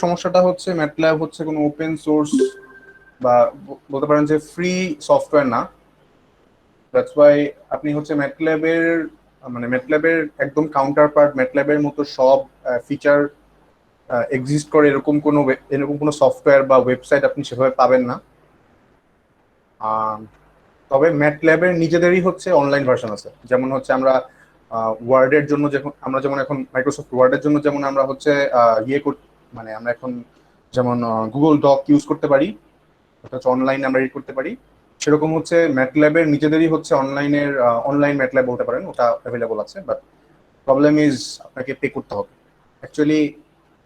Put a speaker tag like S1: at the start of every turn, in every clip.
S1: সমস্যাটা হচ্ছে ম্যাটল্যাব হচ্ছে কোনো ওপেন সোর্স বা বলতে পারেন যে ফ্রি সফটওয়্যার না। দ্যাটস ওয়াই আপনি হচ্ছে ম্যাটল্যাবের একদম কাউন্টার পার্ট ম্যাটল্যাবের মতো সব ফিচার এক্সিস্ট করে এরকম কোনো সফটওয়্যার বা ওয়েবসাইট আপনি সেভাবে পাবেন না। তবে ম্যাটল্যাবের নিজেদেরই হচ্ছে অনলাইন ভার্সন আছে, যেমন হচ্ছে আমরা ওয়ার্ডের জন্য আমরা যেমন এখন মাইক্রোসফট ওয়ার্ডের জন্য যেমন আমরা হচ্ছে মানে আমরা এখন যেমন গুগল ডক ইউজ করতে পারি, ওটা হচ্ছে অনলাইনে আমরা এডিট করতে পারি। সেরকম হচ্ছে ম্যাটল্যাবের নিজেদেরই হচ্ছে অনলাইন ম্যাটল্যাব বলতে পারেন, ওটা অ্যাভেলেবল আছে। বাট প্রবলেম ইজ আপনাকে পে করতে হবে অ্যাকচুয়ালি।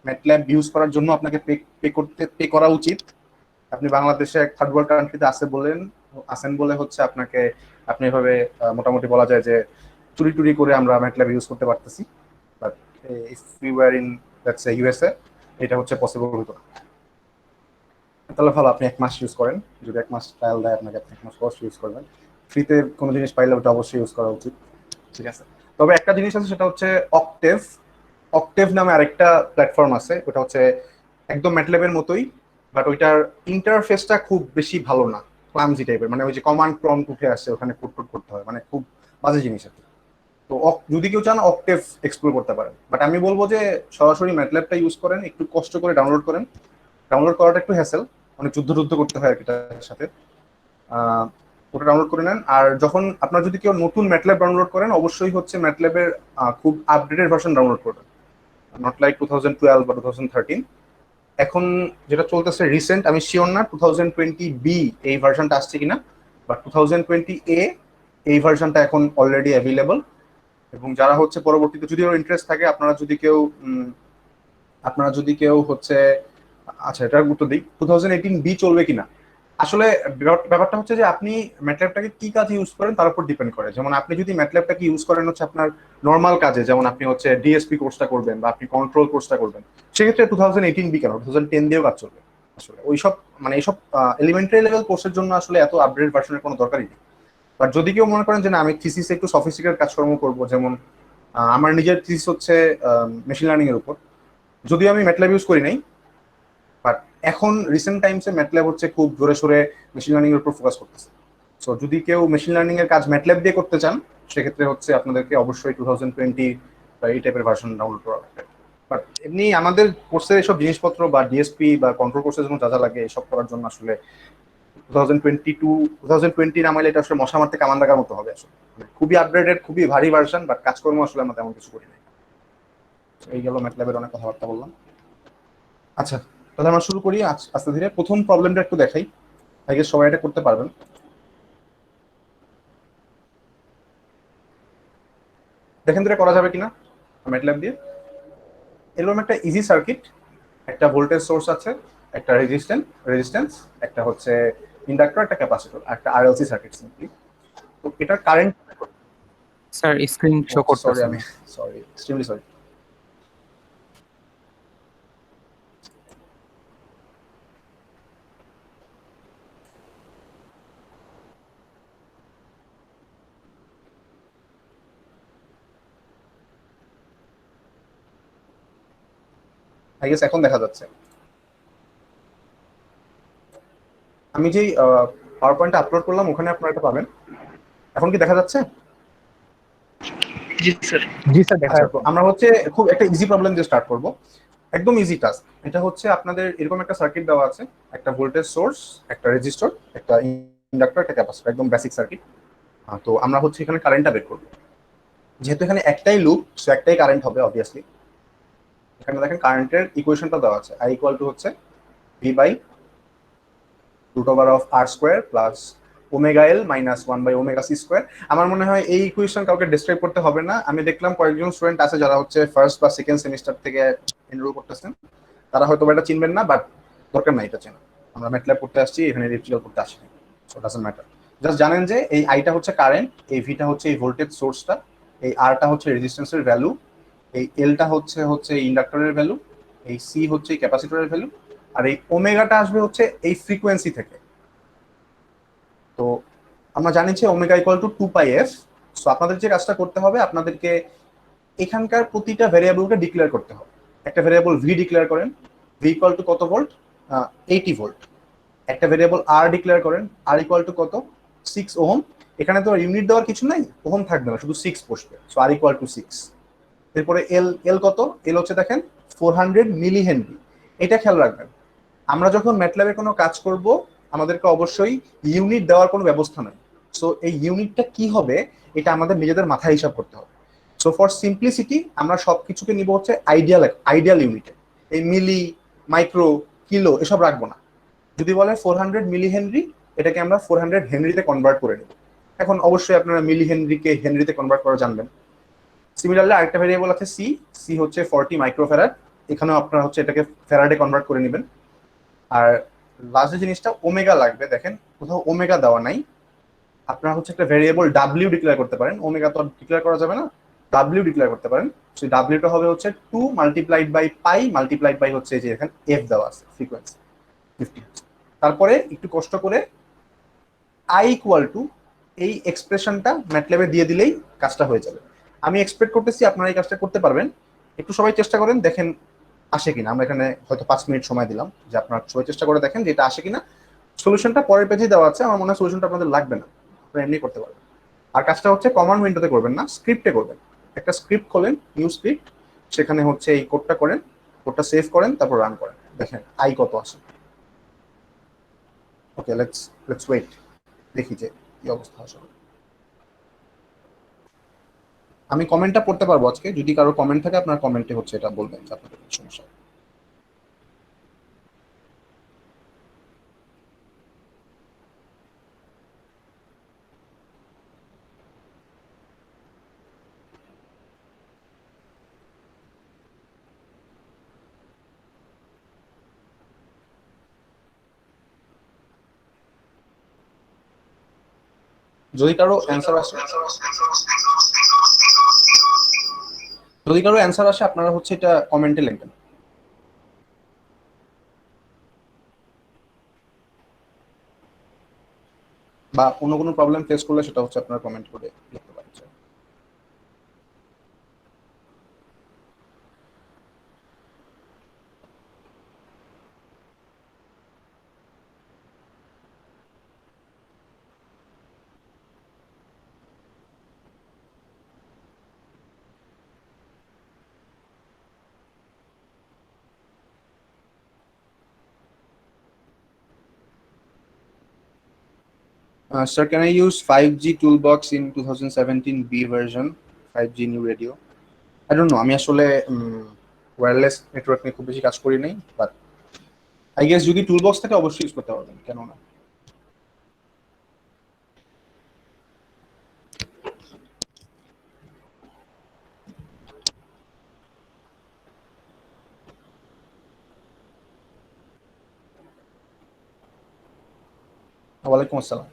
S1: ম্যাটল্যাব ইউজ করার জন্য আপনাকে পে করা উচিত। আপনি বাংলাদেশে এক থার্ড ওয়ার্ল্ড কান্ট্রিতে আছেন বলে হচ্ছে আপনি এভাবে মোটামুটি বলা যায় যে চুরি টুরি করে আমরা ম্যাটল্যাব ইউজ করতে পারতেছি। But if you are in that's USA, এটা হচ্ছে পসিবল হতো না। তাহলে ভালো, আপনি 1 মাস ইউজ করেন। যদি 1 মাস ট্রায়াল দেয় আপনাকে, আপনি 1 মাস অবশ্যই ইউজ করবেন। ফ্রিতে কোনো জিনিস পাইলে ওটা অবশ্যই ইউজ করা উচিত। ঠিক আছে, তবে একটা জিনিস আছে, সেটা হচ্ছে অক্টেভ। অক্টেভ নামে আরেকটা প্ল্যাটফর্ম আছে, ওটা হচ্ছে একদম ম্যাটল্যাবের মতোই, বাট ওইটার ইন্টারফেসটা খুব বেশি ভালো না, ক্লামজি টাইপের। মানে ওই যে কমান্ড প্রম্পট উঠে আসে, ওখানে পুট করতে হয়, মানে খুব বাজে জিনিস আর কি। তো যদি কেউ চান অক্টেভ এক্সপ্লোর করতে পারেন, বাট আমি বলবো যে সরাসরি ম্যাটল্যাবটা ইউজ করেন, একটু কষ্ট করে ডাউনলোড করেন। ডাউনলোড করাটা একটু হ্যাসেল, অনেক যুদ্ধ করতে হয় আর কি এটার সাথে। ওটা ডাউনলোড করে নেন। আর যখন আপনার যদি কেউ নতুন ম্যাটল্যাব ডাউনলোড করেন, অবশ্যই হচ্ছে ম্যাটল্যাবের খুব আপডেটেড ভার্সন ডাউনলোড করবেন, নট লাইক 2012 বা 2013। এখন যেটা চলতেছে রিসেন্ট, আমি শিওর না 2020 বি এই ভার্সনটা আসছে কিনা, বাট 2020 এ এই ভার্সনটা এখন অলরেডি অ্যাভেলেবল। এবং যারা হচ্ছে পরবর্তীতে যদি ইন্টারেস্ট থাকে, আপনারা যদি কেউ হচ্ছে, আচ্ছা এটার উত্তর দিই, 2018 বি চলবে কিনা। আসলে ব্যাপারটা হচ্ছে যে আপনি ম্যাটল্যাবটাকে কি কাজে ইউজ করেন তার উপর ডিপেন্ড করে। যেমন আপনি যদি ম্যাটল্যাবটাকে ইউজ করেন হচ্ছে আপনার নর্মাল কাজে, যেমন আপনি হচ্ছে ডিএসপি কোর্সটা করবেন বা আপনি কন্ট্রোল কোর্সটা করবেন, সেক্ষেত্রে 2018 বি কেন, 2010 দিয়েও কাজ চলবে। আসলে ওইসব মানে এইসব এলিমেন্টারি লেভেল কোর্সের জন্য আসলে এত আপডেট ভার্সনের কোনো দরকারই নেই। বাট যদি কেউ মনে করেন যে না, আমি থিসিসে একটু সফিস্টিকেটেড কাজকর্ম করবো, যেমন আমার নিজের থিসিস হচ্ছে মেশিন লার্নিং এর উপর, যদিও আমি ম্যাটল্যাব ইউজ করি নাই, বাট এখন রিসেন্ট টাইমসে ম্যাটল্যাব হচ্ছে খুব জোরে সোরে মেশিন লার্নিং এর উপর ফোকাস করতেছে। সো যদি কেউ মেশিন লার্নিং এর কাজ ম্যাটল্যাব দিয়ে করতে চান, সেক্ষেত্রে হচ্ছে আপনাদেরকে অবশ্যই 2020 বা এই টাইপের ভার্সন ডাউনলোড করা লাগবে। বাট এমনি আমাদের কোর্সের এইসব জিনিসপত্র বা ডিএসপি বা কন্ট্রোল কোর্সের জন্য যা যা লাগে এসব করার জন্য আসলে 2020 নামাইলে এটা আসলে মশা মারতে কামান লাগার মতো হবে। আসলে খুবই আপডেটেড, খুবই ভারী ভার্সন, বাট কাজকর্ম আসলে আমরা তেমন কিছু করি নাই। এই গেল ম্যাটল্যাবের অনেক কথাবার্তা বললাম। আচ্ছা, তাহলে আমরা শুরু করি আস্তে ধীরে। প্রথম প্রবলেমটা একটু দেখাই, আই গেস সবাই এটা করতে পারবেন। দেখেন তো এটা করা যাবে কিনা ম্যাটল্যাব দিয়ে। এরকম একটা ইজি সার্কিট, একটা ভোল্টেজ সোর্স আছে, একটা রেজিস্ট্যান্স, একটা হচ্ছে ইন্ডাক্টর, একটা ক্যাপাসিটর, একটা আরএলসি সার্কিট সিম্পলি। তো এটার current,
S2: sir screen show
S1: sorry
S2: করতেছে
S1: আমি
S2: না।
S1: Sorry, extremely sorry. I guess এখন দেখা যাচ্ছে। আমি যেই পাওয়ার পয়েন্টটা আপলোড করলাম ওখানে আপনারা এটা পাবেন। এখন কি দেখা যাচ্ছে?
S3: জি স্যার।
S2: জি স্যার, দেখা
S1: আচ্ছা, তো
S2: যাচ্ছে।
S1: আমরা হচ্ছে খুব একটা ইজি প্রবলেম দিয়ে স্টার্ট করব, একদম ইজি টাস্ক। এটা হচ্ছে আপনাদের এরকম একটা সার্কিট দেওয়া আছে, একটা ভোল্টেজ সোর্স, একটা রেজিস্টর, একটা ইন্ডাক্টর, একটা ক্যাপাসিটর, একদম বেসিক সার্কিট। তো আমরা হচ্ছে এখানে কারেন্টটা বের করব। যেহেতু এখানে একটাই লুপ, সো একটাই কারেন্ট হবে অবভিয়াসলি। এখানে দেখেন কারেন্টের ইকুয়েশনটা দেওয়া আছে, আই ইকুয়াল টু হচ্ছে V by root over of R square plus omega L minus 1/ওমেগা c স্কোয়ার। আমার মনে হয় এই ইকুয়েশন কাউকে ডিসক্রাইব করতে হবে না। আমি দেখলাম কয়েকজন স্টুডেন্ট আছে যারা হচ্ছে ফার্স্ট বা সেকেন্ড সেমিস্টার থেকে এনরোল করতেছেন, তারা হয়তো এটা চিনবেন না, বাট দরকার নাই এটা চেনা। আমরা ম্যাটল্যাব করতে আসছি, এখানে ইলেকট্রিক্যাল করতে আসিনি, সো ডাজন্ট ম্যাটার। জাস্ট জানেন যে এই আইটা হচ্ছে কারেন্ট, এই ভিটা হচ্ছে এই ভোল্টেজ সোর্সটা, এই আরটা হচ্ছে রেজিস্ট্যান্সের ভ্যালু, এই এলটা হচ্ছে ইন্ডাক্টরের ভ্যালু, এই সি হচ্ছে ক্যাপাসিটরের ভ্যালু, আর এই ওমেগাটা আসবে হচ্ছে এই ফ্রিকোয়েন্সি থেকে। তো আমরা জানি যে omega equal to 2πf। So আপনাদের যে কাজটা করতে হবে, আপনাদেরকে এখানকার প্রতিটা ভ্যারিয়েবলকে ডিক্লেয়ার করতে হবে। একটা ভ্যারিয়েবল ভি ডিক্লেয়ার করেন, ভি ইকুয়াল টু কত ভোল্ট, 80 ভোল্ট। একটা ভেরিয়েবল আর ডিক্লেয়ার করেন, আর ইকুয়াল টু কত, 6 ওহম। এখানে তো ইউনিট দেওয়ার কিছু নাই, ওহম থাকবে না, শুধু 6 বসবে, সো আর ইকুয়াল টু 6। এরপরে এল, এল কত, এল হচ্ছে দেখেন 400 মিলি হেনরি। এটা খেয়াল রাখবেন, আমরা যখন ম্যাটল্যাবে কোনো কাজ করব আমাদেরকে অবশ্যই ইউনিট দেওয়ার কোনো ব্যবস্থা নেই। সো এই ইউনিটটা কি হবে এটা আমাদের নিজেদের মাথায় হিসাব করতে হবে। সো ফর সিম্পলিসিটি আমরা সবকিছুকে নিব হচ্ছে আইডিয়াল, আইডিয়াল ইউনিটে। এই মিলি, মাইক্রো, কিলো এসব রাখবো না। যদি বলে 400 মিলি হেনরি, এটাকে আমরা 400 হেনরিতে কনভার্ট করে নেব। এখন অবশ্যই আপনারা মিলি হেনরিকে হেনরিতে কনভার্ট করা জানবেন। সিমিলারলি আরেকটা ভেরিয়েবল আছে সি, সি হচ্ছে 40 মাইক্রোফ্যারাড। এখানেও আপনারা হচ্ছে এটাকে ফ্যারাডে কনভার্ট করে নেবেন। আর লাস্ট যে জিনিসটা ওমেগা লাগবে, দেখেন কোথাও ওমেগা দেওয়া নাই। আপনারা হচ্ছে একটা ভেরিয়েবল ডাব্লিউ ডিক্লেয়ার করতে পারেন, ওমেগা তো ডিক্লেয়ার করা যাবে না, ডাব্লিউ ডিক্লেয়ার করতে পারেন। সেই ডাব্লিউটা হবে হচ্ছে 2 multiplied by pi multiplied by হচ্ছে যে এখানে এফ দেওয়া আছে, ফ্রিকোয়েন্সি 50। তারপরে একটু কষ্ট করে আই ইকুয়াল টু এই এক্সপ্রেশনটা ম্যাটল্যাবে দিয়ে দিলেই কাজটা হয়ে যাবে। আমি এক্সপেক্ট করতেছি আপনারা এই কাজটা করতে পারবেন। একটু সবাই চেষ্টা করেন, দেখেন আসে কিনা। আমরা এখানে হয়তো 5 মিনিট সময় দিলাম, যে আপনারা সবাই চেষ্টা করে দেখেন যে এটা আসে কিনা। সলিউশনটা পরের পেজে দেওয়া আছে, আমার মনে হয় সলিউশনটা আপনাদের লাগবে না, আপনারা এমনি করতে পারবেন। আর কাজটা হচ্ছে কমান্ড উইন্ডোতে করবেন না, স্ক্রিপ্টে করবেন। একটা স্ক্রিপ্ট খোলেন, নিউ স্ক্রিপ্ট, সেখানে হচ্ছে এই কোডটা করেন, কোডটা সেভ করেন, তারপর রান করেন, দেখেন আই কত আসে। ওকে, লেটস লেটস ওয়েট, দেখি যে কি অবস্থা আসলে। আমি কমেন্টটা পড়তে পারবো আজকে, যদি কারো কমেন্ট থাকে আপনার কমেন্টে হচ্ছে এটা বলবেন যে আপনাদের কি সমস্যা। যদি কারো অ্যান্সার আসে, যদি কারো অ্যান্সার আসে আপনারা হচ্ছে এটা কমেন্টে লিখবেন। বা অন্য কোনো প্রবলেম ফেস করলে সেটা হচ্ছে আপনারা কমেন্ট করে লিখতে পারেন। Sir, can I use 5G toolbox in 2017 B version, 5G new radio? I don't know. আমি আসলে ওয়্যারলেস নেটওয়ার্ক নিয়ে খুব বেশি কাজ করি নাই, বাট আই গেস যদি টুলবক্স থাকে অবশ্যই ইউজ করতে পারবেন, কেন না। ওয়ালাইকুম আসসালাম।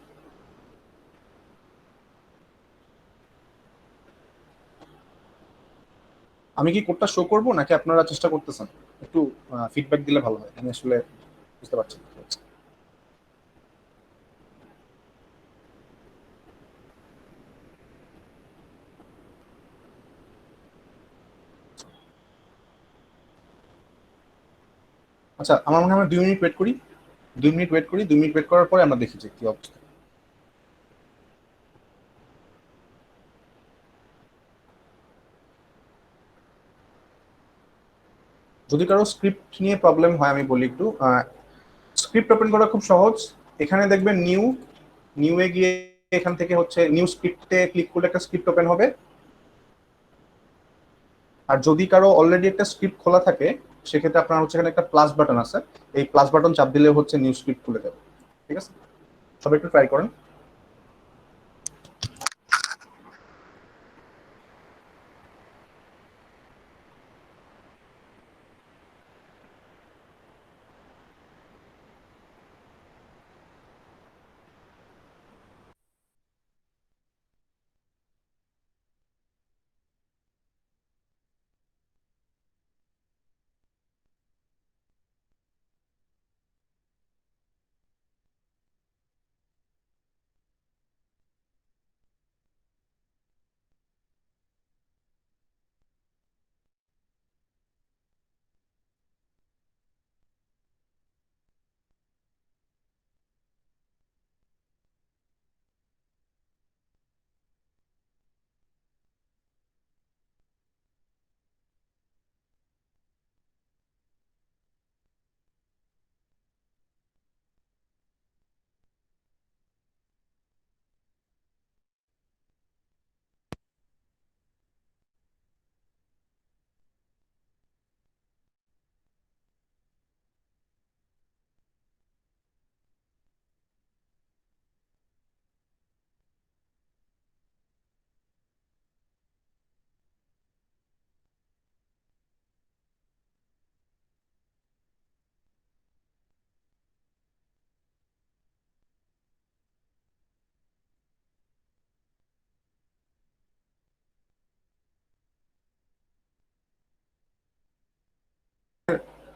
S1: আমি কি কোডটা শো করবো নাকি আপনারা চেষ্টা করতেছেন? একটু ফিডব্যাক দিলে ভালো হয়, আমি আসলে বুঝতে পারছি না কি হচ্ছে। আচ্ছা, আমার মনে হয় আমরা 2 মিনিট ওয়েট করি, 2 মিনিট ওয়েট করি, 2 মিনিট ওয়েট করার পরে আমরা দেখি যে কি অবস্থা। যদি কারো স্ক্রিপ্ট নিয়ে প্রবলেম হয় আমি বলি একটু, স্ক্রিপ্ট ওপেন করা খুব সহজ। এখানে দেখবেন নিউ, নিউ এ গিয়ে এখান থেকে হচ্ছে নিউ স্ক্রিপ্টে ক্লিক করলে একটা স্ক্রিপ্ট ওপেন হবে। আর যদি কারো অলরেডি একটা স্ক্রিপ্ট খোলা থাকে সেক্ষেত্রে আপনার হচ্ছে এখানে একটা প্লাস বাটন আছে, এই প্লাস বাটন চাপ দিলে হচ্ছে নিউ স্ক্রিপ্ট খুলে যাবে। ঠিক আছে, সবাই একটু ট্রাই করেন।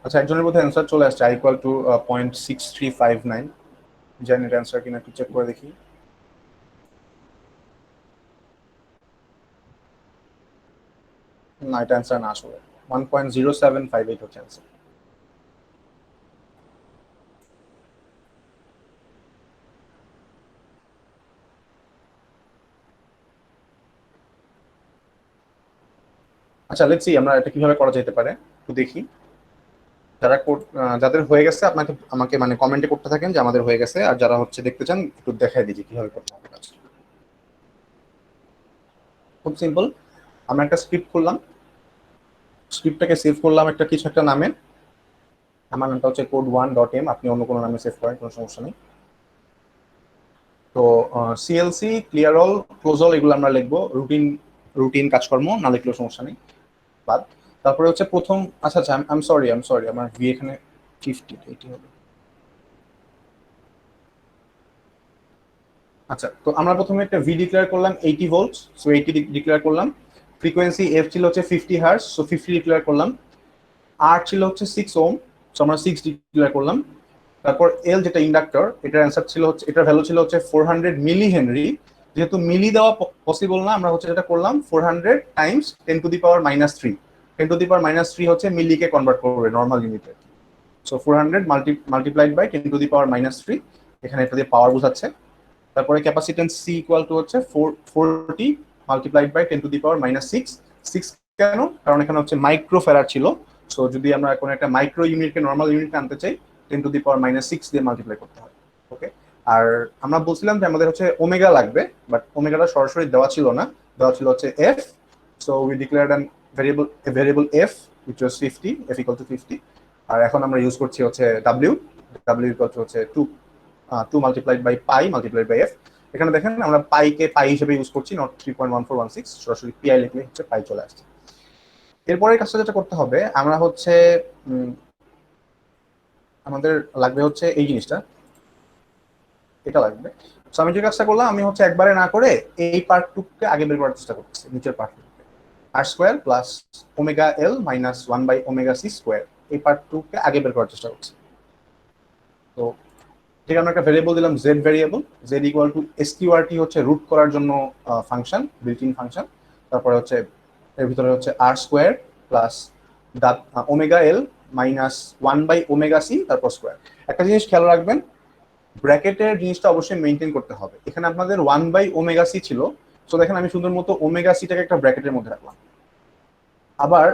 S1: আচ্ছা, একজনের মধ্যে অ্যান্সার চলে আসছে i ইকুয়াল টু 0.6359। জানি এটা অ্যান্সার কিনা, একটু চেক করে দেখি। না, এটা অ্যান্সার না, আসলে 1.0758 হচ্ছে অ্যান্সার। আচ্ছা, লেটস সি আমরা এটা কিভাবে করা যেতে পারে, একটু দেখি। যাদের হয়ে গেছে আপনাকে আমাকে মানে কমেন্টে করতে থাকেন যে আমাদের হয়ে গেছে, আর যারা হচ্ছে দেখতে চান একটু দেখাই দিই যে কিভাবে করতে হবে কাজটা। খুব সিম্পল। আমরা একটা স্ক্রিপ্ট খুললাম, স্ক্রিপ্টটাকে সেভ করলাম একটা কিছু একটা নামে। আমার নামটা হচ্ছে code1.m, আপনি অন্য কোনো নামে সেভ করেন, কোনো সমস্যা নেই। তো CLC, clear all, close all এগুলো আমরা লিখবো। রুটিন রুটিন কাজকর্ম না লিখলেও সমস্যা নেই, বাদ। তারপরে হচ্ছে প্রথম, আচ্ছা আচ্ছা, আই এম সরি, আমার ভি এখানে 50, এটি হবে। আচ্ছা, তো আমরা প্রথমে একটা ভি ডিক্লেয়ার করলাম 80 ভোল্টস, সো 80 ডিক্লেয়ার করলাম। ফ্রিকোয়েন্সি এফ ছিল হচ্ছে 50 হার্টজ, সো 50 ডিক্লেয়ার করলাম। আর ছিল হচ্ছে 6 ওম, সো আমরা 6 ডিক্লেয়ার করলাম। তারপর এল যেটা ইন্ডাক্টর, এটার অ্যান্সার ছিল হচ্ছে, এটার ভ্যালু ছিল হচ্ছে 400 মিলি হেনরি। যেহেতু মিলি দেওয়া পসিবল না, আমরা হচ্ছে যেটা করলাম 400 টাইমস 10⁻³ 10⁻³ হচ্ছে মিলিকে কনভার্ট করবে নর্মাল ইউনিটে। সো 400 মাল্টিপ্লাইড বাই 10⁻³ এখানে এটা দিয়ে পাওয়ার বোঝাচ্ছে। তারপরে ক্যাপাসিটেন্স সি ইকুয়াল টু হচ্ছে 40 মাল্টিপ্লাইড বাই 10⁻⁶। 6 কেন? কারণ এখানে হচ্ছে মাইক্রো ফ্যারাড ছিল। সো যদি আমরা কোনো একটা মাইক্রো ইউনিটকে নর্মাল ইউনিটে আনতে চাই, 10⁻�6 দিয়ে মাল্টিপ্লাই করতে হয়। ওকে। আর আমরা বলছিলাম যে আমাদের হচ্ছে ওমেগা লাগবে, বাট ওমেগাটা সরাসরি দেওয়া ছিল না, দেওয়া ছিল হচ্ছে F. So we declared an variable F which was 50, f equal to 50। আর এখন আমরা ইউজ করছি হচ্ছে w, w equal to হচ্ছে 2 multiplied by pi multiplied by F. এখানে দেখেন আমরা পাইকে পাই হিসেবে ইউজ করছি, নট 3.1416, সরাসরি পিআই লিখলে হচ্ছে পাই চলে আসছে। এরপরের কাজটা যেটা করতে হবে, আমরা হচ্ছে আমাদের লাগবে হচ্ছে এই জিনিসটা, এটা লাগবে। তো আমি যে কাজটা করলাম, আমি হচ্ছে একবারে না করে এই পার্টটুকুকে আগে বের করার চেষ্টা করতেছি, নিচের পার্টটুকুকে। R square plus omega L minus 1/ওমেগা সি স্কোয়ার, এই পার্টটুকুকে আগে বের করার চেষ্টা করছি। তো ঠিক আমরা একটা ভেরিয়েবল দিলাম Z variable, Z equal to এসকিউআরটি হচ্ছে রুট করার জন্য ফাংশন, বিল্ট ইন ফাংশন। তারপরে হচ্ছে এর ভিতরে হচ্ছে R square plus omega L minus 1/ওমেগা সি, তারপর স্কোয়ার। একটা জিনিস খেয়াল রাখবেন, ব্র্যাকেটের জিনিসটা অবশ্যই মেনটেন করতে হবে। এখানে আপনাদের 1/ওমেগা সি ছিল, তো দেখেন আমি সুন্দর মতো ওমেগা সিটাকে একটা ব্র্যাকেটের মধ্যে রাখলাম, আবার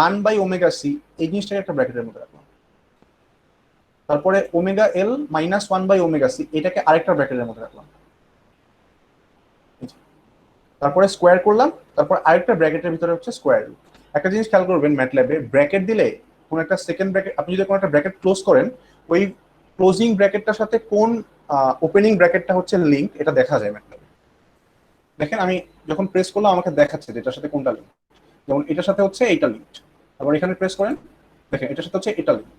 S1: 1/ওমেগা সি এই জিনিসটাকে একটা ব্র্যাকেটের মধ্যে রাখলাম, তারপরে ওমেগা এল মাইনাস 1/ওমেগা সি এটাকে আরেকটা ব্র্যাকেটের মধ্যে রাখলাম, তারপরে স্কোয়ার করলাম, তারপর আরেকটা ব্র্যাকেটের ভিতরে হচ্ছে স্কোয়ার রুট। একটা জিনিস খেয়াল করবেন, ম্যাটল্যাবে ব্র্যাকেট দিলে কোন একটা সেকেন্ড ব্র্যাকেট, আপনি যদি কোনো একটা ব্র্যাকেট ক্লোজ করেন, ওই ক্লোজিং ব্র্যাকেটটার সাথে কোন ওপেনিং ব্র্যাকেটটা হচ্ছে লিঙ্ক, এটা দেখা যায় ম্যাটল্যাবে। দেখেন আমি যখন প্রেস করলাম আমাকে দেখাচ্ছে যে এটার সাথে কোনটা লিঙ্ক। যেমন এটার সাথে হচ্ছে এইটা লিঙ্ক, তারপর এখানে প্রেস করেন, দেখেন এটার সাথে হচ্ছে এটা লিঙ্ক,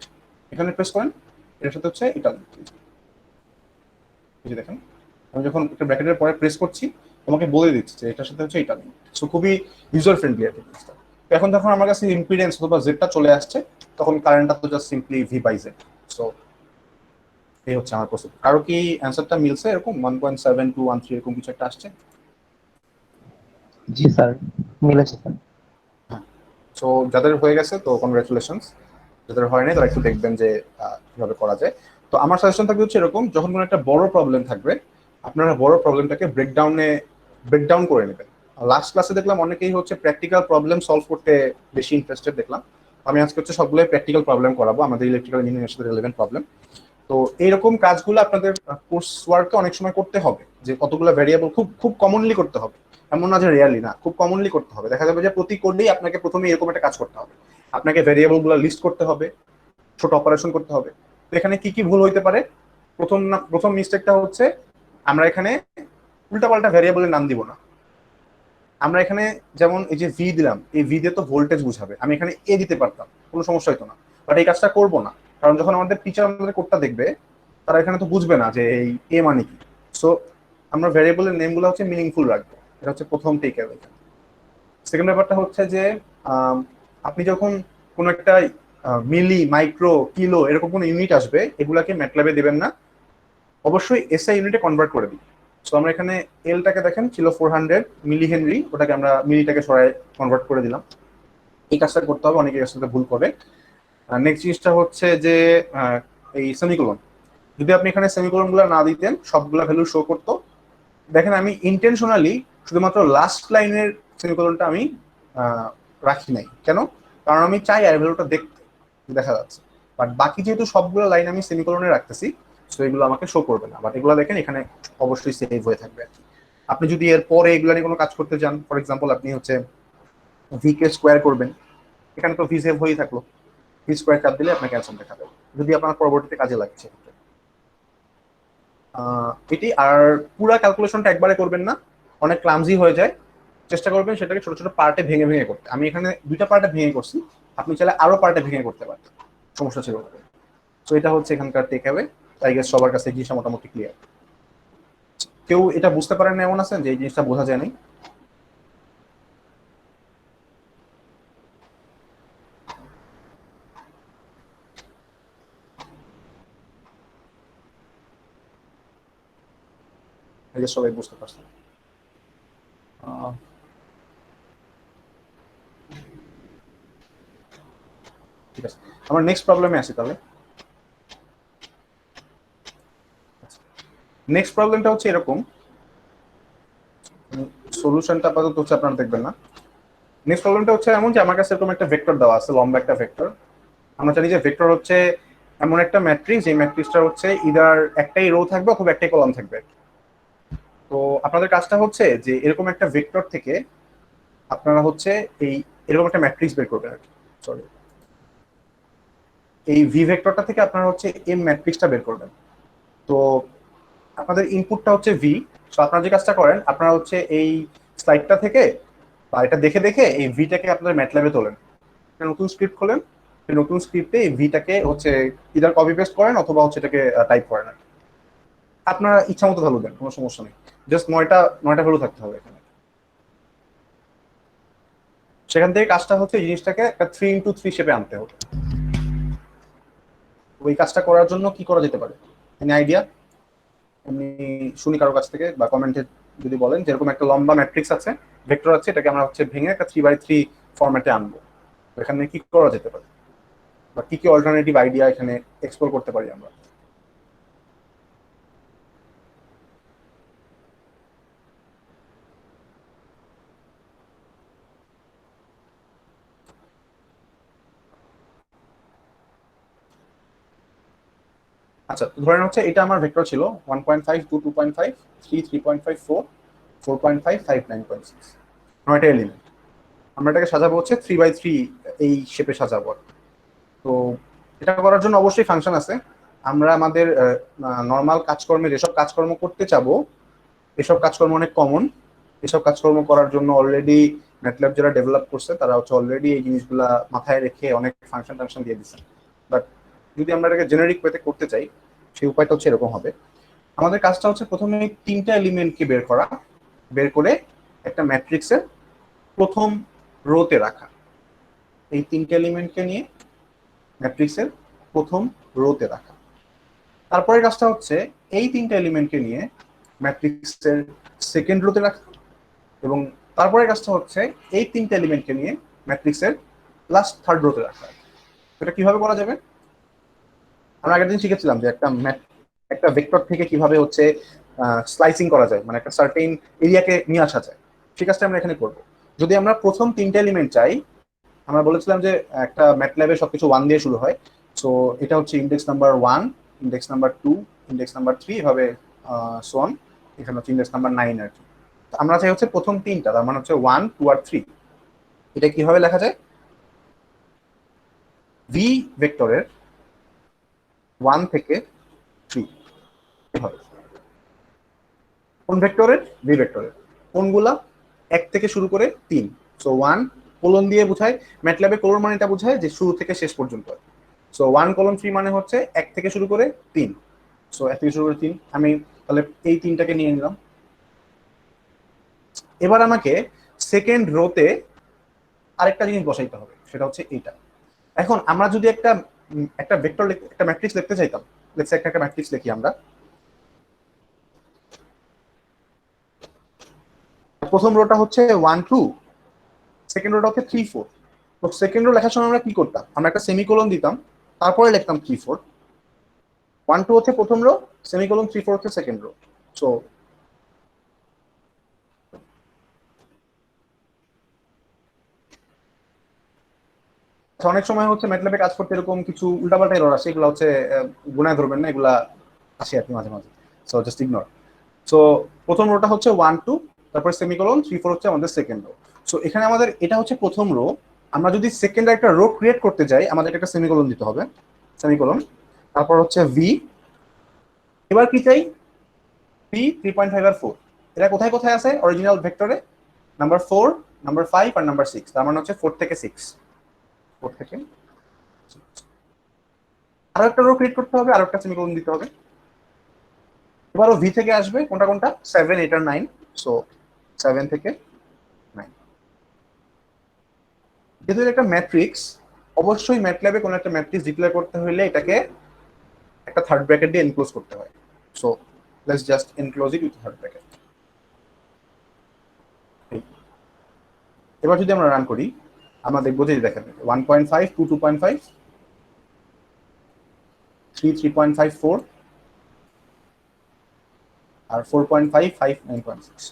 S1: এখানে প্রেস করেন এটার সাথে হচ্ছে এটা লিঙ্ক। এই যে দেখেন, আমি যখন একটা ব্র্যাকেটের পরে প্রেস করছি তোমাকে বলে দিচ্ছে যে এটার সাথে হচ্ছে এটা লিঙ্ক। সো খুবই ইউজার ফ্রেন্ডলি আর কি জিনিসটা। তো এখন যখন আমার কাছে ইম্পিডেন্স অথবা জেডটা চলে আসছে, তখন কারেন্টটা তো just simply V by Z. So এই হচ্ছে আমার প্রসেস। কারো কি অ্যান্সারটা মিলছে এরকম 1.7213 এরকম কিছু একটা আসছে?
S3: জি স্যার, মিলেছে স্যার।
S1: হ্যাঁ। সো যাদের হয়ে গেছে তো কনগ্রাচুলেশনস, যাদের হয় নাই তারা একটু দেখবেন যে কিভাবে করা যায়। তো আমার সাজেশন থাকবে হচ্ছে এরকম, যখন কোনো একটা বড় প্রবলেম থাকবে আপনারা বড় প্রবলেমটাকে ব্রেকডাউন করে নেবেন। লাস্ট ক্লাসে দেখলাম অনেকেই হচ্ছে প্র্যাকটিক্যাল প্রবলেম সলভ করতে বেশি ইন্টারেস্টেড দেখলাম। আমি আজকে হচ্ছে সবগুলো প্র্যাকটিক্যাল প্রবলেম করাবো, আমাদের ইলেকট্রিক্যাল ইঞ্জিনিয়ারিং সাথে রিলেভেন্ট প্রবলেম। তো এইরকম কাজগুলো আপনাদের কোর্স ওয়ার্কে অনেক সময় করতে হবে, যে কতগুলো ভ্যারিয়েবল খুব খুব কমনলি করতে হবে, এমন না যে রিয়ালি না, খুব কমনলি করতে হবে। দেখা যাবে যে প্রতি কোডেই আপনাকে প্রথমে এরকম একটা কাজ করতে হবে, আপনাকে ভ্যারিয়েবল গুলো লিস্ট করতে হবে, ছোট অপারেশন করতে হবে। তো এখানে কি কি ভুল হইতে পারে? প্রথম মিস্টেকটা হচ্ছে আমরা এখানে উল্টাপাল্টা ভ্যারিয়েবলের নাম দিব না। আমরা এখানে যেমন এই যে ভি দিলাম, এই ভি দিয়ে তো ভোল্টেজ বুঝাবে, আমি এখানে এ দিতে পারতাম, কোনো সমস্যা হতো না, বাট এই কাজটা করবো না। কারণ যখন আমাদের টিচার আমাদের কোডটা দেখবে, তারা এখানে তো বুঝবে না যে এই এ মানে কি। সো আমরা ভ্যারিয়েবলের নেমগুলো হচ্ছে মিনিংফুল রাখবো, এটা হচ্ছে প্রথম টেক অ্যাওয়ে। সেকেন্ড ব্যাপারটা হচ্ছে যে আপনি যখন কোনো একটা মিলি, মাইক্রো, কিলো এরকম কোনো ইউনিট আসবে, এগুলাকে ম্যাটল্যাবে দেবেন না, অবশ্যই এসআই ইউনিটে কনভার্ট করে দিই। সো আমরা এখানে এলটাকে দেখেন ছিল 400 মিলি হেনরি, ওটাকে আমরা মিলিটাকে সরাই কনভার্ট করে দিলাম। এই কাজটা করতে হবে, অনেকে এর সাথে ভুল করে। নেক্সট জিনিসটা হচ্ছে যে এই সেমিকোলন, যদি আপনি এখানে সেমিকোলন গুলো না দিতেন সবগুলা ভ্যালু শো করতো। দেখেন আমি ইন্টেনশনালি শুধুমাত্র লাস্ট লাইনের সেমিকোলনটা আমি রাখি নাই, কেন? কারণ আমি চাই আর ভ্যালুটা দেখতে, দেখা যাচ্ছে। বাট বাকি যেহেতু সবগুলো লাইন আমি সেমিকোলনে রাখতেছি, সো এগুলো আমাকে শো করবে না। বাট এগুলো দেখেন এখানে অবশ্যই সেভ হয়ে থাকবে। আপনি যদি এর পরে এগুলো নিয়ে কোনো কাজ করতে চান, ফর এক্সাম্পল আপনি হচ্ছে ভি কে স্কোয়ার করবেন, এখানে তো ভি সেভ হয়েই থাকলো, ভি স্কোয়ার চাপ দিলে আপনাকে অ্যান্সার দেখাবে, যদি আপনার পরবর্তীতে কাজে লাগছে। এটি আর পুরা ক্যালকুলেশনটা একবারে করবেন না, অনেক ক্লামজি হয়ে যায়। চেষ্টা করবেন সেটাকে ছোট ছোট পার্টে ভেঙে ভেঙে করতে। আমি এখানে 2টা পার্টে ভেঙে করছি, আপনি চাইলে আরো পার্টে ভেঙে করতে পারতেন, সমস্যা ছিল না। তো এটা হচ্ছে এখানকার টেক অ্যাওয়ে। আই গেস সবার কাছে এই জিনিসটা মোটামুটি ক্লিয়ার। কেউ এটা বুঝতে পারেন না এমন আছেন যে এই জিনিসটা বোঝা যায় নাই? আই গেস সবাই বুঝতে পারছেন। ঠিক আছে, আমরা নেক্সট প্রবলেমে আসি তাহলে। নেক্সট প্রবলেমটা হচ্ছে এরকম, সলিউশনটা আপাতত হচ্ছে আপনারা দেখবেন না। নেক্সট প্রবলেমটা হচ্ছে এমন যে আমার কাছে এরকম একটা ভেক্টর দেওয়া আছে, লম্বা একটা ভেক্টর। আমরা জানি যে ভেক্টর হচ্ছে এমন একটা ম্যাট্রিক্স, এই ম্যাট্রিক্সটা হচ্ছে ইদার একটাই রো থাকবে অথবা একটাই কলাম থাকবে। তো আপনাদের কাজটা হচ্ছে যে এরকম একটা ভেক্টর থেকে আপনারা হচ্ছে এই এরকম একটা ম্যাট্রিক্স বের করবেন আর কি। সরি, এই ভি ভেক্টরটা থেকে আপনারা হচ্ছে এম ম্যাট্রিক্সটা বের করবেন। তো আপনাদের ইনপুটটা হচ্ছে ভি। তো আপনারা যে কাজটা করেন, আপনারা হচ্ছে এই স্লাইডটা থেকে বা এটা দেখে দেখে এই ভিটাকে আপনাদের ম্যাটল্যাবে তোলেন, নতুন স্ক্রিপ্ট খোলেন, নতুন স্ক্রিপ্টে এই ভিটাকে হচ্ছে ইদার কপি পেস্ট করেন অথবা হচ্ছে এটাকে টাইপ করেন আর কি। আপনারা ইচ্ছা মতো ভ্যালু দেন, কোনো সমস্যা নেই, জাস্ট নয়টা ভ্যালু থাকতে হবে এখানে। সেখান থেকে কাজটা হচ্ছে এই জিনিসটাকে একটা 3x3 শেপে আনতে হবে। ওই কাজটা করার জন্য কি করা যেতে পারে, এনি আইডিয়া? আমি শুনি কারো কাছ থেকে বা কমেন্টে যদি বলেন, যেরকম একটা লম্বা ম্যাট্রিক্স আছে, ভেক্টর আছে, এটাকে আমরা হচ্ছে ভেঙে একটা 3x3 ফরম্যাটে আনবো, এখানে কি করা যেতে পারে বা কি কি অল্টারনেটিভ আইডিয়া এখানে এক্সপ্লোর করতে পারি আমরা? আচ্ছা, ধরেন হচ্ছে এটা আমার ভেক্টর ছিল 1.5 2 2.5 3 3.5 4 4.5 5 9.6, 9টা এলিমেন্ট। আমরা এটাকে সাজাবো হচ্ছে 3x3 এই শেপে সাজাবো। তো এটা করার জন্য অবশ্যই ফাংশন আছে। আমরা আমাদের নর্মাল কাজকর্মে যেসব কাজকর্ম করতে চাবো, এসব কাজকর্ম অনেক কমন। এসব কাজকর্ম করার জন্য অলরেডি ম্যাটল্যাব যারা ডেভেলপ করছে তারা হচ্ছে অলরেডি এই জিনিসগুলা মাথায় রেখে অনেক ফাংশন টাংশন দিয়ে দিচ্ছে। বাট যদি আমরা এটাকে জেনারিক ওয়েতে করতে চাই, সেই উপায়টা হচ্ছে এরকম হবে। আমাদের কাজটা হচ্ছে প্রথমে 3টা এলিমেন্টকে বের করা, বের করে একটা ম্যাট্রিক্সের প্রথম রোতে রাখা। এই 3টে এলিমেন্টকে নিয়ে ম্যাট্রিক্সের প্রথম রোতে রাখা। তারপরে কাজটা হচ্ছে এই 3টা এলিমেন্টকে নিয়ে ম্যাট্রিক্সের সেকেন্ড রোতে রাখা, এবং তারপরে কাজটা হচ্ছে এই 3টা এলিমেন্টকে নিয়ে ম্যাট্রিক্সের লাস্ট থার্ড রোতে রাখা। এটা কিভাবে করা যাবে? আমরা আগের দিন শিখেছিলাম যে একটা ভেক্টর থেকে কিভাবে হচ্ছে স্লাইসিং করা যায়, মানে একটা সার্টেন এরিয়াকে নিয়ে আসা যায়। ঠিক আছে, আমরা এখানে করব। যদি আমরা প্রথম 3টে এলিমেন্ট চাই, আমরা বলেছিলাম যে একটা ম্যাটল্যাবে সবকিছু 1 দিয়ে শুরু হয়। সো এটা হচ্ছে index number 1, index number 2, index number 3, এভাবে সোন। এখানে হচ্ছে ইন্ডেক্স নাম্বার 9 আর কি। আমরা চাই হচ্ছে প্রথম 3টা, তার মানে হচ্ছে 1 2 আর 3। এটা কিভাবে লেখা যায়? ভি ভেক্টরের 1 থেকে 3 হবে। কোন ভেক্টরের? ভি ভেক্টরের। কোনগুলা? 1 থেকে শুরু করে 3। সো 1 কোলন দিয়ে বোঝায়, ম্যাটল্যাবে কোলন মানে এটা বোঝায় যে শুরু থেকে শেষ পর্যন্ত। সো 1 কোলন 3 মানে হচ্ছে 1 থেকে শুরু করে 3। সো 1 থেকে শুরু করে 3, আমি তাহলে এই 3টাকে নিয়ে নিলাম। এবার আমাকে সেকেন্ড রোতে আরেকটা জিনিস বসাইতে হবে, সেটা হচ্ছে এইটা। এখন আমরা যদি একটা ভেক্টর একটা ম্যাট্রিক্স লিখতে চাইতাম, লেটস একটা ম্যাট্রিক্স লিখি আমরা। প্রথম রোটা হচ্ছে 1 2, সেকেন্ড রোটা হচ্ছে 3 4। তো সেকেন্ড রো লেখার সময় আমরা কি করতাম, আমরা একটা সেমিকোলন দিতাম, তারপরে লিখতাম 3 4। 1 2 হচ্ছে প্রথম রো, সেমিকোলন 3 4 হচ্ছে সেকেন্ড রো। সো অনেক সময় হচ্ছে ম্যাটল্যাবে কাজ করতে এরকম কিছু উল্টাপাল্টা এরর আসে, এগুলো হচ্ছে গুণায় ধরবেন না, এগুলা আসে আর কি মাঝে মাঝে। So just ignore. সো প্রথম রোটা হচ্ছে 1 2, তারপর সেমিকোলন 3 4 হচ্ছে আমাদের সেকেন্ড রো। সো এখানে আমাদের এটা হচ্ছে প্রথম রো। আমরা যদি সেকেন্ড একটা রো ক্রিয়েট করতে যাই, আমাদের একটা সেমিকোলন দিতে হবে, সেমিকোলন, তারপর হচ্ছে ভি। এবার কি চাই, পি 3.5 আর 4, এরা কোথায় কোথায় আছে অরিজিনাল ভেক্টরে, নাম্বার 4, নাম্বার 5 আর নাম্বার 6, তার মানে হচ্ছে 4 থেকে 6, 4 থেকে 6। আরো একটা রো ক্রিয়েট করতে হবে, আরো একটা সেমিকোলন দিতে হবে। এবারও ভি থেকে আসবে কোনটা কোনটা, 7 8 আর 9। সো 7 থেকে 9। যেহেতু এটা একটা ম্যাট্রিক্স, অবশ্যই ম্যাটল্যাবে কোনো একটা ম্যাট্রিক্স ডিক্লেয়ার করতে হলে এটাকে একটা থার্ড ব্র্যাকেট দিয়ে এনক্লোজ করতে হয়। So let's just enclose it with third bracket. এবার যদি আমরা রান করি, আমরা দেখবো যে দেখেন 1.5 2 2.5, 3 3.5 4, আর 4.5 5 9.6।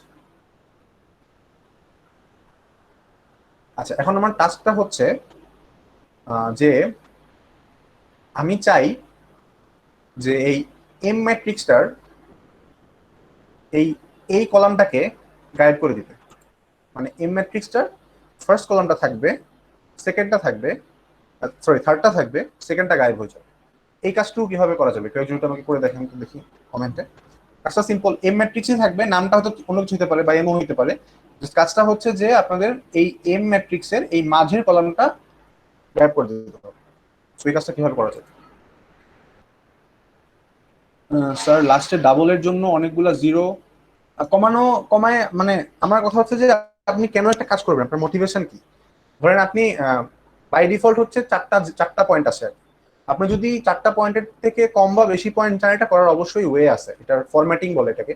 S1: আচ্ছা, এখন আমার টাস্কটা হচ্ছে যে আমি চাই যে এই এম ম্যাট্রিক্সটার এই এই কলামটাকে গায়েব করে দিতে। মানে এম ম্যাট্রিক্সটার ফার্স্ট কলামটা থাকবে, সেকেন্ডটা থাকবে, সরি থার্ডটা থাকবে, সেকেন্ডটা গায়েব হয়ে যাবে। এই কাজটুকু কিভাবে করা যাবে, কেউ যদি আমাকে করে দেখেন তো দেখি কমেন্টে। কাজটা সিম্পল, এম ম্যাট্রিক্সই থাকবে, নামটা হয়তো অন্য কিছু হতে পারে বা এমও হতে পারে। কাজটা হচ্ছে যে আপনাদের এই এম ম্যাট্রিক্সের এই মাঝের কলামটা গায়েব করে দিতে হবে। এই কাজটা কিভাবে করা যায়? স্যার লাস্টে ডাবলের জন্য অনেকগুলা জিরো কমানো, কমায় মানে আমার কথা হচ্ছে যে আপনি কেন একটা কাজ করবেন, আপনার মোটিভেশন কি? ধরেন আপনি বাই ডিফল্ট হচ্ছে চারটা চারটা পয়েন্ট আছে, আপনি যদি চারটা পয়েন্টের থেকে কম বা বেশি পয়েন্ট চান, এটা করার অবশ্যই ওয়ে আছে, এটার ফরম্যাটিং বলে এটাকে,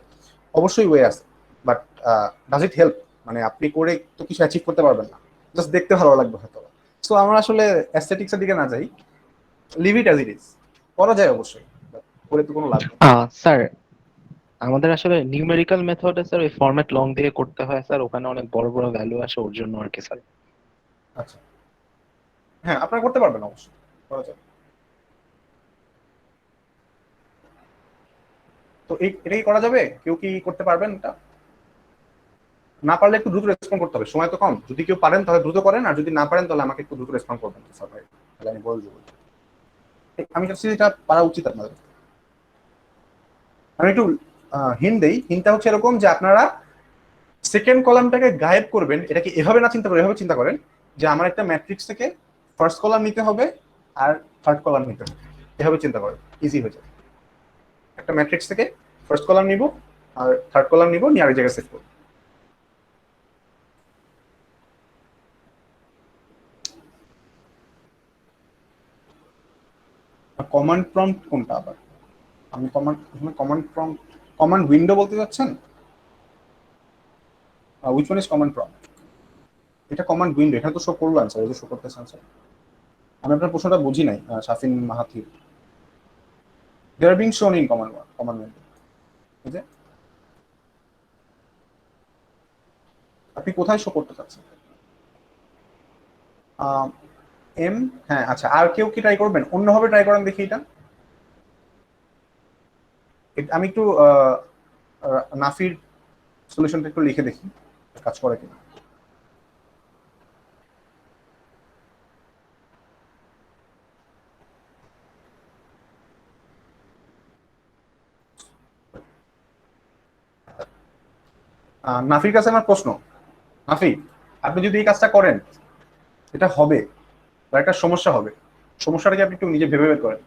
S1: অবশ্যই ওয়ে আছে। But does it help? মানে আপনি করে তো কিছু অ্যাচিভ করতে পারবেন না, জাস্ট দেখতে ভালো লাগবে হয়তো। সো আমরা আসলে অ্যাস্থেটিক্সের দিকে না যাই, leave it as it is. করা যায় অবশ্যই, but করে তো কোনো লাভ নেই।
S2: স্যার আমাদের আসলে নিউমেরিক্যাল মেথডে স্যার ওই ফরম্যাট লং দিয়ে করতে হয় স্যার, ওখানে অনেক বড় বড় ভ্যালু আসে ওর জন্য আর কি স্যার।
S1: আচ্ছা, হ্যাঁ আপনারা করতে পারবেন অবশ্যই, করা যায়। তো এটাই করা যাবে, কেউ কি করতে পারবেন এটা? না পারলে একটু দ্রুত রেসপন্ড করতে হবে, সময় তো কম। যদি কেউ পারেন তাহলে দ্রুত করেন, আর যদি না পারেন তাহলে আমাকে একটু দ্রুত রেসপন্ড করবেন স্যার ভাই, তাহলে আমি বলে দেবো। আমি কাছে এটা পারা উচিত আপনাদের। আমি একটু হিন্ট দেই, হিন্টটা হচ্ছে এরকম যে আপনারা সেকেন্ড কলামটাকে গায়েব করবেন, এটাকে এভাবে না চিন্তা করে এভাবে চিন্তা করেন যে আমার একটা ম্যাট্রিক্স থেকে ফার্স্ট কলাম নিতে হবে আর থার্ড কলাম নিতে হবে, এভাবে চিন্তা করেন, ইজি হয়ে যাবে। একটা ম্যাট্রিক্স থেকে ফার্স্ট কলাম নিব আর থার্ড কলাম নিব, নিয়ে আরেক জায়গায় সেট করবো। কমান্ড প্রম্পট কোনটা আবার? আমি কমান্ড প্রম্পট, কমান্ড উইন্ডো বলতে যাচ্ছেন? Which one is command prompt? এটা কমান্ড উইন্ডো, এখানে তো শো করলো আনসার, এই যে শো করতেছে আনসার। আমি আপনার প্রশ্নটা বুঝি নাই, Shafin Mahathir. They are being shown in command window. ঠিক আছে, আপনি কোথায় শো করতে চাচ্ছেন? এম, হ্যাঁ আচ্ছা, আর কেউ কি ট্রাই করবেন, অন্যভাবে ট্রাই করেন দেখি এটা। আমি একটু নাফির সলিউশনটা একটু লিখে দেখি কাজ করে কিনা। নাফির কাছে আমার প্রশ্ন, নাফি আপনি যদি এই কাজটা করেন, এটা হবে বা একটা সমস্যা হবে, সমস্যাটা কি আপনি একটু নিজে ভেবে বের করেন।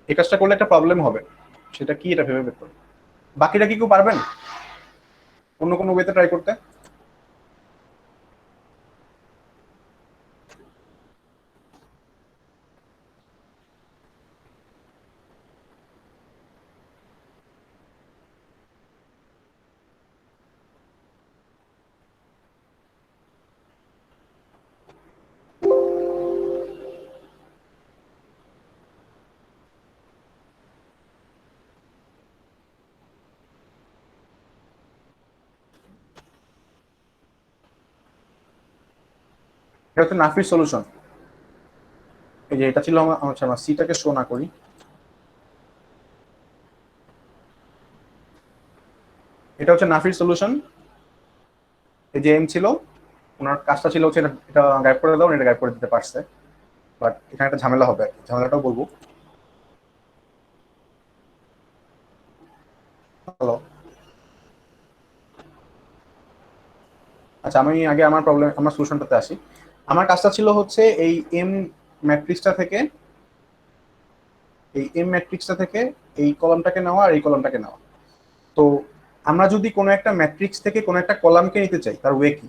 S1: এই কাজটা করলে একটা প্রবলেম হবে, সেটা কি এটা ভেবে বের করেন। বাকিটা কি কেউ পারবেন অন্য কোনো ওয়েতে ট্রাই করতে? এটা হচ্ছে নাফির সলিউশন। এই যে এটা ছিল আচ্ছা আমরা সিটাকে শো না করি, এটা হচ্ছে নাফির সলিউশন। এই যে এম ছিল, ওনার কাজটা ছিল হচ্ছে এটা এটা গায়েব করে দাও, এটা গায়েব করে দিতে পারছে। বাট এখানে একটা ঝামেলা হবে, ঝামেলাটাও বলবো। হ্যালো, আচ্ছা আমি আগে আমার সলিউশনটাতে আসি। আমার কাজটা ছিল হচ্ছে এই এম ম্যাট্রিক্সটা থেকে এই কলামটাকে নেওয়া আর এই কলামটাকে নেওয়া। তো আমরা যদি কোনো একটা ম্যাট্রিক্স থেকে কোনো একটা কলামকে নিতে চাই, তার ওয়ে কি?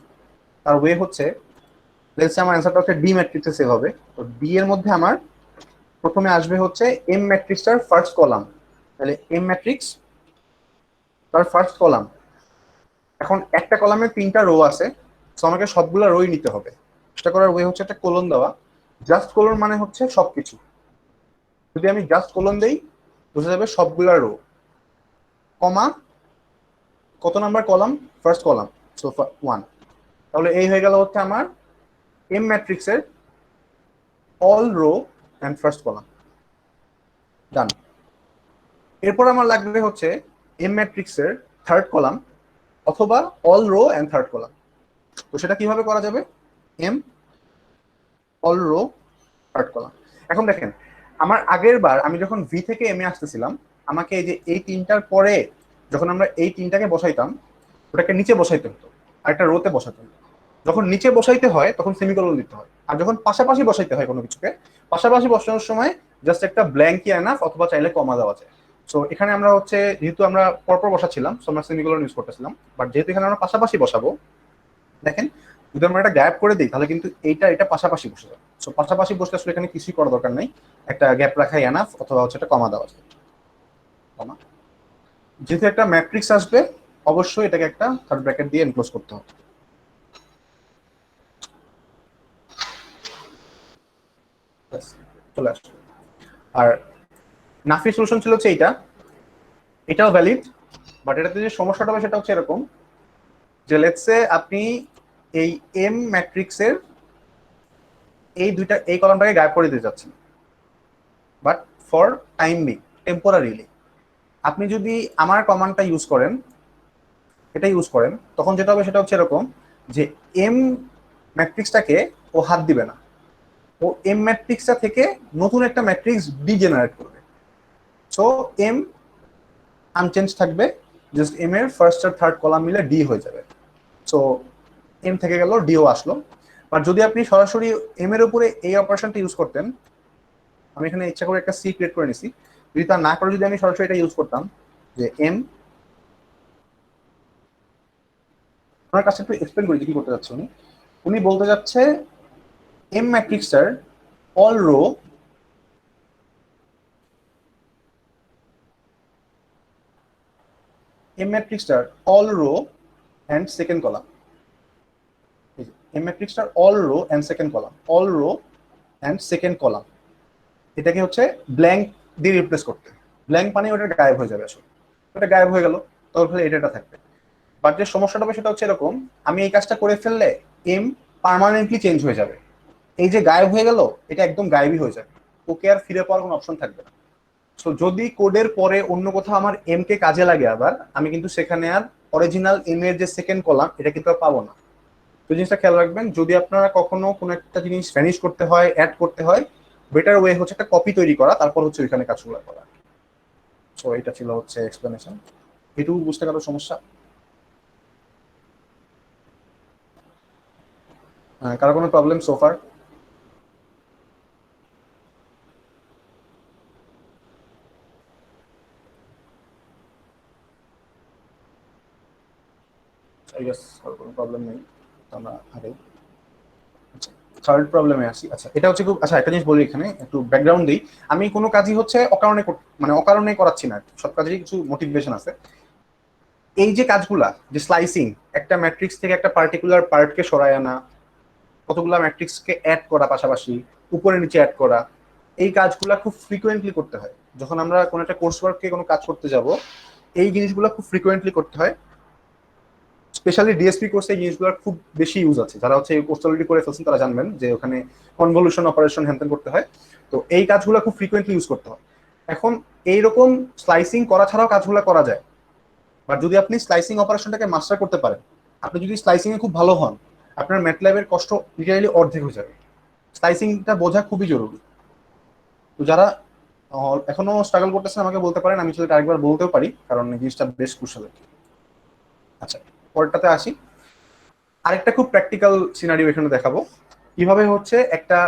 S1: তার ওয়ে হচ্ছে, লেটস সে আমার অ্যান্সারটা হচ্ছে ডি ম্যাট্রিক্সে সেভ হবে। তো ডি এর মধ্যে আমার প্রথমে আসবে হচ্ছে এম ম্যাট্রিক্সটার ফার্স্ট কলাম। তাহলে এম ম্যাট্রিক্স তার ফার্স্ট কলাম। এখন একটা কলামে 3টা রো আছে, তো আমাকে সবগুলা রোই নিতে হবে। সেটা করার ওয়ে হচ্ছে একটা কোলন দেওয়া। জাস্ট কোলন মানে হচ্ছে সবকিছু। যদি আমি জাস্ট কোলন দেই, বোঝা যাবে সবগুলা রো, কমা কত number column, first column, so 1। তাহলে এই হয়ে গেল হচ্ছে আমার এম ম্যাট্রিক্সের all row and first column. Done. এরপর আমার লাগবে হচ্ছে এম ম্যাট্রিক্সের থার্ড কলাম অথবা all row and third column. তো সেটা কিভাবে করা যাবে? M all row third column. এখন দেখেন, আমার আগের বার আমি যখন ভি থেকে এম এ আসতেছিলাম, আমাকে এই যে এই 3টার পরে যখন আমরা এই 3টাকে বসাইতাম, ওটাকে নিচে বসাইতে হতো, আরেকটা রোতে বসাতে হতো। যখন নিচে বসাইতে হয় তখন সেমিকোলন দিতে হয়, আর যখন পাশাপাশি বসাইতে হয় কোনো কিছুকে, পাশাপাশি বসানোর সময় জাস্ট একটা ব্ল্যাঙ্ক এনাফ, অথবা চাইলে কমা দেওয়া যায়। সো এখানে আমরা হচ্ছে যেহেতু আমরা পরপর বসাচ্ছিলাম, সো আমরা সেমিকোলন ইউজ করতেছিলাম। বাট যেহেতু এখানে আমরা পাশাপাশি বসাবো, দেখেন যদি আমরা এটা গ্যাপ করে দিই তাহলে কিন্তু এইটা এটা পাশাপাশি বসে যাবে। সো পাশাপাশি বসলে আসলে এখানে কিছুই করার দরকার নেই, একটা গ্যাপ রাখাই এনাফ, অথবা হচ্ছে একটা কমা দেওয়া যায়, কমা। যেহেতু একটা ম্যাট্রিক্স আসবে, অবশ্যই এটাকে একটা থার্ড ব্র্যাকেট দিয়ে এনক্লোজ করতে হবে। ব্যাস, চলে আসবে। আর নাফির সলিউশন ছিল হচ্ছে এইটা, এটাও ভ্যালিড। বাট এটাতে যে সমস্যাটা হবে সেটা হচ্ছে এরকম, যে লেটস সে আপনি এই এম ম্যাট্রিক্সের এই কলামটাকে গায়েব করে দিতে যাচ্ছেন, but for time being, temporarily. আপনি যদি আমার কমান্ডটা ইউজ করেন, এটা ইউজ করেন, তখন যেটা হবে সেটা হচ্ছে এরকম, যে এম ম্যাট্রিক্সটাকে ও হাত দিবে না, ও এম ম্যাট্রিক্সটা থেকে নতুন একটা ম্যাট্রিক্স ডি জেনারেট করবে। সো এম আনচেঞ্জ থাকবে, জাস্ট এম এর ফার্স্ট আর থার্ড কলাম মিলে ডি হয়ে যাবে। সো এম থেকে গেল, ডিও আসলো। আর যদি আপনি সরাসরি এম এর উপরে এই অপারেশনটা ইউজ করতেন, আমি এখানে ইচ্ছা করে একটা সি ক্রিয়েট করে নিছি, যদি তা না করে যদি আমি সরাসরি এটা ইউজ করতাম, যে এম, ওনার কাছে একটু এক্সপ্লেন করি যে কি করতে যাচ্ছে উনি। উনি বলতে যাচ্ছে এম ম্যাট্রিক্সটার অল রো এম ম্যাট্রিক্সটার all row and second column, M ম্যাট্রিক্সটার all row and second column, all row and second column, এটাকে হচ্ছে ব্ল্যাঙ্ক দিয়ে রিপ্লেস করতে। ব্ল্যাঙ্ক মানে ওটা গায়েব হয়ে যাবে, আসলে ওটা গায়েব হয়ে গেল, তাহলে এটা থাকবে। বাট যে সমস্যাটা হবে সেটা হচ্ছে এরকম, আমি এই কাজটা করে ফেললে এম পার্মানেন্টলি চেঞ্জ হয়ে যাবে। এই যে গায়েব হয়ে গেল, এটা একদম গায়েবই হয়ে যাবে, ওকে আর ফিরে পাওয়ার কোনো অপশন থাকবে না। সো যদি কোডের পরে অন্য কোথাও আমার এম কে কাজে লাগে আবার, আমি কিন্তু সেখানে আর অরিজিনাল এম এর যে সেকেন্ড কলাম, এটা কিন্তু আর পাবো না। তো জিনিসটা খেয়াল রাখবেন, যদি আপনারা কখনো কোনো একটা জিনিস ভ্যানিশ করতে হয়, অ্যাড করতে হয়, বেটার ওয়ে হচ্ছে একটা কপি তৈরি করা, তারপর হচ্ছে ওইখানে কাজগুলো করা। সো এটা ছিল হচ্ছে এক্সপ্লেনেশন। এটুকু বুঝতে কারো সমস্যা? কারো কোনো প্রবলেম সোফার? আই গেস কারো কোনো প্রবলেম নেই, তো আমরা আগে থার্ড প্রবলেমে আসি। আচ্ছা এটা হচ্ছে খুব, আচ্ছা একটা জিনিস বলি, এখানে একটু ব্যাকগ্রাউন্ড দিই। আমি কোনো কাজই হচ্ছে অকারণে মানে অকারণে করাচ্ছি না, সব কাজেরই কিছু মোটিভেশন আছে। এই যে কাজগুলা, যে স্লাইসিং, একটা ম্যাট্রিক্স থেকে একটা পার্টিকুলার পার্টকে সরায় আনা, কতগুলা ম্যাট্রিক্সকে অ্যাড করা পাশাপাশি, উপরে নিচে অ্যাড করা, এই কাজগুলা খুব ফ্রিকোয়েন্টলি করতে হয়। যখন আমরা কোনো একটা কোর্স ওয়ার্কে কোনো কাজ করতে যাব, এই জিনিসগুলো খুব ফ্রিকোয়েন্টলি করতে হয়। স্পেশালি ডিএসপি কোর্সে এই জিনিসগুলোর খুব বেশি ইউজ আছে। যারা হচ্ছে এই কোর্স অলরেডি করে ফেলছেন তারা জানবেন যে ওখানে কনভলিউশন অপারেশন হ্যান্ডেল করতে হয়। তো এই কাজগুলো খুব ফ্রিকোয়েন্টলি ইউজ করতে হয়। এখন এইরকম স্লাইসিং করা ছাড়াও কাজগুলো করা যায়, বাট যদি আপনি স্লাইসিং অপারেশনটাকে মাস্টার করতে পারেন, আপনি যদি স্লাইসিং এ খুব ভালো হন, আপনার ম্যাটল্যাবের কষ্ট লিটারালি অর্ধেক হয়ে যাবে। স্লাইসিংটা বোঝা খুবই জরুরি। তো যারা এখনো স্ট্রাগল করতেছেন আমাকে বলতে পারেন, আমি সেটা আরেকবার বলতেও পারি, কারণ এই জিনিসটা বেশ কুশল। আচ্ছা, পরেরটাতে আসি। আরেকটা খুব প্র্যাকটিক্যাল সিনারিও এখানে দেখাবো, কিভাবে হচ্ছে একটা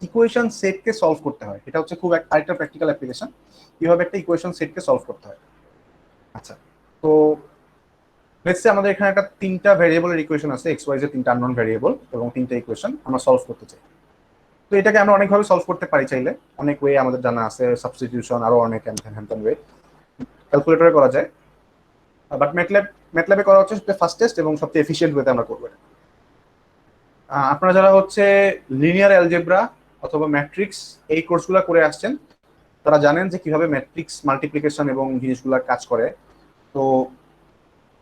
S1: ইকুয়েশন সেটকে সলভ করতে হয়। এটা হচ্ছে খুব আরেকটা প্র্যাকটিক্যাল অ্যাপ্লিকেশন, কিভাবে একটা ইকুয়েশন সেটকে সলভ করতে হয়। আচ্ছা, তো লেটস সে আমাদের এখানে একটা তিনটা ভেরিয়েবলের ইকুয়েশন আছে, এক্স ওয়াই জেড তিনটা আননোন ভেরিয়েবল এবং তিনটা ইকুয়েশন আমরা সলভ করতে চাই। তো এটাকে আমরা অনেকভাবে সলভ করতে পারি, চাইলে অনেক ওয়ে আমাদের জানা আছে, সাবস্টিটিউশন, আরো অনেক হ্যান ওয়ে, ক্যালকুলেটরে করা যায়। বাট ম্যাটল্যাবে করা হচ্ছে সবচেয়ে ফাস্টেস্ট এবং সবচেয়ে এফিশিয়েন্ট ওয়েতে আমরা করবো। আপনারা যারা হচ্ছে লিনিয়ার অ্যালজেব্রা অথবা ম্যাট্রিক্স এই কোর্সগুলো করে আসছেন, তারা জানেন যে কিভাবে ম্যাট্রিক্স মাল্টিপ্লিকেশন এবং জিনিসগুলো কাজ করে। তো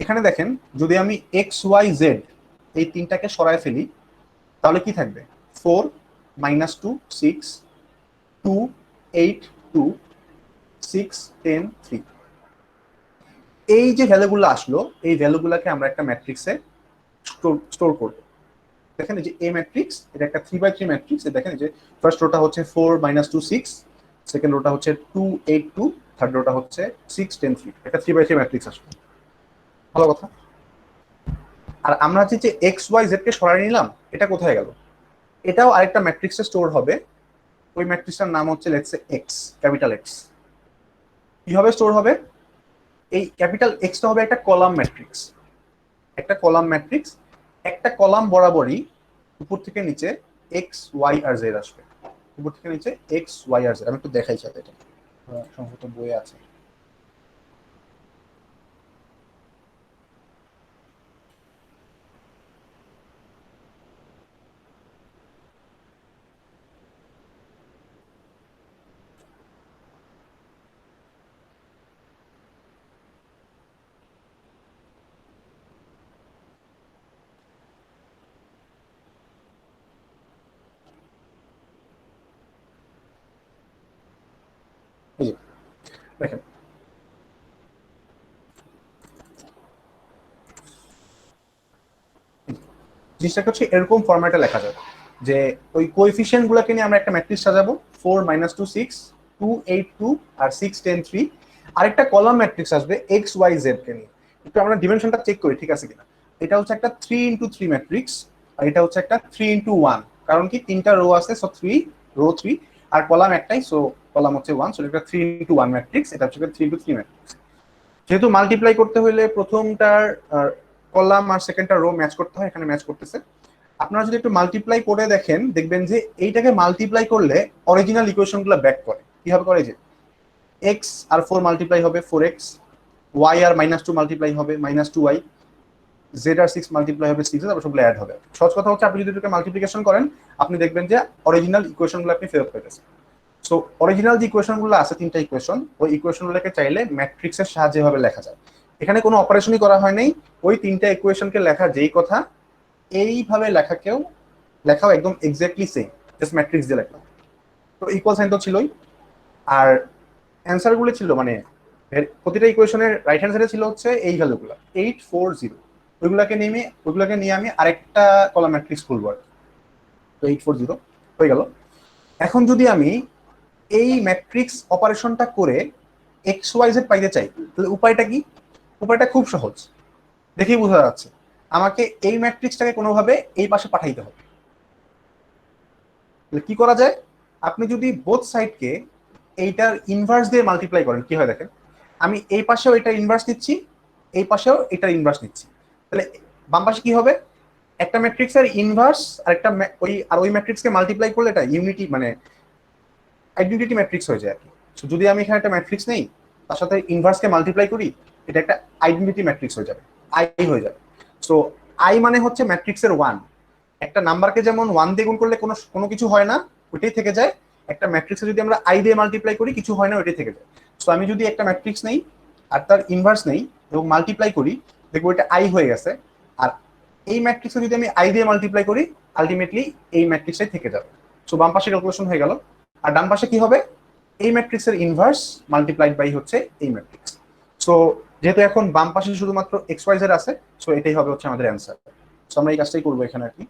S1: এখানে দেখেন, যদি আমি এক্স ওয়াই জেড এই তিনটাকে সরায় ফেলি, তাহলে কি থাকবে? 4 -2 6 2 8 2 6 10 3। এই যে ভ্যালুগুলো আসলো, এই ভ্যালুগুলোকে আমরা একটা ম্যাট্রিক্সে স্টোর করব। দেখেন এই যে এ ম্যাট্রিক্স, এটা একটা 3x3 ম্যাট্রিক্স। দেখেন যে ফার্স্ট রোটা হচ্ছে 4 -2 6, সেকেন্ড রোটা হচ্ছে 2 8 2, থার্ড রোটা হচ্ছে 6 10 3। এটা 3x3 ম্যাট্রিক্স আসলে ভালো কথা। আর আমরা যে এক্স ওয়াই জেড কে সরাই নিলাম, এটা কোথায় গেল? এটাও আরেকটা ম্যাট্রিক্সে স্টোর হবে। ওই ম্যাট্রিক্সটার নাম হচ্ছে let's say x, capital x. কিভাবে স্টোর হবে? এই ক্যাপিটাল এক্সটা হবে একটা কলাম ম্যাট্রিক্স, একটা কলাম ম্যাট্রিক্স। একটা কলাম বরাবরই উপর থেকে নিচে এক্স ওয়াই আর জেড আসবে, উপর থেকে নিচে এক্স ওয়াই আর জেড। আমি একটু দেখাই চাই, এটা সম্ভবত বইয়ে আছে। এই যে দেখেন, জিনিসটাকে হচ্ছে এরকম ফরম্যাটে লেখা যাবে যে ওই কোএফিসিয়েন্ট গুলোকে নিয়ে আমরা একটা ম্যাট্রিক্স সাজাবো, 4 -2 6 2 8 2 আর 6 10 3। আরেকটা কলাম ম্যাট্রিক্স আসবে এক্স ওয়াই জেড কে নিয়ে। একটু আমরা ডিমেনশনটা চেক করি ঠিক আছে কিনা। এটা হচ্ছে একটা 3x3 ম্যাট্রিক্স, আর এটা হচ্ছে একটা 3x1। কারণ কি, তিনটা রো আছে, সো 3 রো 3, আর কলাম একটাই, সো কলাম হচ্ছে 1, সো এটা 3x1 ম্যাট্রিক্স। এটা হচ্ছে 3x3 ম্যাট্রিক্স। যেহেতু মাল্টিপ্লাই করতে হলে প্রথমটার কলাম আর সেকেন্ডটা রো ম্যাচ করতে হয়, এখানে ম্যাচ করতেছে। আপনারা যদি একটু মাল্টিপ্লাই করে দেখেন, দেখবেন যে এইটাকে মাল্টিপ্লাই করলে অরিজিনাল ইকুয়েশনগুলো ব্যাক করে। কিভাবে করে? যে এক্স আর 4 মাল্টিপ্লাই হবে 4x, ওয়াই আর -2 মাল্টিপ্লাই হবে -2y, জেড আর 6 মাল্টিপ্লাই হবে 6, তারপর সবগুলো অ্যাড হবে। সহজ কথা হচ্ছে, আপনি যদি এটাকে মাল্টিপ্লিকেশন করেন, আপনি দেখবেন যে অরিজিনাল ইকুয়েশনগুলো আপনি ফেরত পেয়েছেন। সো অরিজিনাল যে ইকুয়েশনগুলো আছে, তিনটা ইকুয়েশন, ওই ইকুয়েশনগুলোকে চাইলে ম্যাট্রিক্সের সাহায্যে ভাবে লেখা যায়। এখানে কোনো অপারেশনই করা হয় নাই, ওই তিনটা ইকুয়েশনকে লেখা যেই কথা, এইভাবে লেখাও একদম এক্স্যাক্টলি সেম, জাস্ট ম্যাট্রিক্স দিয়ে লেখা। তো ইকুয়াল সাইন তো ছিলই, আর অ্যান্সার গুলো ছিল মানে প্রতিটা ইকুয়েশনের রাইট হ্যান্ড সাইডে ছিল হচ্ছে এই ভ্যালুগুলো 8 4 0। ওইগুলোকে নিয়ে আমি আরেকটা কলাম ম্যাট্রিক্স খুলবো আর কি। তো 8 4 0 হয়ে গেল। এখন যদি আমি এই ম্যাট্রিক্স অপারেশনটা করে এক্স ওয়াই জেড পাইতে চাই, তাহলে উপায়টা কি? উপায়টা খুব সহজ, দেখেই বোঝা যাচ্ছে। আমাকে এই ম্যাট্রিক্সটাকে কোনোভাবে এই পাশে পাঠাইতে হবে। কি করা যায়? আপনি যদি বোথ সাইডকে এইটার ইনভার্স দিয়ে মাল্টিপ্লাই করেন, কি হয় দেখেন। আমি এই পাশেও এটা ইনভার্স নিচ্ছি, এই পাশেও এটার ইনভার্স নিচ্ছি, তাহলে বাম পাশে কি হবে? একটা ম্যাট্রিক্সের ইনভার্স আর একটা ওই ম্যাট্রিক্সকে মাল্টিপ্লাই করলে এটা ইউনিটি মানে আইডেন্টিটি ম্যাট্রিক্স হয়ে যায় আর কি। যদি আমি এখানে একটা ম্যাট্রিক্স নেই, তার সাথে ইনভার্সকে মাল্টিপ্লাই করি, এটা একটা আইডেন্টিটি ম্যাট্রিক্স হয়ে যাবে, আই হয়ে যাবে। সো আই মানে হচ্ছে ম্যাট্রিক্সের 1। একটা নাম্বারকে যেমন 1 দিয়ে গুণ করলে কোনো কিছু হয় না, ওইটাই থেকে যায়। একটা ম্যাট্রিক্সে যদি আমরা আই দিয়ে মাল্টিপ্লাই করি, কিছু হয় না, ওইটাই থেকে যায়। সো আমি যদি একটা ম্যাট্রিক্স নেই আর তার ইনভার্স নেই এবং মাল্টিপ্লাই করি, দেখবো এটা আই হয়ে গেছে। আর এই ম্যাট্রিক্সে যদি আমি আই দিয়ে মাল্টিপ্লাই করি, আলটিমেটলি এই ম্যাট্রিক্সটাই থেকে যাবে। সো বাম পাশে ক্যালকুলেশন হয়ে গেল। আর ডান পাশে কি হবে, এই ম্যাট্রিক্সের ইনভার্স মাল্টিপ্লাইড বাই হচ্ছে এই ম্যাট্রিক্স। সো যেহেতু এখন বাম পাশে শুধুমাত্র এক্স ওয়াই জেড আছে, সো এটাই হবে হচ্ছে আমাদের অ্যান্সার। সো আমরা এই কাজটাই করবো এখানে আর কি।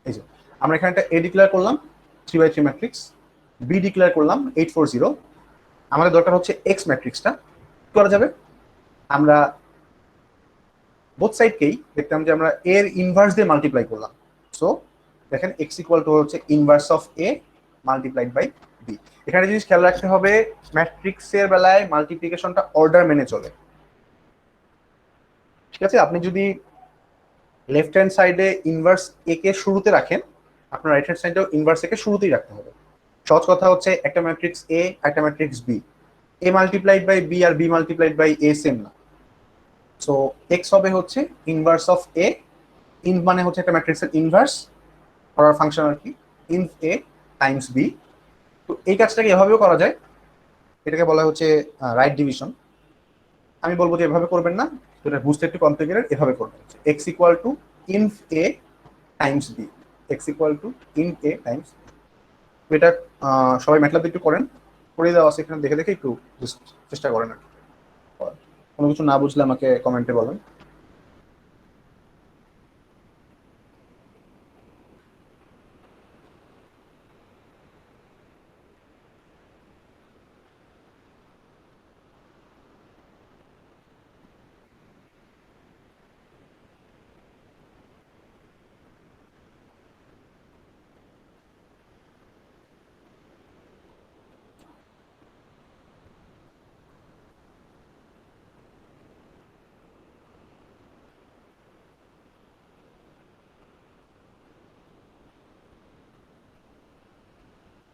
S1: এই যে আমরা এখানে একটা এ ডিক্লেয়ার করলাম 3/3 ম্যাট্রিক্স, বি ডিক্লেয়ার করলাম 840। আমাদের দরকার হচ্ছে এক্স ম্যাট্রিক্সটা। করা যাবে, আমরা বোথ সাইডকেই দেখতাম যে আমরা এর ইনভার্স দিয়ে মাল্টিপ্লাই করলাম। সো দেখেন এক্স ইকুয়াল টু হচ্ছে inverse of A multiplied by B. এখানে জিনিস খেয়াল রাখতে হবে, ম্যাট্রিক্সের বেলায় মাল্টিপ্লিকেশনটা অর্ডার মেনে চলে। ঠিক আছে, আপনি যদি লেফট হ্যান্ড সাইডে ইনভার্স এ কে শুরুতে রাখেন, আপনার রাইট হ্যান্ড সাইডেও ইনভার্স এ কে শুরুতেই রাখতে হবে। সহজ কথা হচ্ছে একটা ম্যাট্রিক্স এ একটা matrix B, A multiplied by B আর B multiplied by A same না। সো এক্স হবে হচ্ছে ইনভার্স অফ এ, ইন মানে হচ্ছে একটা ম্যাট্রিক্সের ইনভার্স করার ফাংশন আর কি, ইন এ টাইমস বি। তো এই কাজটাকে এভাবেও করা যায়, এটাকে বলা হচ্ছে রাইট ডিভিশন। আমি বলবো যে এভাবে করবেন না, এটা বুঝতে একটু কমপ্লিকেটেড, এভাবে করবেন X equal to in A times B, X equal to in A times. এটা সবাই ম্যাটল্যাব একটু করেন, করে দেওয়া আছে এখানে, দেখে দেখে একটু চেষ্টা করেন আর কি। কোনো কিছু না বুঝলে আমাকে কমেন্টে বলেন।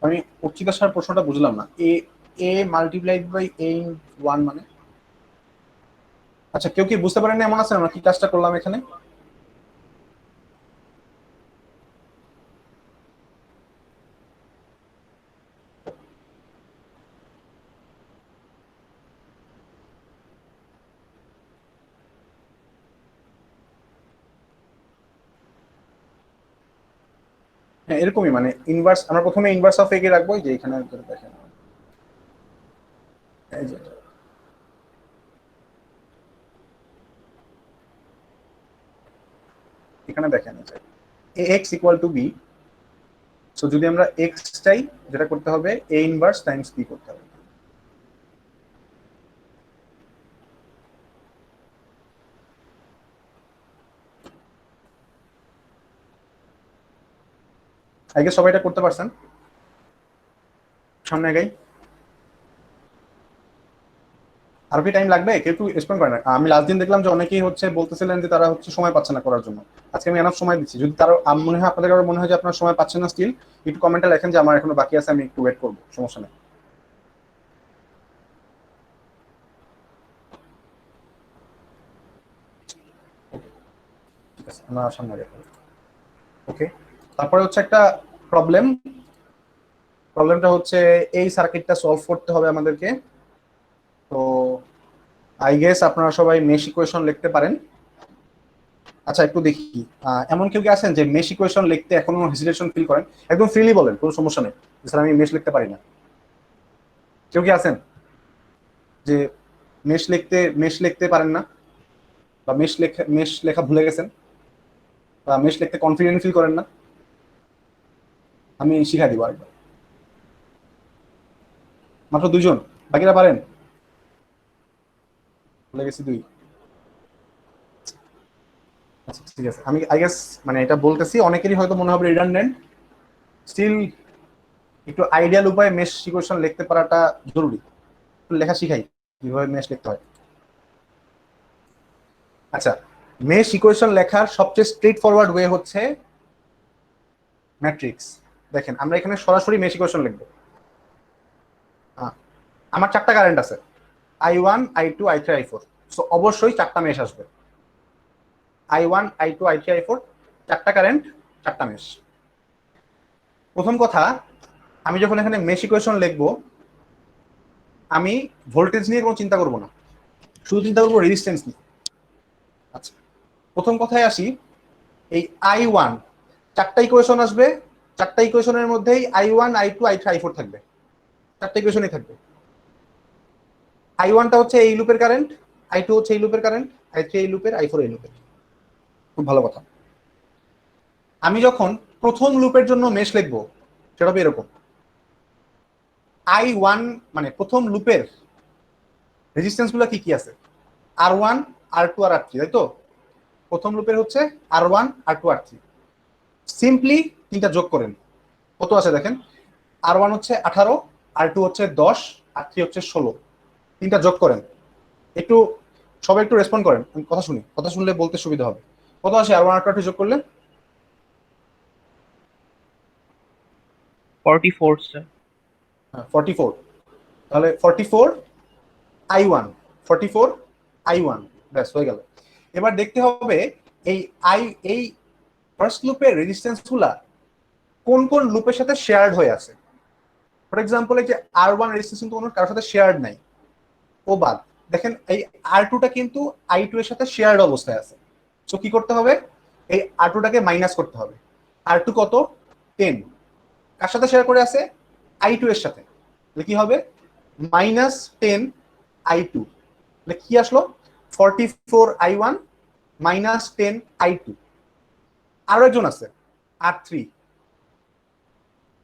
S1: আমি উচ্চিতা স্যার প্রশ্নটা বুঝলাম না, A A multiplied by A in one মানে? আচ্ছা, কেউ কি বুঝতে পারেন না এমন আছে আমরা কি কাজটা করলাম এখানে? হ্যাঁ এরকমই, মানে ইনভার্স আমরা প্রথমে ইনভার্স অফ এ কে রাখবো, যে এখানে দেখেন এই যে এখানে দেখেন A X equal to B. So যদি আমরা এক্স চাই, যেটা করতে হবে এ ইনভার্স টাইমস বি করতে হবে। আগে সবাই এটা করতে পারছেন? সামনে আগাই। আর কি টাইম লাগবে? কেউ একটু রেসপন্ড করে না। আমি লাস্ট দিন দেখলাম যে অনেকেই হচ্ছে বলতেছিলেন যে তারা হচ্ছে সময় পাচ্ছে না করার জন্য। আজকে আমি এনাফ সময় দিচ্ছি, যদি তার মনে হয় আপনাদের কারো মনে হয় যে আপনার সময় পাচ্ছেন না স্টিল, একটু কমেন্টে লেখেন যে আমার এখনো বাকি আছে, আমি একটু ওয়েট করবো, সমস্যা নেই। ঠিক আছে, আমরা সামনে আগে। ওকে, তারপরে হচ্ছে একটা প্রবলেম। প্রবলেমটা হচ্ছে এই সার্কিটটা সলভ করতে হবে আমাদেরকে। তো আই গেস আপনারা সবাই মেশ ইকুয়েশন লিখতে পারেন। আচ্ছা একটু দেখি, এমন কেউ কি আছেন যে মেশ ইকুয়েশন লিখতে এখনো হেজিটেশন ফিল করেন? একদম ফ্রিলি বলেন, কোনো সমস্যা নেই, স্যার আমি মেশ লিখতে পারি না। কেউ কি আছেন যে মেশ লিখতে পারেন না, বা মেশ লেখা ভুলে গেছেন, বা মেশ লিখতে কনফিডেন্ট ফিল করেন না? আমি শিখাই দিব আরেকবার। মাত্র দুইজন, বাকিরা পারেন? ভুলে গেছি দুই। আচ্ছা ঠিক আছে, আমি আই গেস মানে এটা বলতেছি অনেকেরই হয়তো মনে হবে রিডান্ডেন্ট, স্টিল একটু আইডিয়াল উপায়ে মেশ ইকুয়েশন লিখতে পারাটা জরুরি। লেখা শিখাই কিভাবে মেশ লিখতে হয়। আচ্ছা, মেশ ইকুয়েশন লেখার সবচেয়ে স্ট্রেট ফরওয়ার্ড ওয়ে হচ্ছে ম্যাট্রিক্স। দেখেন আমরা এখানে সরাসরি মেশ ইকুয়েশন লিখবো। আমার চারটা কারেন্ট আছে, I1 I2 I3 I4। So অবশ্যই চারটা মেশ আসবে। I1 I2 I3 I4, চারটা কারেন্ট, চারটা মেশ। প্রথম কথা, আমি যখন এখানে মেশ ইকুয়েশন লিখবো, আমি ভোল্টেজ নিয়ে কোনো চিন্তা করবো না, শুধু চিন্তা করবো রেজিস্ট্যান্স নিয়ে। প্রথম কথায় আসি, এই I1 চারটা ইকুয়েশন আসবে, চারটা ইকুয়েশনের মধ্যেই I1 I2 I3 I4 থাকবে, চারটা ইকুয়েশনই থাকবে। I1টা হচ্ছে এই লুপের কারেন্ট, I2 হচ্ছে এই লুপের কারেন্ট, I3 এই লুপের, I4 এই লুপের। খুব ভালো কথা। আমি যখন প্রথম লুপের জন্য মেশ লিখবো সেটা হবে এরকম, I1 মানে প্রথম লুপের রেজিস্ট্যান্স গুলো কি কি আছে, R1 R2 আর R3, তাই তো? প্রথম লুপের হচ্ছে R1 R2 R3। সিম্পলি তিনটা যোগ করেন, কত আছে দেখেন, R1 হচ্ছে 18, R2 হচ্ছে 10, R3 হচ্ছে 16। তিনটা যোগ করেন। একটু সবাই একটু রেসপন্ড করেন, আমি কথা শুনি, কথা শুনলে বলতে সুবিধা হবে। কত আসে R1 R2 R3 যোগ করলে?
S2: 44 স্যার।
S1: হ্যাঁ 44। তাহলে 44 I1, 44 I1, ব্যাস হয়ে গেল। এবার দেখতে হবে এই এই ফার্স্ট লুপের রেজিস্ট্যান্স গুলা কোন কোন লুপের সাথে শেয়ার্ড হয়ে আছে। ফর এক্সাম্পল এই যে R1 রেজিস্ট্যান্স কিন্তু কোনো কারোর সাথে শেয়ার্ড নাই, ও বাদ। দেখেন এই R2টা কিন্তু I2 এর সাথে শেয়ার্ড অবস্থায় আছে। সো কি করতে হবে, এই R2টাকে মাইনাস করতে হবে। R2 কত, 10, কার সাথে শেয়ার করে আছে, I2 এর সাথে। তাহলে কি হবে, -10 I2, তাহলে কি আসলো, 44 I1 -10 I2। আরো একজন আছে R3,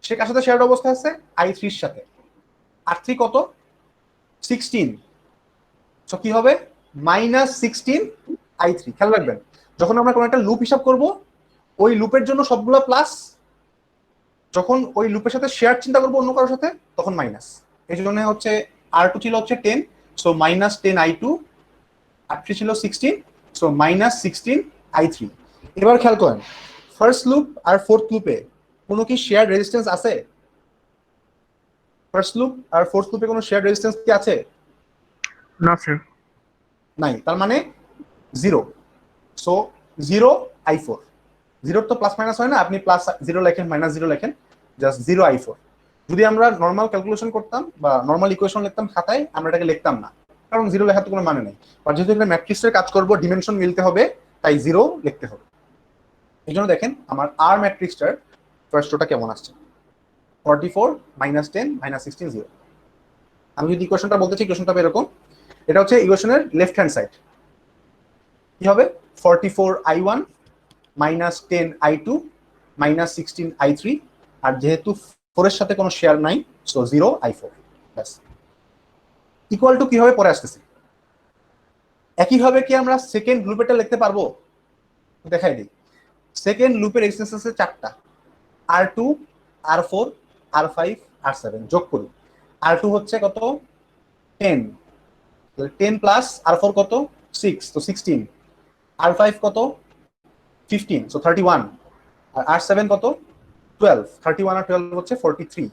S1: সে কার সাথে শেয়ার অবস্থা আছে, I3 এর সাথে। R3 কত, 16। সো কি হবে, -16 I3। খেয়াল রাখবেন, যখন আমরা কোনো একটা লুপ হিসাব করব, ওই লুপের জন্য সবগুলো প্লাস, যখন ওই লুপের সাথে শেয়ার চিন্তা করবো অন্য কারোর সাথে, তখন মাইনাস। এই জন্য হচ্ছে R2 ছিল হচ্ছে 10, সো -10 I2, R3 ছিল 16, সো -16 I3। এবার খেয়াল করেন, ফার্স্ট লুপ আর ফোর্থ লুপে কোনো কি শেয়ার রেজিস্ট্যান্স আছে? ফার্স্ট লুপ আর ফোর্থ লুপে কোনো শেয়ার রেজিস্ট্যান্স কি আছে?
S2: না স্যার।
S1: নাই, তার মানে 0। So 0 I4। 0 তো প্লাস মাইনাস হয় না, আপনি +0 লেখেন -0 লেখেন, জাস্ট 0 I4। যদি আমরা নর্মাল ক্যালকুলেশন করতাম বা নর্মাল ইকুয়েশন লিখতাম খাতায়, আমরা এটাকে লিখতাম না, কারণ 0 লেখার তো কোনো মানে নেই। আর যেহেতু এখানে ম্যাট্রিক্সের কাজ করব, ডিমেনশন মিলতে হবে, তাই 0 লিখতে হবে। এই জন্য দেখেন আমার আর ম্যাট্রিক্সটার ফার্স্ট রোটা কেমন আসছে, 44 -10 -16 0। আমি যদি ইকুয়েশনটা বলতে চাই, ইকুয়েশনটা এরকম, এটা হচ্ছে ইকুয়েশনের লেফট হ্যান্ড সাইড। কি হবে, 44 I1 -10 I2 -16 I3, আর যেহেতু 4 এর সাথে কোনো শেয়ার নাই, সো 0 I4। ব্যাস। ইকুয়াল টু কিভাবে পরে আসতেছি, একইভাবে কি আমরা সেকেন্ড লুপেরটা লিখতে পারবো? দেখাই দিই। সেকেন্ড লুপের রেজিস্ট্যান্স আছে চারটা, R2 R4 R5 R7। যোগ করি, R2 হচ্ছে কত, 10, 10 প্লাস R4 কত, 6, তো 16। R5 কত, 15, সো 31। আর R7 কত, 12, 31 আর 12 হচ্ছে 43,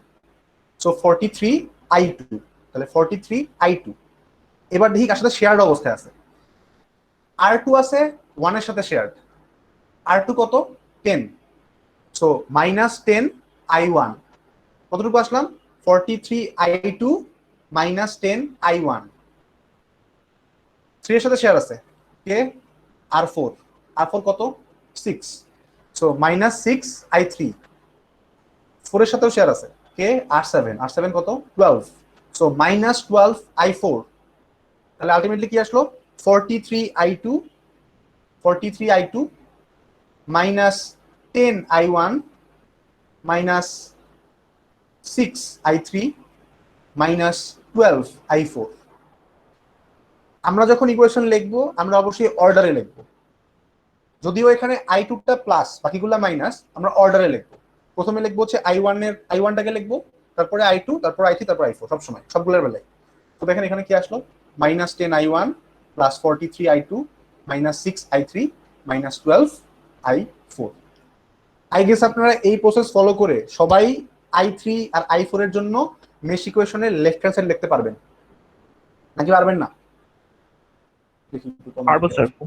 S1: সো 43 I2। তাহলে 43 I2। এবার দেখি কার সাথে শেয়ার্ড অবস্থায় আছে। R2 আছে 1 এর সাথে শেয়ার্ড, R2 কত, 10, সো -10 I1। কতটুকু আসলাম, 43 I2 -10 I1। 3 এর সাথে শেয়ার আছে কে, R4। R4 কত, 6, সো -6 I3। 4 এর সাথেও শেয়ার আছে কে, R7। R7 কত, 12, সো -12 I4। তাহলে আলটিমেটলি কি আসলো, 43 I2, 43 I2 -10 I1 -6 I3 -12 I4। আমরা যখন ইকুয়েশন লিখবো, আমরা অবশ্যই অর্ডারে লিখবো। যদিও এখানে I2টা প্লাস, বাকিগুলা মাইনাস, আমরা অর্ডারে লিখবো। প্রথমে লিখবো হচ্ছে I1টাকে লিখবো, তারপরে I2, তারপর I3, তারপর I4, সবসময় সবগুলোর বেলায়। তো দেখেন এখানে কি আসলো, -10 I1 +43 I2 -6 I3 -12 I4। I guess আপনারা এই প্রসেস ফলো করে সবাই I3 আর I4 এর জন্য মেশ ইকুয়েশনের লেফট হ্যান্ড সাইড লিখতে পারবেন, নাকি পারবেন না? দেখি একটু comment
S2: পারবো
S1: দিতে
S2: স্যার।
S1: হবে।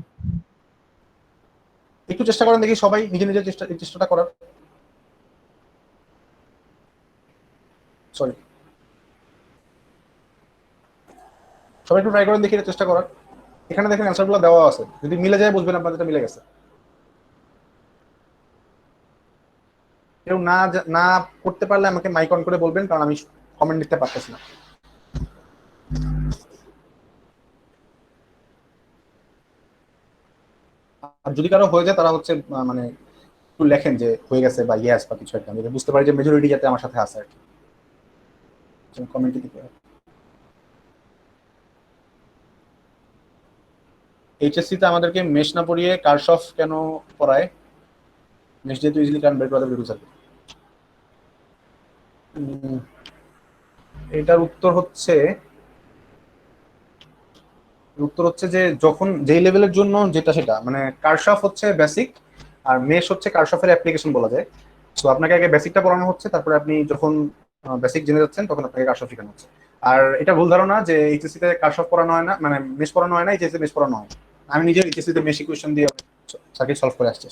S1: একটু চেষ্টা করেন দেখি সবাই নিজে নিজে চেষ্টাটা করার। সরি, সবাই একটু ট্রাই করেন দেখি এটা চেষ্টা করার। এখানে দেখেন অ্যান্সারগুলো দেওয়া আছে, যদি মিলে যায় বুঝবেন আপনাদের এটা মিলে গেছে। কেউ না করতে পারলে আমাকে মাইক অন করে বলবেন, কারণ আমি কমেন্ট দিতে পারতেছি না। আর যদি কারো হয়ে যায় তারা হচ্ছে মানে একটু লেখেন যে হয়ে গেছে বা ইয়েস বা কিছু একটা, আমি যাতে বুঝতে পারি যে মেজরিটি যাতে আমার সাথে আছে আর কি, কমেন্টে দিতে হবে। এইচএসসি তে আমাদেরকে মেশ না পড়িয়ে কারশফ কেন পড়ায়? মেশ যেহেতু ইজিলি কারেন্ট বের করা যাবে। এটার উত্তর হচ্ছে যে যখন যেই লেভেলের জন্য যেটা সেটা, মানে কারশফ হচ্ছে বেসিক আর মেশ হচ্ছে কারশফের অ্যাপ্লিকেশন বলা যায়। সো আপনাকে আগে বেসিকটা পড়ানো হচ্ছে, তারপরে আপনি যখন বেসিক জেনে যাচ্ছেন তখন আপনাকে কারশফ শেখানো হচ্ছে। আর এটা ভুল ধারণা যে এইচএসসি তে কারশফ পড়ানো হয় না, মানে মেশ পড়ানো হয় না, এইচএসসি মেশ পড়ানো হয়। আমি নিজে এইচএসসি তে মেশ ইকুয়েশন দিয়ে সার্কিট সলভ করে আসছি।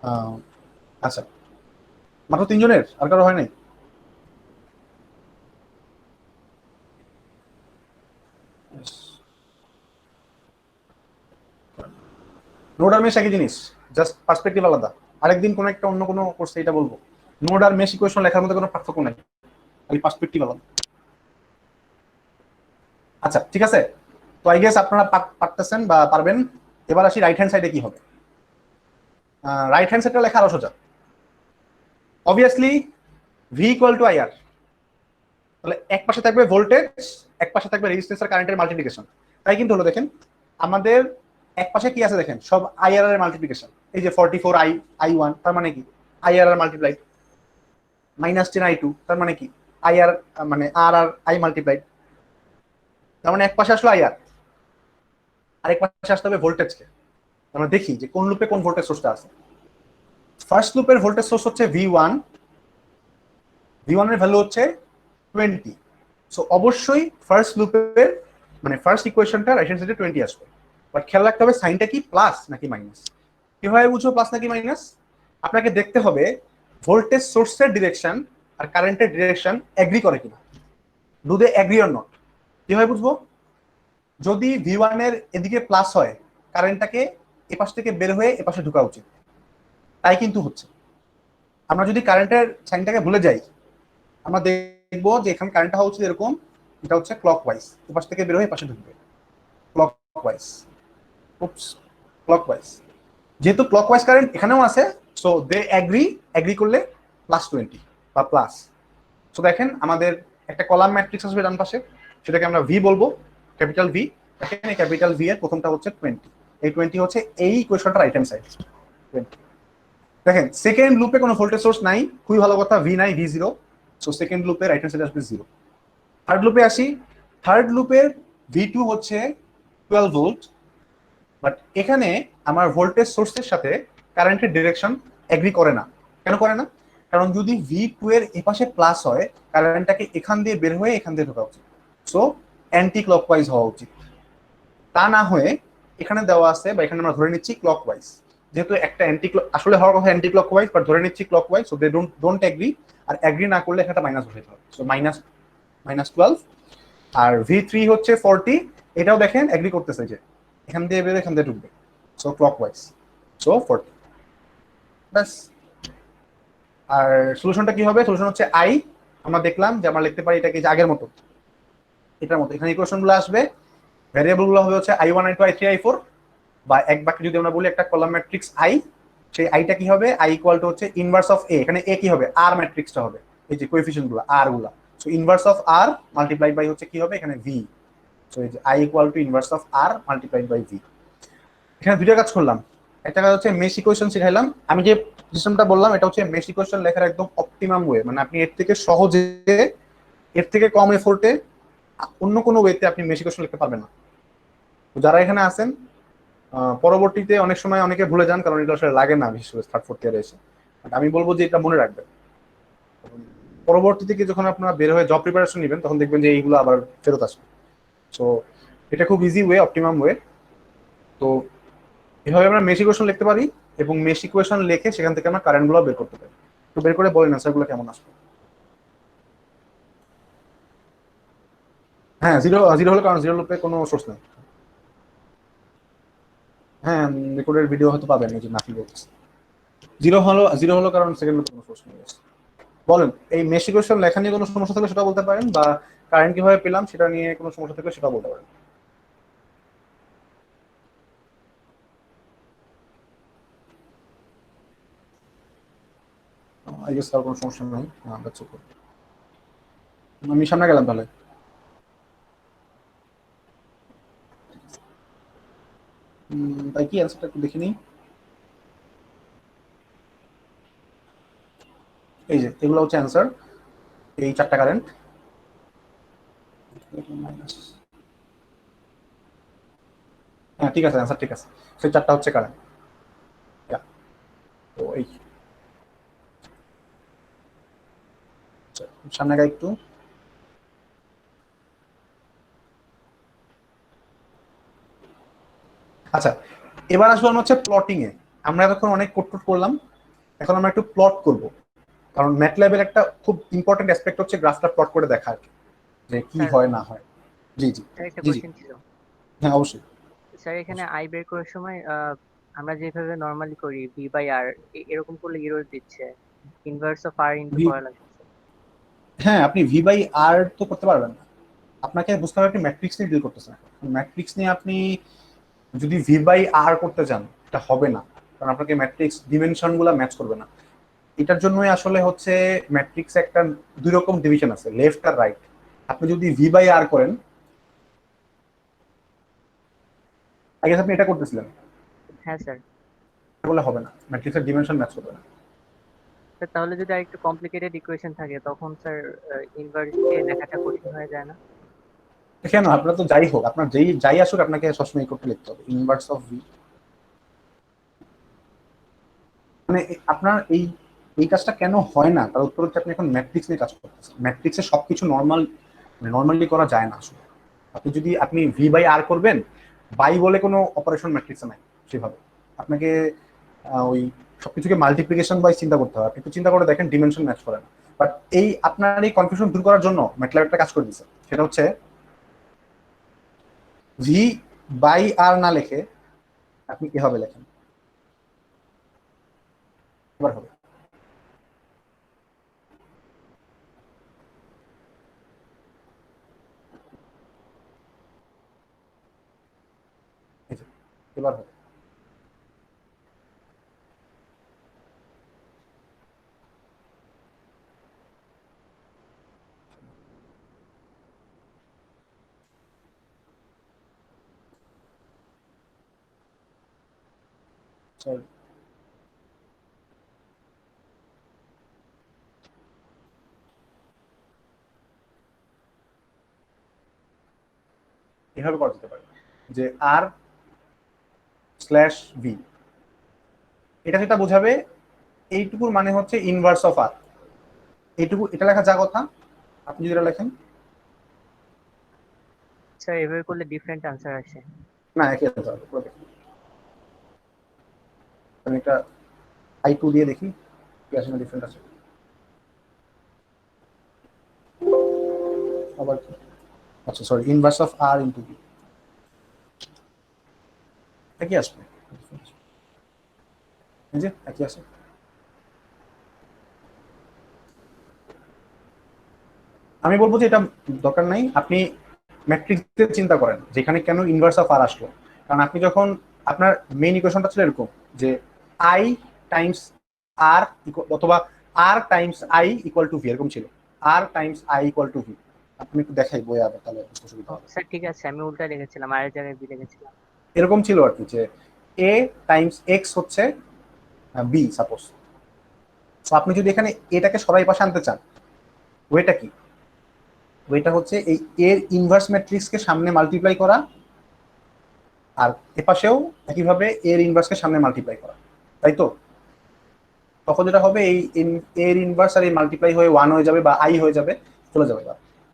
S1: আহ, আচ্ছা, মাত্র তিনজনের, আর কারো হয় নাই? নোড আর মেশ একই জিনিস, জাস্ট পার্সপেক্টিভ আলাদা। আরেকদিন কোন একটা অন্য কোনো কোর্সে এটা বলবো। নোড আর মেশ ইকুয়েশন লেখার মধ্যে কোনো পার্থক্য নাই, খালি পার্সপেক্টিভ আলাদা। আচ্ছা ঠিক আছে, তো আই গেস আপনারা পারতেছেন বা পারবেন। এবার আসি রাইট হ্যান্ড সাইডে কি হবে। রাইট হ্যান্ড সাইডটা লেখা আরো সোজা। Obviously V equal to IR, তাহলে এক পাশে থাকবে ভোল্টেজ, এক পাশে থাকবে রেজিস্ট্যান্স আর কারেন্টের মাল্টিপ্লিকেশন। তাই কিন্তু হলো দেখেন, আমাদের এক পাশে কি আছে দেখেন, সব আইআর এর মাল্টিপ্লিকেশন। এই যে 44 I1, তার মানে কি আইআর আর মাল্টিপ্লাই, -10 I2, তার মানে কি আইআর, মানে আর আর আই মাল্টিপ্লাই। তার মানে এক পাশে আসলো আইআর, আরেক পাশে আসতে হবে ভোল্টেজকে। আমরা দেখি যে কোন লুপে কোন ভোল্টেজ সোর্সটা আছে। ফার্স্ট লুপের ভোল্টেজ সোর্স হচ্ছে V1, V1 এর ভ্যালু হচ্ছে 20। সো অবশ্যই ফার্স্ট লুপের মানে ফার্স্ট ইকুয়েশনটা রাইট হ্যান্ড সাইডে 20 আসবে। বাট খেয়াল রাখতে হবে সাইনটা কি প্লাস নাকি মাইনাস। কিভাবে বুঝবো প্লাস নাকি মাইনাস? আপনাকে দেখতে হবে ভোল্টেজ সোর্সের ডিরেকশন আর কারেন্টের ডিরেকশন এগ্রি করে কিনা, do they agree or not. কিভাবে বুঝবো? যদি V1 এর এদিকে প্লাস হয়, কারেন্টটাকে এপাশ থেকে বের হয়ে এপাশে ঢোকা উচিত, তাই কিন্তু হচ্ছে। আমরা যদি কারেন্টের সাইনটাকে ভুলে যাই, আমরা দেখবো যে এখানে কারেন্টটা হওয়া উচিত এরকম, এটা হচ্ছে ক্লকওয়াইজ, এপাশ থেকে বের হয়ে এপাশে ঢুকবে, ক্লকওয়াইজ। উপস, ক্লকওয়াইজ। যেহেতু ক্লকওয়াইজ কারেন্ট এখানেও আছে, সো দে এগ্রি করলে +20 বা প্লাস। সো দেখেন আমাদের একটা কলাম ম্যাট্রিক্স আসবে ডান পাশে, সেটাকে আমরা ভি বলবো, ক্যাপিটাল ভি। দেখেন এই ক্যাপিটাল ভি এর প্রথমটা হচ্ছে 20, এই 20 হচ্ছে এই ইকুয়েশনটা রাইট হ্যান্ড সাইড 20। দেখেন সেকেন্ড লুপে কোনো ভোল্টেজ সোর্স নাই, খুবই ভালো কথা, ভি নাই, V0। সো সেকেন্ড লুপে রাইট হ্যান্ড সাইডে আসবে 0। থার্ড লুপে আসি, থার্ড লুপের V2 হচ্ছে 12 ভোল্ট। বাট এখানে আমার ভোল্টেজ সোর্সের সাথে কারেন্টের ডিরেকশন এগ্রি করে না। কেন করে না? কারণ যদি V2 এর এপাশে প্লাস হয়, কারেন্টটাকে এখান দিয়ে বের হয়ে এখান দিয়ে ঢোকা উচিত, সো অ্যান্টি ক্লকওয়াইজ হওয়া উচিত। তা না হয়ে এখানে দেওয়া আছে বা এখানে আমরা ধরে নিচ্ছি ক্লকওয়াইজ, যেহেতু একটা আসলে হওয়ার কথা অ্যান্টি ক্লকওয়াইজ, বাট ধরে নিচ্ছি clockwise, so they don't agree. আর এগ্রি না করলে এখানে মাইনাস বসাতে হবে, সো -12। আর V3 হচ্ছে 40, এটাও দেখেন এগ্রি করতেছে যে এখান দিয়ে বের এখান দিয়ে ঢুকবে, সো ক্লকওয়াইজ, সো 40। ব্যাস। আর সলিউশনটা কি হবে? সলিউশন হচ্ছে আই। আমরা দেখলাম যে আমরা লিখতে পারি এটাকে যে আগের মতো, এটার মতো। এখানে ইকুয়েশন গুলো আসবে, ভ্যারিয়েবল গুলো হবে হচ্ছে I1 I2 I3 I4, বা এক বাক্যে যদি আমরা বলি একটা কলাম ম্যাট্রিক্স আই, সেই আইটা কি হবে? আই ইকুয়াল টু হচ্ছে ইনভার্স অফ এ। এখানে এ কি হবে? আর ম্যাট্রিক্সটা হবে, এই যে কোএফিসিয়েন্ট গুলো আর গুলা। So inverse of R multiplied by হচ্ছে কি হবে এখানে ভি। সো এই যে I equal to inverse of R multiplied by V. এখানে দুইটা কাজ করলাম, একটা কাজ হচ্ছে মেশ ইকুয়েশন শিখাইলাম। আমি যে সিস্টেমটা বললাম এটা হচ্ছে মেশ ইকুয়েশন লেখার একদম অপটিমাম ওয়ে, মানে আপনি এর থেকে সহজে, এর থেকে কম এফোর্টে অন্য কোনো ওয়েতে আপনি মেশ ইকুয়েশন লিখতে পারবেন না। তো যারা এখানে আছেন, পরবর্তীতে অনেক সময় অনেকে ভুলে যান, কারণ এটা আসলে লাগে না, বিশেষ করে থার্ড ফোর্থ ইয়ারে এসে। আমি বলবো যে এটা মনে রাখবেন, পরবর্তী থেকে যখন আপনারা বের হয়ে জব প্রিপারেশন নেবেন তখন দেখবেন যে এইগুলো আবার ফেরত আসবে। সো এটা খুব ইজি ওয়ে, অপটিমাম ওয়ে। তো এভাবে আমরা মেশ ইকুয়েশন লিখতে পারি, এবং মেশ ইকুয়েশন লিখে সেখান থেকে আমরা কারেন্ট গুলো বের করতে পারি। তো বের করে বলেন আনসার গুলো কেমন আসবে। হ্যাঁ, জিরো জিরো হলো, কারণ জিরো লুপে কোনো সোর্স নেই। হ্যাঁ, রেকর্ডের ভিডিও হয়তো পাবেন, এই যে নাফি বলছে জিরো হলো কারণ সেকেন্ড লুপে কোনো সোর্স নেই। বলেন, এই মেশ ইকুয়েশন লেখা নিয়ে কোনো সমস্যা থাকলে সেটা বলতে পারেন, বা কারেন্ট কিভাবে পেলাম সেটা নিয়ে কোনো সমস্যা থাকলে সেটা বলতে পারেন। আই গেস আর কোনো সমস্যা নাই। that's okay. আমি সামনে গেলাম তাহলে। তাই কি অ্যান্সারটা একটু দেখে নিই। এই যে এগুলো হচ্ছে অ্যান্সার, এই চারটা কারেন্ট। হ্যাঁ ঠিক আছে, অ্যান্সার ঠিক আছে, সেই চারটা হচ্ছে কারেন্ট। তো এই সামনে গায়ে একটু। আচ্ছা, এবার আসলে হচ্ছে প্লটিং এ। আমরা এতক্ষণ অনেক কোট করলাম, এখন আমরা একটু প্লট করব। কারণ ম্যাটল্যাবের একটা খুব ইম্পর্টেন্ট অ্যাসপেক্ট হচ্ছে গ্রাফটা প্লট করে দেখা আর কি, যে কি
S3: স্যার,
S1: হয় না হয়। জি জি।
S3: স্যার একটা
S1: জি জি।
S3: কোশ্চেন ছিল।
S1: হ্যাঁ অবশ্যই।
S3: স্যার এখানে আই বের করার সময় আমরা যেভাবে নর্মালি করি ভি বাই আর, এরকম করলে এরর দিচ্ছে, ইনভার্স অফ আর ইনটু করা লাগছে।
S1: হ্যাঁ, আপনি ভি বাই আর তো করতে পারবেন না। আপনাকে বুঝতে হবে আপনি ম্যাট্রিক্স নিয়ে ডিল করতেছেন। ম্যাট্রিক্স নিয়ে আপনি যদি ভি বাই আর করতে চান, এটা হবে না, কারণ আপনাকে ম্যাট্রিক্স ডিমেনশন গুলা ম্যাচ করবে না। এটার জন্যই আসলে হচ্ছে ম্যাট্রিক্স একটা দুই রকম ডিভিশন আছে, লেফট আর রাইট। আপনি যদি ভি বাই আর করেন, আগে আপনি এটা করতেছিলেন,
S3: হ্যাঁ স্যার।
S1: বলে হবে না, ম্যাট্রিক্সের ডিমেনশন ম্যাচ করবে না।
S3: স্যার তাহলে যদি আরেকটু কমপ্লিকেটেড ইকুয়েশন থাকে তখন স্যার ইনভার্স দিয়ে লেখাটা কঠিন হয়ে যায় না?
S1: কেন, আপনার তো যাই হোক, আপনার যাই আসুক, আপনাকে সবসময় করতে লিখতে হবে ইনভার্স অফ ভি। মানে আপনার এই এই কাজটা কেন হয় না, তার উত্তর হচ্ছে আপনি এখন ম্যাট্রিক্স নিয়ে কাজ করতেছেন। ম্যাট্রিক্সে সবকিছু নর্মালি করা যায় না আসলে। আপনি ভি বাই আর করবেন, বাই বলে কোনো অপারেশন ম্যাট্রিক্সে নাই সেভাবে। আপনাকে ওই সবকিছুকে মাল্টিপ্লিকেশন বাই চিন্তা করতে হবে। আপনি একটু চিন্তা করে দেখেন, ডিমেনশন ম্যাচ করে না। বাট এই আপনার এই কনফিউশন দূর করার জন্য ম্যাটল্যাব একটা কাজ করে দিচ্ছে, সেটা হচ্ছে ভি বাই আর না লিখে আপনি কিভাবে লেখেন, এবার হবে। এই যে, এবার হবে। চল, এভাবে করা যেতে পারে যে আর স্ল্যাশ ভি, এটা যেটা বোঝাবে, এইটুকুর মানে হচ্ছে ইনভার্স অফ আর। এইটুকু এটা লেখা যা কথা, আপনি যদি এটা লেখেন।
S3: স্যার এভাবে করলে ডিফারেন্ট আনসার আসে।
S1: না, একই আনসার হবে পুরো দেখুন। আমি একটা I2 দিয়ে দেখি কি আসলে ডিফারেন্ট আছে। আবার কি, আচ্ছা sorry, inverse of R into V, একই আসবে। এই যে একই আছে। আমি বলবো যে এটা দরকার নাই, আপনি ম্যাট্রিক্সের চিন্তা করেন যেখানে কেন ইনভার্স অফ আর আসলো। কারণ আপনি যখন আপনার মেইন ইকুয়েশনটা ছিল এরকম যে আই টাইমস আর অথবা R times I equal to V, এরকম ছিল। R times I equal to V. আপনি একটু দেখাই বই আবার, তাহলে বুঝতে সুবিধা
S3: ও
S1: হবে।
S3: স্যার ঠিক আছে, আমি উল্টা লিখেছিলাম, আর এর জায়গায় বি লিখেছিলাম।
S1: এরকম ছিল আর কি, যে এ টাইমস এক্স হচ্ছে বি সাপোজ। তো আপনি যদি এখানে এটাকে সবাই পাশে আনতে চান, ওইটা কি, ওইটা হচ্ছে এই এর ইনভার্স ম্যাট্রিক্সকে সামনে মাল্টিপ্লাই করা, আর এপাশেও একইভাবে এর ইনভার্সকে সামনে মাল্টিপ্লাই করা, তাই তো? তখন যেটা হবে, এই এর ইনভার্স আর এই মাল্টিপ্লাই হয়ে ওয়ান হয়ে যাবে বা আই হয়ে যাবে, চলে যাবে।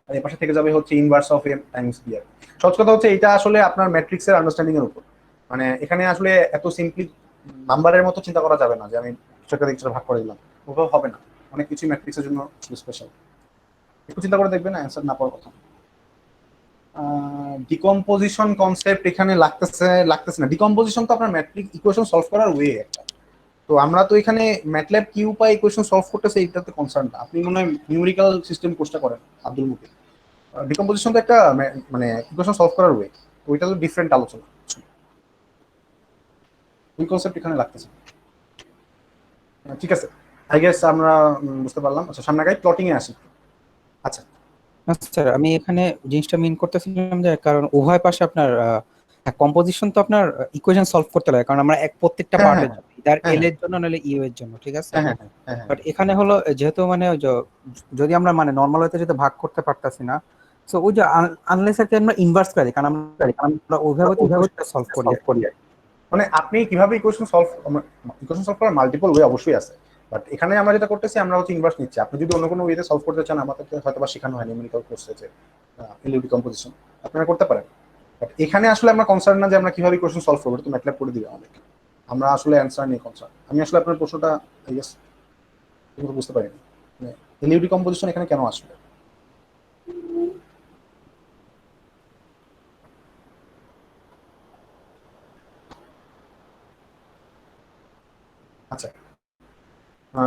S1: আর এর পাশে থেকে যাবে হচ্ছে inverse of M times B. আর সহজ কথা হচ্ছে এটা আসলে আপনার ম্যাট্রিক্সের আন্ডারস্ট্যান্ডিং এর উপর। মানে এখানে আসলে এত সিম্পলি নাম্বারের মতো চিন্তা করা যাবে না, যে আমি কিছু একটা কিছুটা ভাগ করে দিলাম, ওভাবে হবে না। অনেক কিছু ম্যাট্রিক্সের জন্য স্পেশাল। একটু চিন্তা করে দেখবেন, অ্যান্সার না পাওয়ার কথা। ডিকম্পোজিশন কনসেপ্ট এখানে লাগতেছে না। ডিকম্পোজিশন তো আপনার ম্যাট্রিক ইকুয়েশন সলভ করার ওয়ে একটা। তো আমরা তো এখানে ম্যাটল্যাব কি উপায় ইকুয়েশন সলভ করতেছে এইটাতে কনসার্ন না। আপনি মনে হয় নিউমেরিক্যাল সিস্টেম কোর্সটা করেন আব্দুল মুকিম। ডিকম্পোজিশন তো একটা মানে ইকুয়েশন সলভ করার ওয়ে, ওইটা তো ডিফারেন্ট আলোচনা, ওই কনসেপ্ট এখানে লাগতেছে। ঠিক আছে, আই গেস আমরা বুঝতে পারলাম। আচ্ছা সামনে আগে প্লটিং এ আসি। আচ্ছা
S4: আচ্ছা স্যার, আমি এখানে জিনিসটা মিন করতেছিলাম যে কারণ উভয় পাশে আপনার কম্পোজিশন তো আপনার ইকুয়েশন সলভ করতে লাগে, কারণ আমরা প্রত্যেকটা
S1: হ্যাঁ
S4: পার্টের
S1: হ্যাঁ
S4: জন্য ইদার
S1: হ্যাঁ
S4: এল এর জন্য নাহলে ইউ এর জন্য, ঠিক আছে।
S1: হ্যাঁ হ্যাঁ হ্যাঁ হ্যাঁ হ্যাঁ
S4: বাট এখানে হলো যেহেতু মানে ওই যে যদি আমরা মানে নর্মাল ওয়েতে যদি ভাগ করতে পারতাছি না, সো ওই যে আনলেস একটা আমরা ইনভার্স করি, কারণ আমরা ওইভাবে সলভ করি আর কি।
S1: মানে আপনি কিভাবে ইকুয়েশন সলভ করার মাল্টিপল ওয়ে অবশ্যই আছে, বাট এখানে আমরা যেটা করতেছি আমরা হচ্ছে ইনভার্স নিচ্ছি। আপনি যদি অন্য কোনো ওয়েতে সলভ করতে চান, আমাদেরকে হয়তো বা শেখানো হয় নিউমেরিক্যাল কোর্সে যে এলইউ ডিকম্পোজিশন, আপনারা করতে পারেন। বাট এখানে আসলে আমরা কনসার্ন না যে আমরা কিভাবে ইকুয়েশন সলভ করবো, তো ম্যাটল্যাব করে দিবে আমাদেরকে। আমরা আসলে অ্যান্সার নিয়ে কনসার্ন। আমি আসলে আপনার প্রশ্নটা আই গেস বুঝতে পারিনি, মানে এলইউ ডিকম্পোজিশন এখানে কেন আসলে। আচ্ছা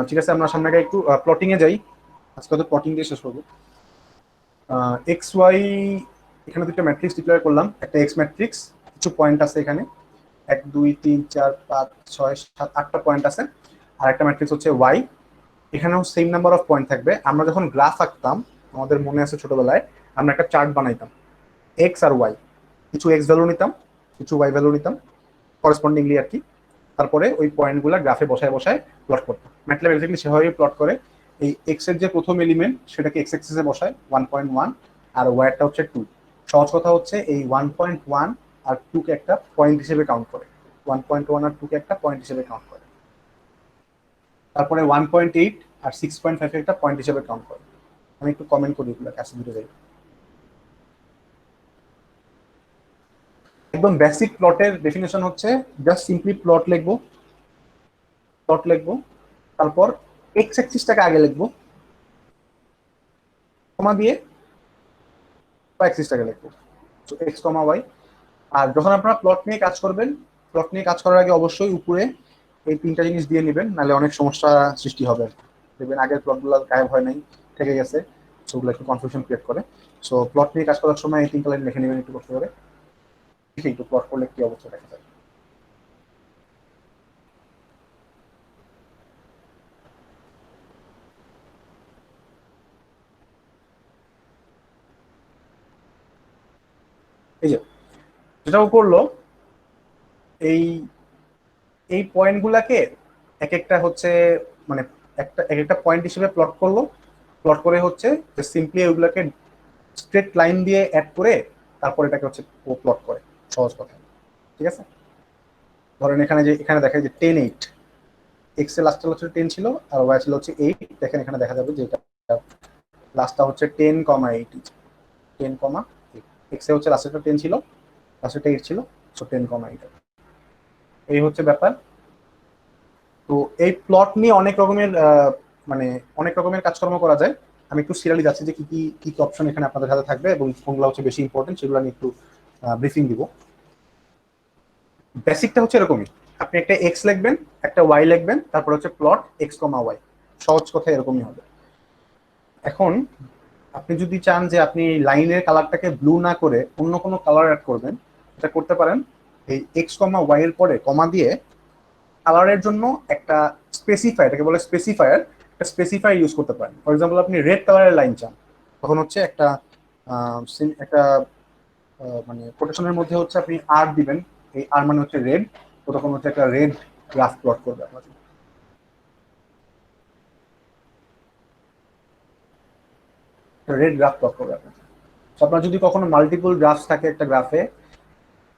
S1: ঠিক আছে, আমরা সামনে আগে একটু প্লটিং এ যাই। আজকে তো প্লটিং দিয়ে শেষ করবো। এক্স ওয়াই এখানে দুটো ম্যাট্রিক্স ডিক্লেয়ার করলাম। একটা এক্স ম্যাট্রিক্স, কিছু পয়েন্ট আছে এখানে, 1 2 3 4 5 6 7 8টা পয়েন্ট আছে। আর একটা ম্যাট্রিক্স হচ্ছে ওয়াই, এখানেও সেম নাম্বার অফ পয়েন্ট থাকবে। আমরা যখন গ্রাফ আঁকতাম, আমাদের মনে আছে ছোটবেলায় আমরা একটা চার্ট বানাইতাম, এক্স আর ওয়াই, কিছু এক্স ভ্যালু নিতাম, কিছু ওয়াই ভ্যালু নিতাম করসপন্ডিংলি আর কি। তারপরে ওই পয়েন্টগুলো গ্রাফে বসায় বসায় প্লট করতাম। ম্যাটল্যাব এক্স্যাক্টলি সেভাবেই প্লট করে। এই এক্স এর যে প্রথম এলিমেন্ট সেটাকে এক্স এক্সিসে বসায় 1.1, আর ওয়াইটা হচ্ছে 2। সহজ কথা হচ্ছে এই 1.1 আর 2 কে একটা পয়েন্ট হিসেবে কাউন্ট করে, 1.1 আর 2 কে একটা পয়েন্ট হিসেবে কাউন্ট করে। তারপরে 1.8 আর 6.5 একটা পয়েন্ট হিসেবে কাউন্ট করে। আমি একটু কমেন্ট করি এগুলো, কাছে দূরে যাই। একদম বেসিক প্লটের ডেফিনেশন হচ্ছে জাস্ট সিম্পলি প্লট লিখবো, তারপর এক্স অ্যাক্সিসটাকে আগে লিখবো, কমা দিয়ে ওয়াই অ্যাক্সিসটাকে লিখবো, সো এক্স কমা ওয়াই। আর যখন আপনারা প্লট নিয়ে কাজ করবেন, প্লট নিয়ে কাজ করার আগে অবশ্যই উপরে এই তিনটা জিনিস দিয়ে নেবেন, নাহলে অনেক সমস্যা সৃষ্টি হবে। দেখবেন আগের প্লটগুলো গায়েব হয় নাই, থেকে গেছে, সেগুলো একটু কনফিউশন ক্রিয়েট করে। সো প্লট নিয়ে কাজ করার সময় এই তিনটা লাইন লিখে নেবেন একটু কষ্ট করে, ঠিক একটু প্লট করলে কি অবস্থা দেখা যায়। এই যে যেটাও করলো, এই এই পয়েন্টগুলাকে এক একটা হচ্ছে মানে এক একটা পয়েন্ট হিসেবে প্লট করলো। প্লট করে হচ্ছে সিম্পলি ওইগুলাকে স্ট্রেট লাইন দিয়ে অ্যাড করে তারপর এটাকে হচ্ছে ও প্লট করে, সহজ কথা। ঠিক আছে, ধরেন এখানে দেখা যায় যে 10 8, এক্স এর লাস্টটা হচ্ছে 10 ছিল আর ওয়াই ছিল হচ্ছে 8। দেখেন এখানে দেখা যাবে যে এটা লাস্টটা হচ্ছে 10,8, 10,8। এক্স এ হচ্ছে লাস্টটা 10 ছিল, লাস্টটা 8 ছিল, সো 10,8। এই হচ্ছে ব্যাপার। তো এই প্লট নিয়ে মানে অনেক রকমের কাজকর্ম করা যায়। আমি একটু সিরিয়ালি যাচ্ছি যে কি কি কি অপশন এখানে আপনাদের হাতে থাকবে এবং কোনগুলো হচ্ছে বেশি ইম্পর্টেন্ট সেগুলো আমি একটু ব্রিফিং দিব। বেসিকটা হচ্ছে এরকমই, আপনি একটা এক্স লিখবেন, একটা ওয়াই লিখবেন, তারপর হচ্ছে প্লট এক্স কমা ওয়াই। সহজ কথা এরকমই হবে। এখন আপনি যদি চান যে আপনি লাইনের কালারটাকে ব্লু না করে অন্য কোনো কালার অ্যাড করবেন, এটা করতে পারেন। এই এক্স কমা ওয়াই এর পরে কমা দিয়ে কালারের জন্য একটা স্পেসিফায়ার, এটাকে বলে স্পেসিফায়ার, একটা স্পেসিফায়ার ইউজ করতে পারেন। ফর এক্সাম্পল আপনি রেড কালারের লাইন চান, তখন হচ্ছে একটা মানে কোটেশনের মধ্যে হচ্ছে আপনি আর দিবেন, এই আর মানে হচ্ছে রেড, তো তখন হচ্ছে একটা রেড গ্রাফ প্লট করবে আপনার, রেড গ্রাফ প্লট করবে আপনার। আপনার যদি কখনো মাল্টিপল গ্রাফস থাকে একটা গ্রাফে,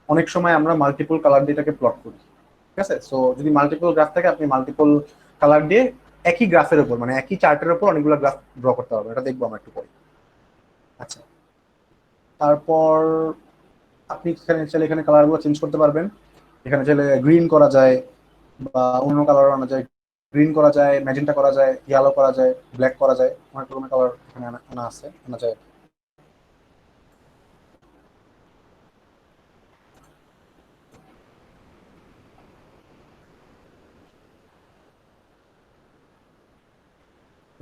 S1: অনেক সময় আমরা মাল্টিপল কালার দিয়ে এটাকে প্লট করি। ঠিক আছে, সো যদি মাল্টিপল গ্রাফ থাকে আপনি মাল্টিপল কালার দিয়ে একই গ্রাফের উপর মানে একই চার্টের উপর অনেকগুলো গ্রাফ ড্র করতে পারবেন, এটা দেখবো আমরা একটু পরে। আচ্ছা, তারপর আপনি এখানে কালারগুলো চেঞ্জ করতে পারবেন। এখানে চাইলে গ্রিন করা যায় বা অন্য কালার আনা যায়, গ্রিন করা যায়, ম্যাজেন্টা করা যায়, ইয়েলো করা যায়, ব্ল্যাক করা যায়, অনেক রকমের কালার এখানে আনা যায়।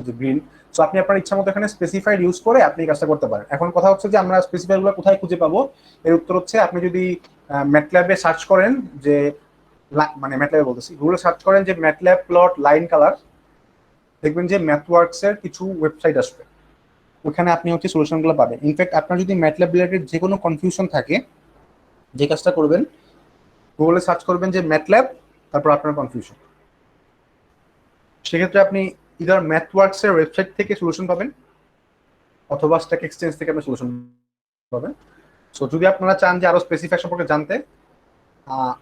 S1: যে গ্রিন। সো আপনি আপনার ইচ্ছা মতো এখানে স্পেসিফাইড ইউজ করে আপনি কাজটা করতে পারেন। এখন কথা হচ্ছে যে আমরা স্পেসিফাইড গুলো কোথায় খুঁজে পাবো, এর উত্তর হচ্ছে আপনি যদি ম্যাটল্যাবে সার্চ করেন যে মানে ম্যাটল্যাবে বলতেছি, গুগলে সার্চ করেন যে ম্যাটল্যাব প্লট লাইন কালার, দেখবেন যে ম্যাথওয়ার্কস এর কিছু ওয়েবসাইট আসবে, ওখানে আপনি হচ্ছে সলিউশনগুলো পাবেন। ইনফ্যাক্ট আপনার যদি ম্যাটল্যাব রিলেটেড যে কোনো কনফিউশন থাকে, যে কাজটা করবেন গুগলে সার্চ করবেন যে ম্যাটল্যাব, তারপর আপনার কনফিউশন, সেক্ষেত্রে আপনি ইদার ম্যাথওয়ার্কস এর ওয়েবসাইট থেকে সলিউশন পাবেন অথবা স্ট্যাক এক্সচেঞ্জ থেকে আপনি সলিউশন পাবেন। সো যদি আপনারা চান যে আরো স্পেসিফাই সম্পর্কে জানতে,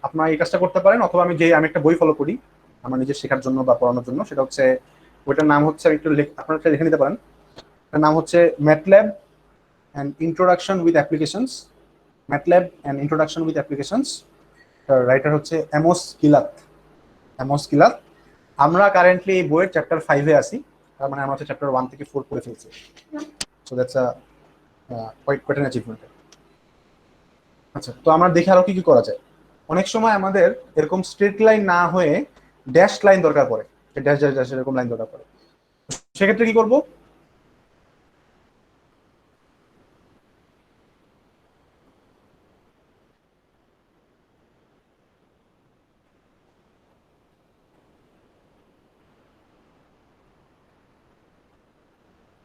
S1: আপনারা এই কাজটা করতে পারেন। অথবা আমি একটা বই ফলো করি আমার নিজের শেখার জন্য বা পড়ানোর জন্য, সেটা হচ্ছে, ওইটার নাম হচ্ছে, একটু আপনারা লিখে নিতে পারেন, এটার নাম হচ্ছে MATLAB and introduction with applications, MATLAB and introduction with applications, writer হচ্ছে অ্যামোস কিলাত। আমরা কারেন্টলি এই বইয়ের চ্যাপ্টার 5-এ আছি, তার মানে আমরা হচ্ছে চ্যাপ্টার 1 থেকে 4 পড়ে ফেলছি। So that's quite an achievement. আচ্ছা, তো আমরা দেখি আরো কি কি করা যায়। অনেক সময় আমাদের এরকম স্ট্রেট লাইন না হয়ে ড্যাশ লাইন দরকার পড়ে, ড্যাশ ড্যাশ ড্যাশ এরকম লাইন দরকার পড়ে। সেক্ষেত্রে কি করব,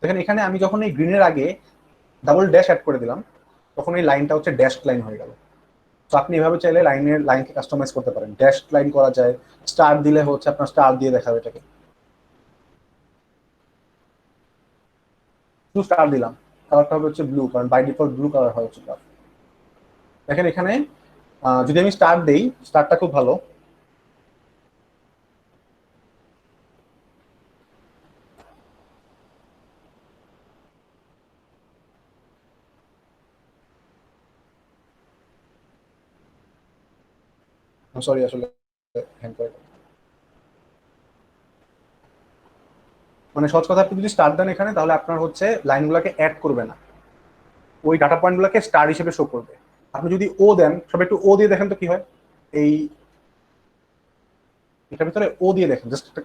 S1: দেখেন এখানে আমি যখন এই গ্রিনের আগে ডাবল ড্যাশ অ্যাড করে দিলাম, তখন এই লাইনটা হচ্ছে ড্যাশ লাইন হয়ে গেল। তো আপনি এভাবে চাইলে লাইনকে কাস্টমাইজ করতে পারেন। ড্যাশ লাইন করা যায়, স্টার দিলে হচ্ছে আপনার স্টার দিয়ে দেখাবে এটাকে, শুধু স্টার দিলাম, কালারটা হবে হচ্ছে ব্লু, কারণ বাই ডিফল্ট ব্লু কালার হয় হচ্ছে গ্রাফ। দেখেন এখানে যদি আমি স্টার দেই, স্টারটা খুব ভালো, সরি আসলে হ্যাং করে, মানে সহজ কথা, আপনি যদি স্টার দেন এখানে, তাহলে আপনার হচ্ছে লাইনগুলোকে অ্যাড করবে না, ওই ডাটা পয়েন্টগুলোকে স্টার হিসেবে শো করবে। আপনি যদি ও দেন, সব একটু ও দিয়ে দেখেন তো কি হয়, এই এটার ভিতরে ও দিয়ে দেখেন, জাস্ট একটা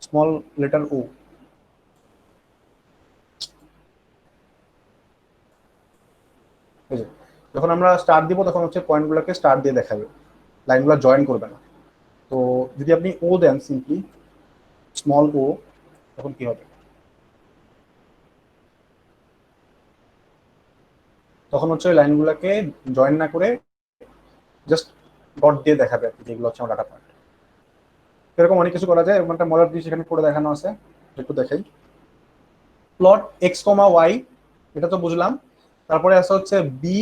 S1: স্মল লেটার ও, যখন আমরা স্টার দিব তখন হচ্ছে পয়েন্টগুলোকে স্টার দিয়ে দেখাবে, লাইনগুলো জয়েন করবে না। তো যদি আপনি ও দেন, সিম্পলি স্মল ও, তখন কি হবে, তখন হচ্ছে ওই লাইনগুলোকে জয়েন না করে জাস্ট ডট দিয়ে দেখাবে আর কি, যেগুলো হচ্ছে আমার ডাটা পয়েন্ট। এরকম অনেক কিছু করা যায়, এরকম একটা মজার জিনিস এখানে করে দেখানো আছে, একটু দেখাই। প্লট এক্স কমা ওয়াই, এটা তো বুঝলাম। তারপরে আছে হচ্ছে বি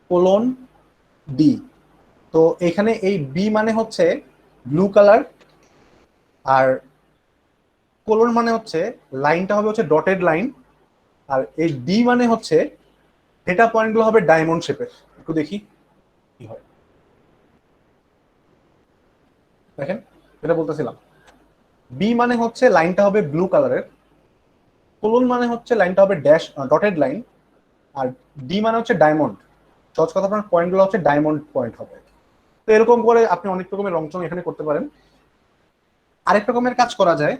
S1: কোলন ডি। তো এখানে এই বি মানে হচ্ছে ব্লু কালার, আর কোলন মানে হচ্ছে লাইনটা হবে হচ্ছে ডটেড লাইন, আর এই ডি মানে হচ্ছে ডেটা পয়েন্টগুলো হবে ডায়মন্ড শেপের। একটু দেখি কি হয়, দেখেন এটা বলতেছিলাম, বি মানে হচ্ছে লাইনটা হবে ব্লু কালারের, কোলন মানে হচ্ছে লাইনটা হবে ড্যাশ ডটেড লাইন, আর ডি মানে হচ্ছে ডায়মন্ড। সহজ কথা, আপনার পয়েন্টগুলো হচ্ছে ডায়মন্ড পয়েন্ট হবে। তো এরকম করে আপনি অনেক রকমের রংচং এখানে করতে পারেন। আরেক রকমের কাজ করা যায়,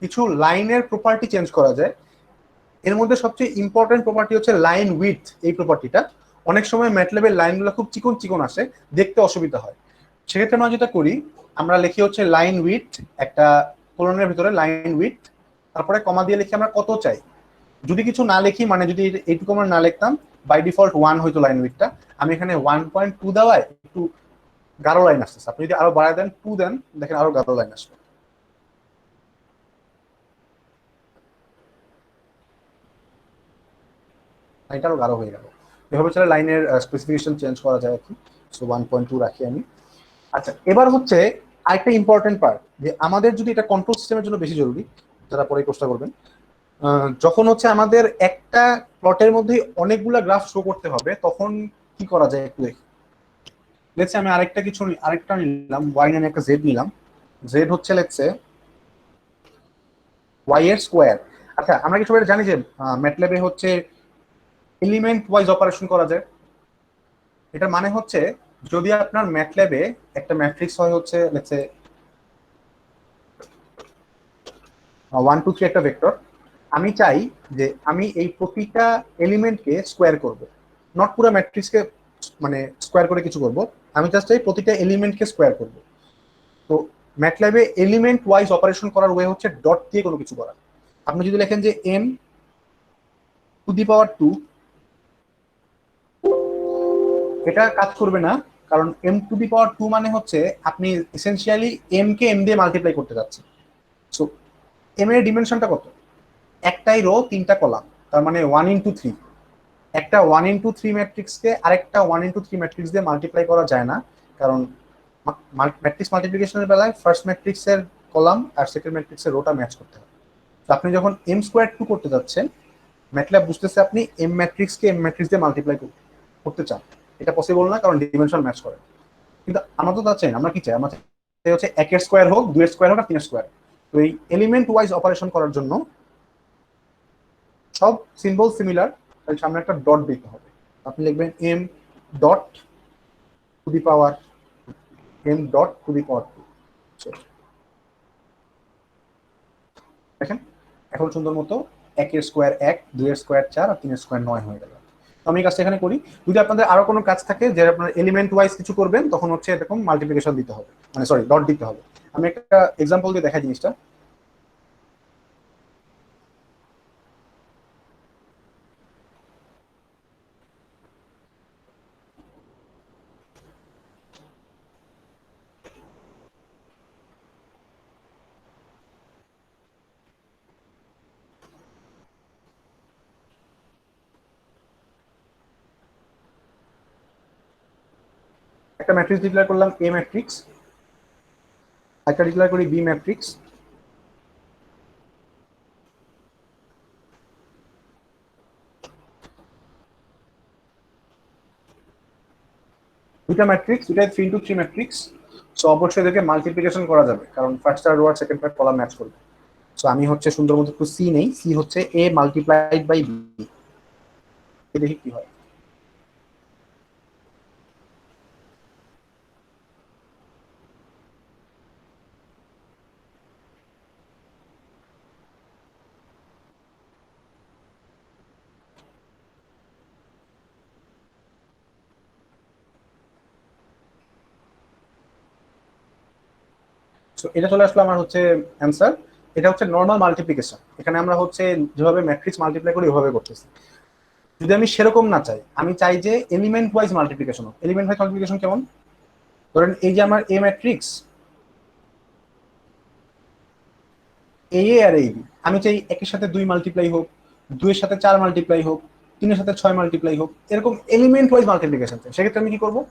S1: কিছু লাইনের প্রপার্টি চেঞ্জ করা যায়। এর মধ্যে সবচেয়ে ইম্পর্টেন্ট প্রপার্টি হচ্ছে লাইন উইথ। এই প্রপার্টিটা অনেক সময় ম্যাটল্যাবের লাইনগুলো খুব চিকন চিকন আসে, দেখতে অসুবিধা হয়। সেক্ষেত্রে আমরা যেটা করি, আমরা লিখি হচ্ছে লাইন উইথ, একটা কোলনের ভিতরে লাইন উইথ, তারপরে কমা দিয়ে লিখি আমরা কত চাই। যদি কিছু না লিখি, মানে যদি এইটুকু আমরা না লিখতাম, বাই ডিফল্ট 1 হয়তো লাইন উইথটা, আমি এখানে 1.2 দেওয়ায় একটু গাঢ় লাইন আসতেছে। আপনি যদি আরো বাড়ায় দেন, 2 দেন, দেখেন আরো গাঢ় লাইন আসবে। লাইনটা আরো গাঢ় হয়ে গেল। এভাবে চলে লাইনের স্পেসিফিকেশন চেঞ্জ করা যায় আর কি। সো 1.2 রাখি আমি। আচ্ছা, এবার হচ্ছে আরেকটা ইম্পর্টেন্ট পার্ট, যে আমাদের যদি এটা কন্ট্রোল সিস্টেমের জন্য বেশি জরুরি, যারা পরে কোর্সটা করবেন, যখন হচ্ছে আমাদের একটা প্লটের মধ্যে অনেকগুলা গ্রাফ শো করতে হবে, তখন কি করা যায় একটু দেখি। লেটস আমি আরেকটা নিলাম, ওয়াই নামে একটা জেড নিলাম। জেড হচ্ছে লেটস ওয়াই এর স্কোয়ার। আচ্ছা, আমরা কিছু জানি যে ম্যাটল্যাবে হচ্ছে এলিমেন্ট ওয়াইজ অপারেশন করা যায়। এটার মানে হচ্ছে, যদি আপনার ম্যাটল্যাবে একটা ম্যাট্রিক্স হয় হচ্ছে লেটস 1 2 3 একটা ভেক্টর, আমি চাই যে আমি এই প্রতিটা এলিমেন্টকে স্কোয়ার করব, নট পুরো ম্যাট্রিক্সকে মানে স্কোয়ার করে কিছু করব, আমি জাস্ট চাই প্রতিটা এলিমেন্টকে স্কোয়ার করব। তো ম্যাটল্যাবে এলিমেন্ট ওয়াইজ অপারেশন করার ওয়ে হচ্ছে ডট দিয়ে কোনো কিছু করা। আপনি যদি লেখেন যে m⁴, এটা কাজ করবে না, কারণ m⁴ মানে হচ্ছে আপনি এসেনশিয়ালি m কে m দিয়ে মাল্টিপ্লাই করতে যাচ্ছেন। সো m এর ডিমেনশনটা কত? একটাই রো 3টা কলাম, তার মানে 1 × 3। একটা 1 × 3 ম্যাট্রিক্সকে আরেকটা 1 × 3 ম্যাট্রিক্স দিয়ে মাল্টিপ্লাই করা যায় না, কারণ ম্যাট্রিক্স মাল্টিপ্লিকেশনের বেলায় ফার্স্ট ম্যাট্রিক্সের কলাম আর সেকেন্ড ম্যাট্রিক্সের রোটা ম্যাচ করতে হবে। তো আপনি যখন m²2 করতে যাচ্ছেন, ম্যাটল্যাব বুঝতেছে আপনি m ম্যাট্রিক্সকে m ম্যাট্রিক্স দিয়ে মাল্টিপ্লাই করতে চান। এটা পসিবল না, কারণ ডিমেনশন ম্যাচ করে। কিন্তু আমরা তো তা চাই না, আমরা কি চাই? আমরা চাই হচ্ছে 1 এর স্কোয়ার হোক, 2 এর স্কোয়ার হোক আর 3 এর স্কোয়ার। তো এই এলিমেন্ট ওয়াইজ অপারেশন করার জন্য সব সিম্বল সিমিলার, তাই সামনে একটা ডট দিতে হবে। আপনি লিখবেন m.2 দেখেন এখন সুন্দর মতো 1 এর স্কোয়ার 1, 2 এর স্কোয়ার 4 আর 3 এর স্কোয়ার 9 হয়ে গেল। তো আমি কাজটা এখানে করি। যদি আপনাদের আরো কোনো কাজ থাকে যে আপনার এলিমেন্ট ওয়াইজ কিছু করবেন, তখন হচ্ছে এরকম মাল্টিপ্লিকেশন দিতে হবে, মানে সরি ডট দিতে হবে। আমি একটা এক্সাম্পল দিয়ে দেখাই জিনিসটা। একটা ম্যাট্রিক্স ডিক্লেয়ার করলাম এ ম্যাট্রিক্স, একটা ডিক্লেয়ার করি বি ম্যাট্রিক্স, দুইটা ম্যাট্রিক্স, দুটাই 3 × 3 ম্যাট্রিক্স। সো অবশ্যই এদেরকে মাল্টিপ্লিকেশন করা যাবে, কারণ ফার্স্ট আর রো আর সেকেন্ড পার্ট কলাম ম্যাচ করবে। সো আমি হচ্ছে সুন্দর মতো একটু সি নেই, সি হচ্ছে এ মাল্টিপ্লাইড বাই বি, দেখি কি হয়। সো এটা চলে আসলো আমার হচ্ছে অ্যান্সার। এটা হচ্ছে নর্মাল মাল্টিপ্লিকেশন। এখানে আমরা হচ্ছে যেভাবে ম্যাট্রিক্স মাল্টিপ্লাই করি ওইভাবে করতেছি। যদি আমি সেরকম না চাই, আমি চাই যে এলিমেন্ট ওয়াইজ মাল্টিপ্লিকেশন হোক। এলিমেন্ট ওয়াইজ মাল্টিপ্লিকেশন কেমন? ধরেন এই যে আমার এ ম্যাট্রিক্স, এই এ আর এই বি, আমি চাই একের সাথে 2 মাল্টিপ্লাই হোক, 2 এর সাথে 4 মাল্টিপ্লাই হোক, 3 এর সাথে 6 মাল্টিপ্লাই হোক, এরকম এলিমেন্ট ওয়াইজ মাল্টিপ্লিকেশন চাই। সেক্ষেত্রে আমি কি করবো?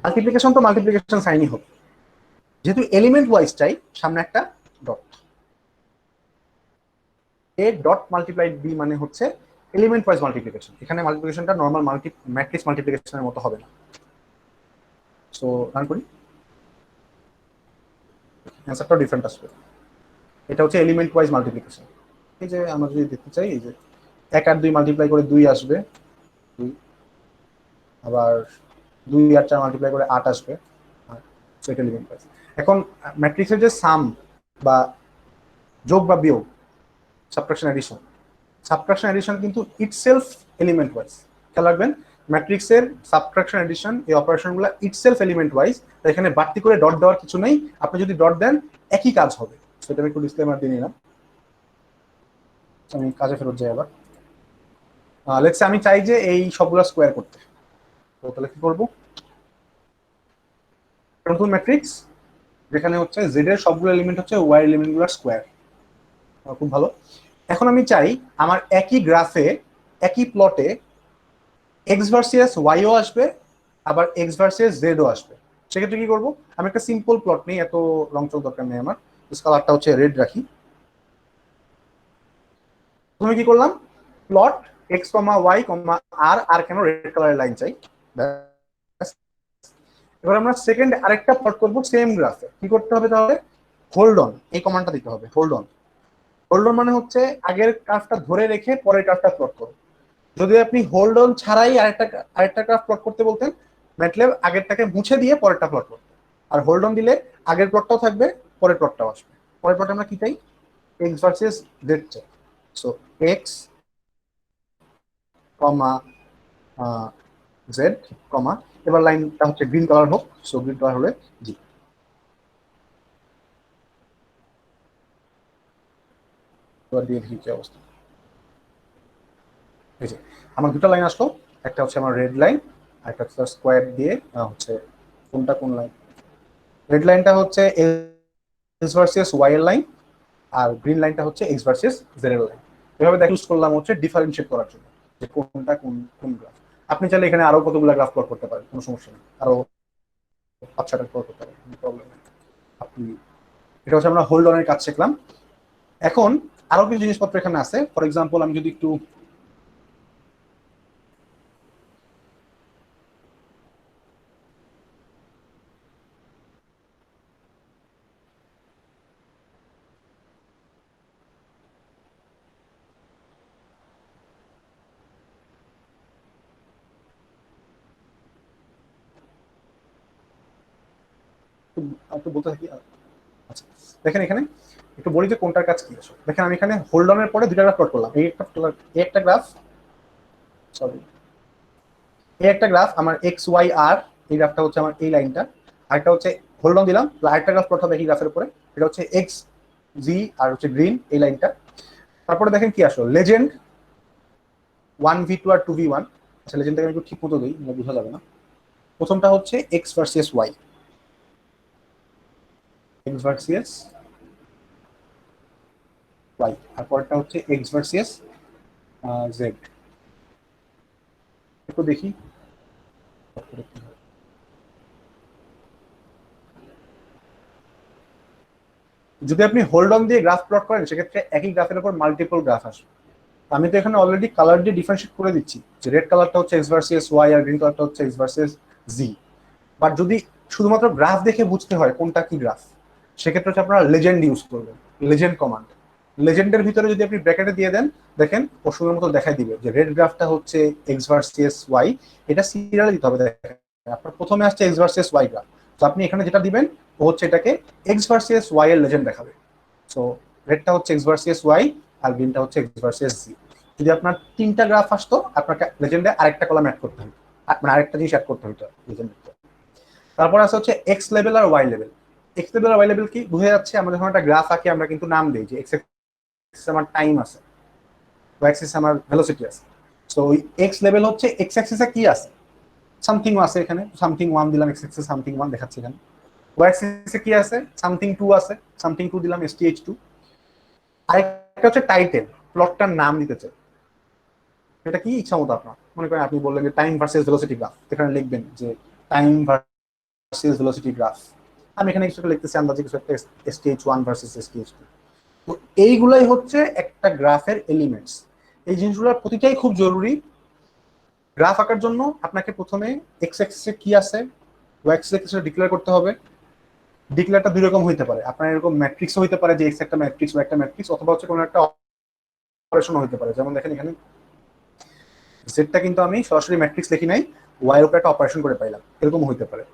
S1: মাল্টিপ্লিকেশন তো মাল্টিপ্লিকেশন সাইনই হবে, যেহেতু এলিমেন্ট ওয়াইজ চাই সামনে একটা dot. A dot multiplied B মানে হচ্ছে এলিমেন্ট ওয়াইজ মাল্টিপ্লিকেশন। এখানে মাল্টিপ্লিকেশনটা নরমাল ম্যাট্রিক্স মাল্টিপ্লিকেশনের মতো হবে না। সো রান করি, অ্যান্সারটাও ডিফারেন্ট আসবে। এটা হচ্ছে এলিমেন্ট ওয়াইজ মাল্টিপ্লিকেশন। এই যে আমরা যদি দেখতে চাই, এই যে 1 আর 2 মাল্টিপ্লাই করে 2 আসবে, 2, আবার 2 আর 4 মাল্টিপ্লাই করে 8 আসবে। সেটা এলিমেন্ট ওয়াইজ। এখন ম্যাট্রিক্সের যে সাম বা যোগ বা বিয়োগ, সাবট্রাকশন এডিশন, সাবট্রাকশন এডিশন কিন্তু ইটসেলফ এলিমেন্ট ওয়াইজ। খেয়াল রাখবেন, ম্যাট্রিক্সের সাবট্রাকশন এডিশন এই অপারেশনগুলো ইটসেলফ এলিমেন্ট ওয়াইজ। এখানে বাড়তি করে ডট দেওয়ার কিছু নেই, আপনি যদি ডট দেন একই কাজ হবে। সেটা আমি একটু ডিসক্লেমার দিয়ে নিলাম। আমি কাজে ফেরত যাই আবার। লেটস সে আমি চাই যে এই সবগুলো স্কোয়ার করতে, তো তাহলে কি করবো? নতুন ম্যাট্রিক্স যেখানে হচ্ছে জেড এর সবগুলো এলিমেন্ট হচ্ছে ওয়াই এলিমেন্টগুলোর স্কোয়ার। খুব ভালো। এখন আমি চাই আমার একই গ্রাফে একই প্লটে এক্স ভার্সেস ওয়াইও আসবে, আবার এক্স ভার্সেস জেডও আসবে। সেক্ষেত্রে কি করবো? আমি একটা সিম্পল প্লট নেই, এত রং চল দরকার নেই আমার। কালারটা হচ্ছে রেড রাখি। তুমি কি করলাম? প্লট এক্স কমা ওয়াই কমা আর, আর কেন রেড কালারের লাইন চাই। এবার আমরা সেকেন্ড আরেকটা প্লট করবো সেম গ্রাফে। কি করতে হবে তাহলে? হোল্ড অন, এই কমান্ডটা দিতে হবে। হোল্ড অন, হোল্ড অন মানে হচ্ছে আগের কাজটা ধরে রেখে পরের কাজটা প্লট করো। যদি আপনি হোল্ড অন ছাড়াই আরেকটা গ্রাফ প্লট করতে বলতেন, ম্যাটল্যাব আগেরটাকে মুছে দিয়ে পরেরটা প্লট করতে। আর হোল্ড অন দিলে আগের প্লটটাও থাকবে, পরের প্লটটাও আসবে। পরের প্লট আমরা কি চাই? এক্স ভার্সেস জেড চাই। সো এক্স কমা জেড কমা, এবার লাইনটা হচ্ছে গ্রিন কালার হোক, সো গ্রিন কালার হলে জি। এবার দিয়ে দেখি কি অবস্থা। এই যে আমার দুটো লাইন আসলো, একটা হচ্ছে আমার রেড লাইন, আর একটা হচ্ছে স্কোয়ার দিয়ে হচ্ছে কোনটা কোন লাইন। রেড লাইনটা হচ্ছে এক্স ভার্সেস ওয়াই এর লাইন, আর গ্রিন লাইনটা হচ্ছে এক্স ভার্সেস জেড এর লাইন। এভাবে ইউজ করলাম হচ্ছে ডিফারেন্সিয়েট করার জন্য যে কোনটা কোন কোন গ্রাফ। আপনি চাইলে এখানে আরো কতগুলো গ্রাফ প্লট করতে পারেন, কোনো সমস্যা নেই, আরো 5-6টা প্লট করতে পারেন, কোনো প্রবলেম নেই। আপনি, এটা হচ্ছে আমরা হোল্ড অনের কাজ শিখলাম। এখন আরো কিছু জিনিসপত্র এখানে আছে। ফর এক্সাম্পল আমি যদি একটু একটু বলতে থাকি। আচ্ছা, দেখেন এখানে একটু বলি যে কোনটার কাজ কি আসলে। দেখেন আমি এখানে হোল্ড অনের পরে দুটা গ্রাফ প্লট করলাম। এই একটা গ্রাফ, সরি, এই একটা গ্রাফ আমার এক্স ওয়াই আর, এই গ্রাফটা হচ্ছে আমার এই লাইনটা। আরেকটা হচ্ছে হোল্ড অন দিলাম, আরেকটা গ্রাফ প্লট হবে একই গ্রাফের উপরে, এটা হচ্ছে এক্স জি আর হচ্ছে গ্রিন এই লাইনটা। তারপরে দেখেন কি আসলো, লেজেন্ড 1v2 আর 2v1। আচ্ছা, লেজেন্ডটাকে আমি একটু ঠিক মতো দিই, বোঝা যাবে না। প্রথমটা হচ্ছে X versus Y, X versus Y, আর পরেরটা হচ্ছে এক্স ভার্সেস জেড। একটু দেখি যদি আপনি হোল্ড অন দিয়ে গ্রাফ প্লট করেন, সেক্ষেত্রে একই গ্রাফের উপর মাল্টিপল গ্রাফ আসবে। আমি তো এখানে অলরেডি কালার দিয়ে ডিফারেন্সিয়েট করে দিচ্ছি যে রেড কালারটা হচ্ছে এক্স ভার্সেস ওয়াই আর গ্রিন কালারটা হচ্ছে এক্স ভার্সেস জি। বাট যদি শুধুমাত্র গ্রাফ দেখে বুঝতে হয় কোনটা কি গ্রাফ, সেক্ষেত্রে হচ্ছে আপনারা লেজেন্ড ইউজ করবেন, লেজেন্ড কমান্ড। লেজেন্ডের ভিতরে যদি আপনি ব্র্যাকেটে দিয়ে দেন, দেখেন ওষুধের মতো দেখাই দিবে যে রেড গ্রাফটা হচ্ছে এক্স ভার্সেস ওয়াই। এটা সিরিয়ালে দিতে হবে। দেখেন আপনার প্রথমে আসছে এক্স ভার্সেস ওয়াই গ্রাফ, তো আপনি এখানে যেটা দিবেন ও হচ্ছে এটাকে এক্স ভার্সেস ওয়াই এর লেজেন্ড দেখাবে। সো রেডটা হচ্ছে এক্স ভার্সেস ওয়াই আর গ্রিনটা হচ্ছে এক্স ভার্সেস জি। যদি আপনার তিনটা গ্রাফ আসতো, আপনাকে লেজেন্ডে আরেকটা কলাম অ্যাড করতে হবে, মানে আরেকটা জিনিস অ্যাড করতে হতো লেজেন্ডে। তারপর আছে হচ্ছে এক্স লেভেল আর ওয়াই লেভেল। এক্স লেভেল আর ওয়াই লেভেল কি বোঝা যাচ্ছে? আমরা যখন একটা গ্রাফ আঁকি আমরা কিন্তু নাম দিই যে এক্স অ্যাক্সিস আমার টাইম আছে, ওয়াই অ্যাক্সিস আমার ভেলোসিটি আছে। সো ওই এক্স লেভেল হচ্ছে এক্স অ্যাক্সিসে কি আছে, সামথিং আছে, এখানে সামথিং 1 দিলাম, এক্স অ্যাক্সিসে সামথিং 1 দেখাচ্ছে এখানে। ওয়াই অ্যাক্সিসে কি আছে, সামথিং 2 আছে, সামথিং 2 দিলাম, STH2। আরেকটা হচ্ছে টাইটেল, প্লটটার নাম দিতে চাই। এটা কি ইচ্ছা মতো আপনার, মনে করেন আপনি বললেন যে টাইম ভার্সেস ভেলোসিটি গ্রাফ, এখানে লিখবেন যে টাইম ভার্সেস ভেলোসিটি গ্রাফ। আমি এখানে কিছু লিখতেছি আন্দাজে, কিছু একটা STH1 ভার্সেস STH2। তো এইগুলাই হচ্ছে একটা গ্রাফের এলিমেন্টস। এই জিনিসগুলোর প্রতিটাই খুব জরুরি। গ্রাফ আঁকার জন্য আপনাকে প্রথমে এক্স অ্যাক্সিসে কি আছে, ওয়াই অ্যাক্সিসে ডিক্লেয়ার করতে হবে। ডিক্লেয়ারটা দুই রকম হইতে পারে, আপনার এরকম ম্যাট্রিক্সও হইতে পারে যে এক্স একটা ম্যাট্রিক্স বা একটা ম্যাট্রিক্স, অথবা হচ্ছে কোনো একটা অপারেশন হইতে পারে। যেমন দেখেন এখানে জেডটা কিন্তু আমি সরাসরি ম্যাট্রিক্স লিখি নাই, ওয়াই এর উপর একটা অপারেশন করে পাইলাম, এরকম হইতে পারে।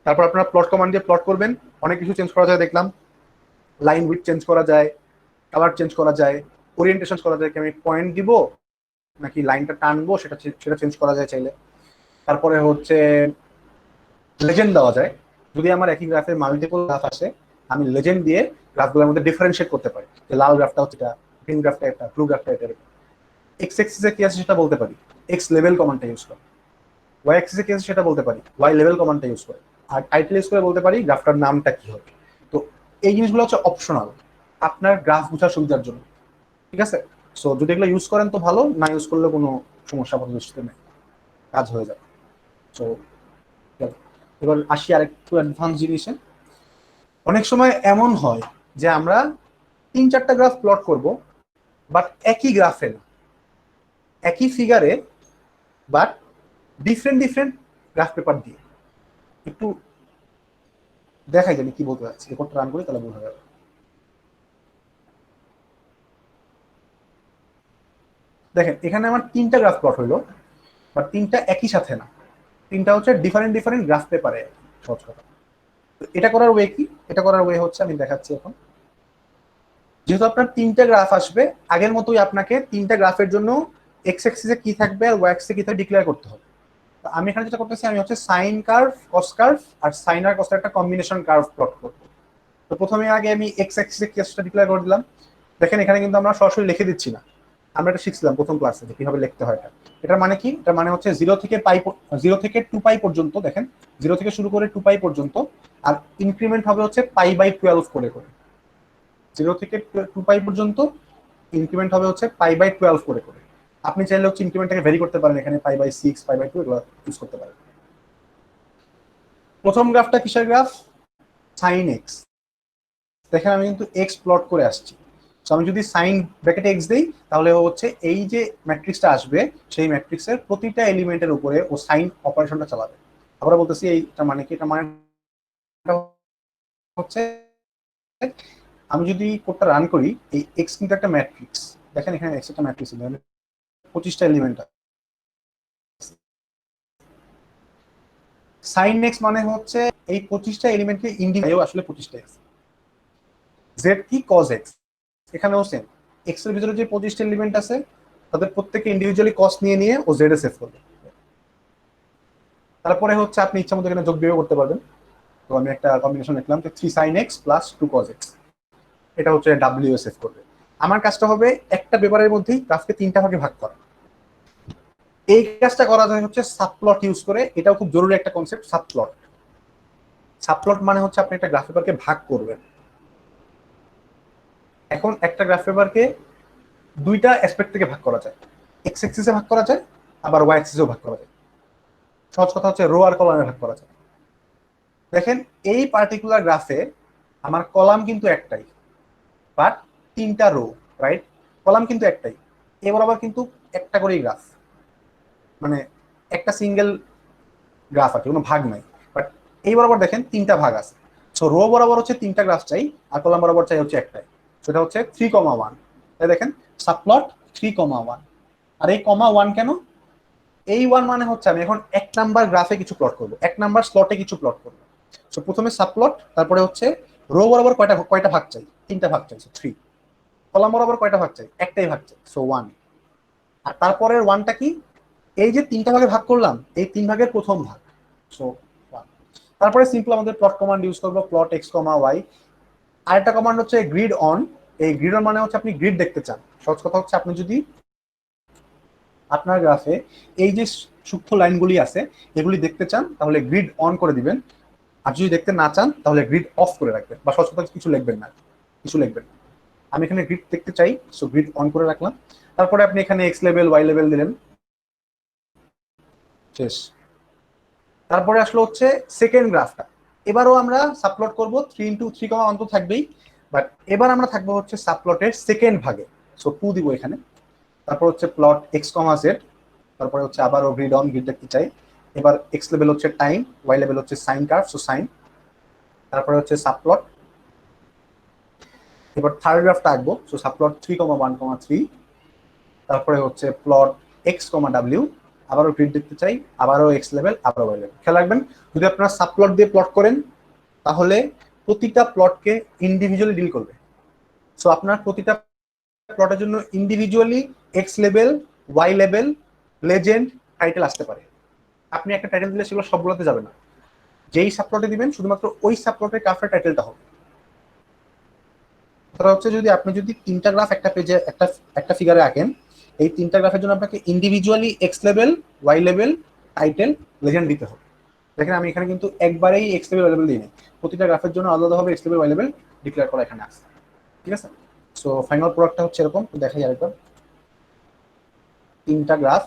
S1: তারপর আপনারা প্লট কমান্ড দিয়ে প্লট করবেন, অনেক কিছু চেঞ্জ করা যায় দেখলাম। লাইন উইথ চেঞ্জ করা যায়, কালার চেঞ্জ করা যায়, ওরিয়েন্টেশন করা যায়, কি আমি পয়েন্ট দিব নাকি লাইনটা টানবো সেটা সেটা চেঞ্জ করা যায় চাইলে। তারপরে হচ্ছে লেজেন্ড দেওয়া যায়, যদি আমার একই গ্রাফে মাল্টিপল গ্রাফ আসে আমি লেজেন্ড দিয়ে গ্রাফগুলোর মধ্যে ডিফারেন্সিয়েট করতে পারি, যে লাল গ্রাফটা হচ্ছে এটা, গ্রিন গ্রাফটা এটা, ব্লু গ্রাফটা এটা। এক্স অ্যাক্সিসে কি আছে সেটা বলতে পারি, এক্স লেভেল কমান্ডটা ইউজ করে। ওয়াই অ্যাক্সিসে কি আছে সেটা বলতে পারি, ওয়াই লেভেল কমান্ডটা ইউজ করে। আর টাইটেল ইউজ করে বলতে পারি গ্রাফটার নামটা কি হবে। তো এই জিনিসগুলো হচ্ছে অপশনাল আপনার গ্রাফ বোঝার সুবিধার জন্য, ঠিক আছে? সো যদি এগুলো ইউজ করেন তো ভালো, না ইউজ করলে কোনো সমস্যা পদ্ধতি নেই, কাজ হয়ে যাবে। সো এবার আসি আরেকটু অ্যাডভান্স জিনিসে। অনেক সময় এমন হয় যে আমরা 3-4টা গ্রাফ প্লট করব, বাট একই গ্রাফে না, একই ফিগারে, but different different graph paper দিয়ে। একটু দেখাই জানি কি বলতে চাচ্ছি, রেকর্ডটা রান করি তাহলে বোঝা যাবে। দেখেন এখানে আমার তিনটা গ্রাফ প্লট হইলো, বাট তিনটা একই সাথে না, তিনটা হচ্ছে ডিফারেন্ট ডিফারেন্ট গ্রাফ পেপারে। সহজ কথা। তো এটা করার ওয়ে কি? এটা করার ওয়ে হচ্ছে আমি দেখাচ্ছি এখন। যেহেতু আপনার তিনটা গ্রাফ আসবে, আগের মতোই আপনাকে তিনটা গ্রাফের জন্য এক্স অ্যাক্সিসে কি থাকবে আর ওয়াই অ্যাক্সিসে কি থাকবে ডিক্লেয়ার করতে হবে। তো আমি এখানে যেটা করতেছি, আমি হচ্ছে সাইন কার্ভ, কস কার্ভ আর সাইন আর কসের একটা কম্বিনেশন কার্ভ প্লট করব। তো প্রথমে আগে আমি এক্স অ্যাক্সিসে কেসটা ডিক্লেয়ার করে দিলাম। দেখেন এখানে কিন্তু আমরা সরাসরি লিখে দিচ্ছি না, আমরা এটা শিখছিলাম প্রথম ক্লাসে যে কিভাবে লিখতে হয় এটা। এটার মানে কি? এটার মানে হচ্ছে 0 থেকে 2 পাই পর্যন্ত, দেখেন 0 থেকে শুরু করে 2 পাই পর্যন্ত, আর ইনক্রিমেন্ট হবে হচ্ছে π/12 করে করে। 0 থেকে 2 পাই পর্যন্ত ইনক্রিমেন্ট হবে হচ্ছে π/12 করে করে। আপনি চাইলে হচ্ছে ইনক্রিমেন্টটাকে ভেরি করতে পারেন, এখানে π/6 π/2 এগুলো ইউজ করতে পারেন। প্রথম গ্রাফটা কিসের গ্রাফ? Sine x. দেখেন আমি কিন্তু এক্স প্লট করে আসছি। তো আমি যদি সাইন ব্র্যাকেটে এক্স দেই, তাহলে হচ্ছে এই যে ম্যাট্রিক্সটা আসবে সেই ম্যাট্রিক্সের প্রতিটা এলিমেন্টের উপরে ও সাইন অপারেশনটা চালাবে। আমরা বলতেছি এইটা মানে কি? এটা মানে হচ্ছে আমি যদি কোডটা রান করি, এই এক্স কিন্তু একটা ম্যাট্রিক্স। দেখেন এখানে এক্স একটা ম্যাট্রিক্স, 25টা এলিমেন্ট। সাইন এক্স মানে হচ্ছে এই 25টা এলিমেন্টকে ইন্ডিভিজুয়ালি, আসলে 25টা আছে। জেড কি? Cause X. এখানেও সেম, এক্স এর ভিতরে যে 25টা এলিমেন্ট আছে তাদের প্রত্যেককে ইন্ডিভিজুয়ালি কস নিয়ে নিয়ে ও জেড এ সেভ করবে। তারপরে হচ্ছে আপনি ইচ্ছা মতো এখানে যোগ বিয়োগ করতে পারবেন। তো আমি একটা কম্বিনেশন লিখলাম যে 3 sin x plus 2 cos x, এটা হচ্ছে ডাব্লিউ এ সেভ করবে। আমার কাজটা হবে একটা পেপারের মধ্যেই গ্রাফকে তিনটা ভাগে ভাগ করা। এই কাজটা করা যায় হচ্ছে সাবপ্লট ইউজ করে। এটাও খুব জরুরি একটা কনসেপ্ট, সাবপ্লট। সাবপ্লট মানে হচ্ছে আপনি একটা গ্রাফ পেপারকে ভাগ করবেন। এখন একটা গ্রাফ পেপারকে দুইটা অ্যাসপেক্ট থেকে ভাগ করা যায়, এক্স অ্যাক্সিসে ভাগ করা যায়, আবার ওয়াই অ্যাক্সিসেও ভাগ করা যায়। সহজ কথা হচ্ছে রো আর কলামে ভাগ করা যায়। দেখেন এই পার্টিকুলার গ্রাফে আমার কলাম কিন্তু একটাই, বাট তিনটা রো, রাইট? কলাম কিন্তু একটাই, এবার আবার কিন্তু একটা করেই গ্রাফ, মানে একটা সিঙ্গেল গ্রাফ আছে, কোনো ভাগ নাই। বাট এই বরাবর দেখেন তিনটা ভাগ আছে। সো রো বরাবর হচ্ছে তিনটা গ্রাফ চাই, আর কলাম বরাবর চাই হচ্ছে একটাই, সেটা হচ্ছে 3,1। তাই দেখেন সাবপ্লট 3,1। আর এই কমা 1 কেন? এই 1 মানে হচ্ছে আমি এখন এক নাম্বার গ্রাফে কিছু প্লট করবো, এক নাম্বার স্লটে কিছু প্লট করবো। সো প্রথমে সাবপ্লট, তারপরে হচ্ছে রো বরাবর কয়টা ভাগ চাই? তিনটা ভাগ চাই, 3। কলাম বরাবর কয়টা ভাগ চাই? একটাই ভাগ চাই, সো 1। আর তারপরের 1টা কি? এই যে তিনটা ভাগে ভাগ করলাম, এই 3 ভাগের প্রথম ভাগ, সো 1। তারপরে সিম্পল আমাদের প্লট কমান্ড ইউজ করবো, প্লট এক্স কমা ওয়াই। আরেকটা কমান্ড হচ্ছে গ্রিড অন। এই গ্রিড অন মানে হচ্ছে আপনি গ্রিড দেখতে চান। সহজ কথা হচ্ছে আপনি যদি আপনার গ্রাফে এই যে সূক্ষ্ম লাইনগুলি আছে এগুলি দেখতে চান, তাহলে গ্রিড অন করে দিবেন। আর যদি দেখতে না চান, তাহলে গ্রিড অফ করে রাখবেন, বা সহজ কথা কিছু লিখবেন না, কিছু লিখবেন না। আমি এখানে গ্রিড দেখতে চাই, সো গ্রিড অন করে রাখলাম। তারপরে আপনি এখানে এক্স লেভেল, ওয়াই লেভেল দিলেন, শেষ। তারপরে আসলো হচ্ছে সেকেন্ড গ্রাফটা। এবারও আমরা সাবপ্লট করব, 3 × 3, অন্ত থাকবেই, বাট এবার আমরা থাকবো হচ্ছে সাবপ্লটের সেকেন্ড ভাগে, সো 2 দিব এখানে। তারপর হচ্ছে প্লট এক্স কমা জেড, তারপরে হচ্ছে আবারও গ্রিড অন, গ্রিড দেখতে চাই। এবার এক্স লেভেল হচ্ছে টাইম, ওয়াই লেভেল হচ্ছে সাইন কার্ভ, সো সাইন। তারপরে হচ্ছে সাবপ্লট। এবার থার্ড গ্রাফটা আঁকবো, সো সাবপ্লট 3,1,3। তারপরে হচ্ছে প্লট এক্স কমা ডাব্লিউ, আবারও গ্রিড দেখতে চাই, আবারও এক্স লেভেল, আবারও ওয়াই লেভেল। খেয়াল রাখবেন যদি আপনারা সাবপ্লট দিয়ে প্লট করেন, তাহলে প্রতিটা প্লটকে ইন্ডিভিজুয়ালি ডিল করবে। সো আপনার প্রতিটা প্লটের জন্য individually x level, y level, legend, title আসতে পারে। আপনি একটা টাইটেল দিলে সেগুলো সবগুলোতে যাবে না, যেই সাবপ্লটে দিবেন শুধুমাত্র ওই সাবপ্লটের গ্রাফের টাইটেলটা হবে। তারা হচ্ছে আপনি যদি তিনটা গ্রাফ একটা পেজে একটা ফিগারে আঁকেন, এই তিনটা গ্রাফের জন্য আপনাকে individually x level, y level, title, legend দিতে হবে। দেখেন আমি এখানে কিন্তু একবারেই এক্স লেভেল, ওয়াই লেভেল দিই, প্রতিটা গ্রাফের জন্য আলাদাভাবে x level, y level declare করা এখানে আছে, ঠিক আছে? সো ফাইনাল প্রোডাক্টটা হচ্ছে এরকম, দেখাই আরেকবার। তিনটা graph,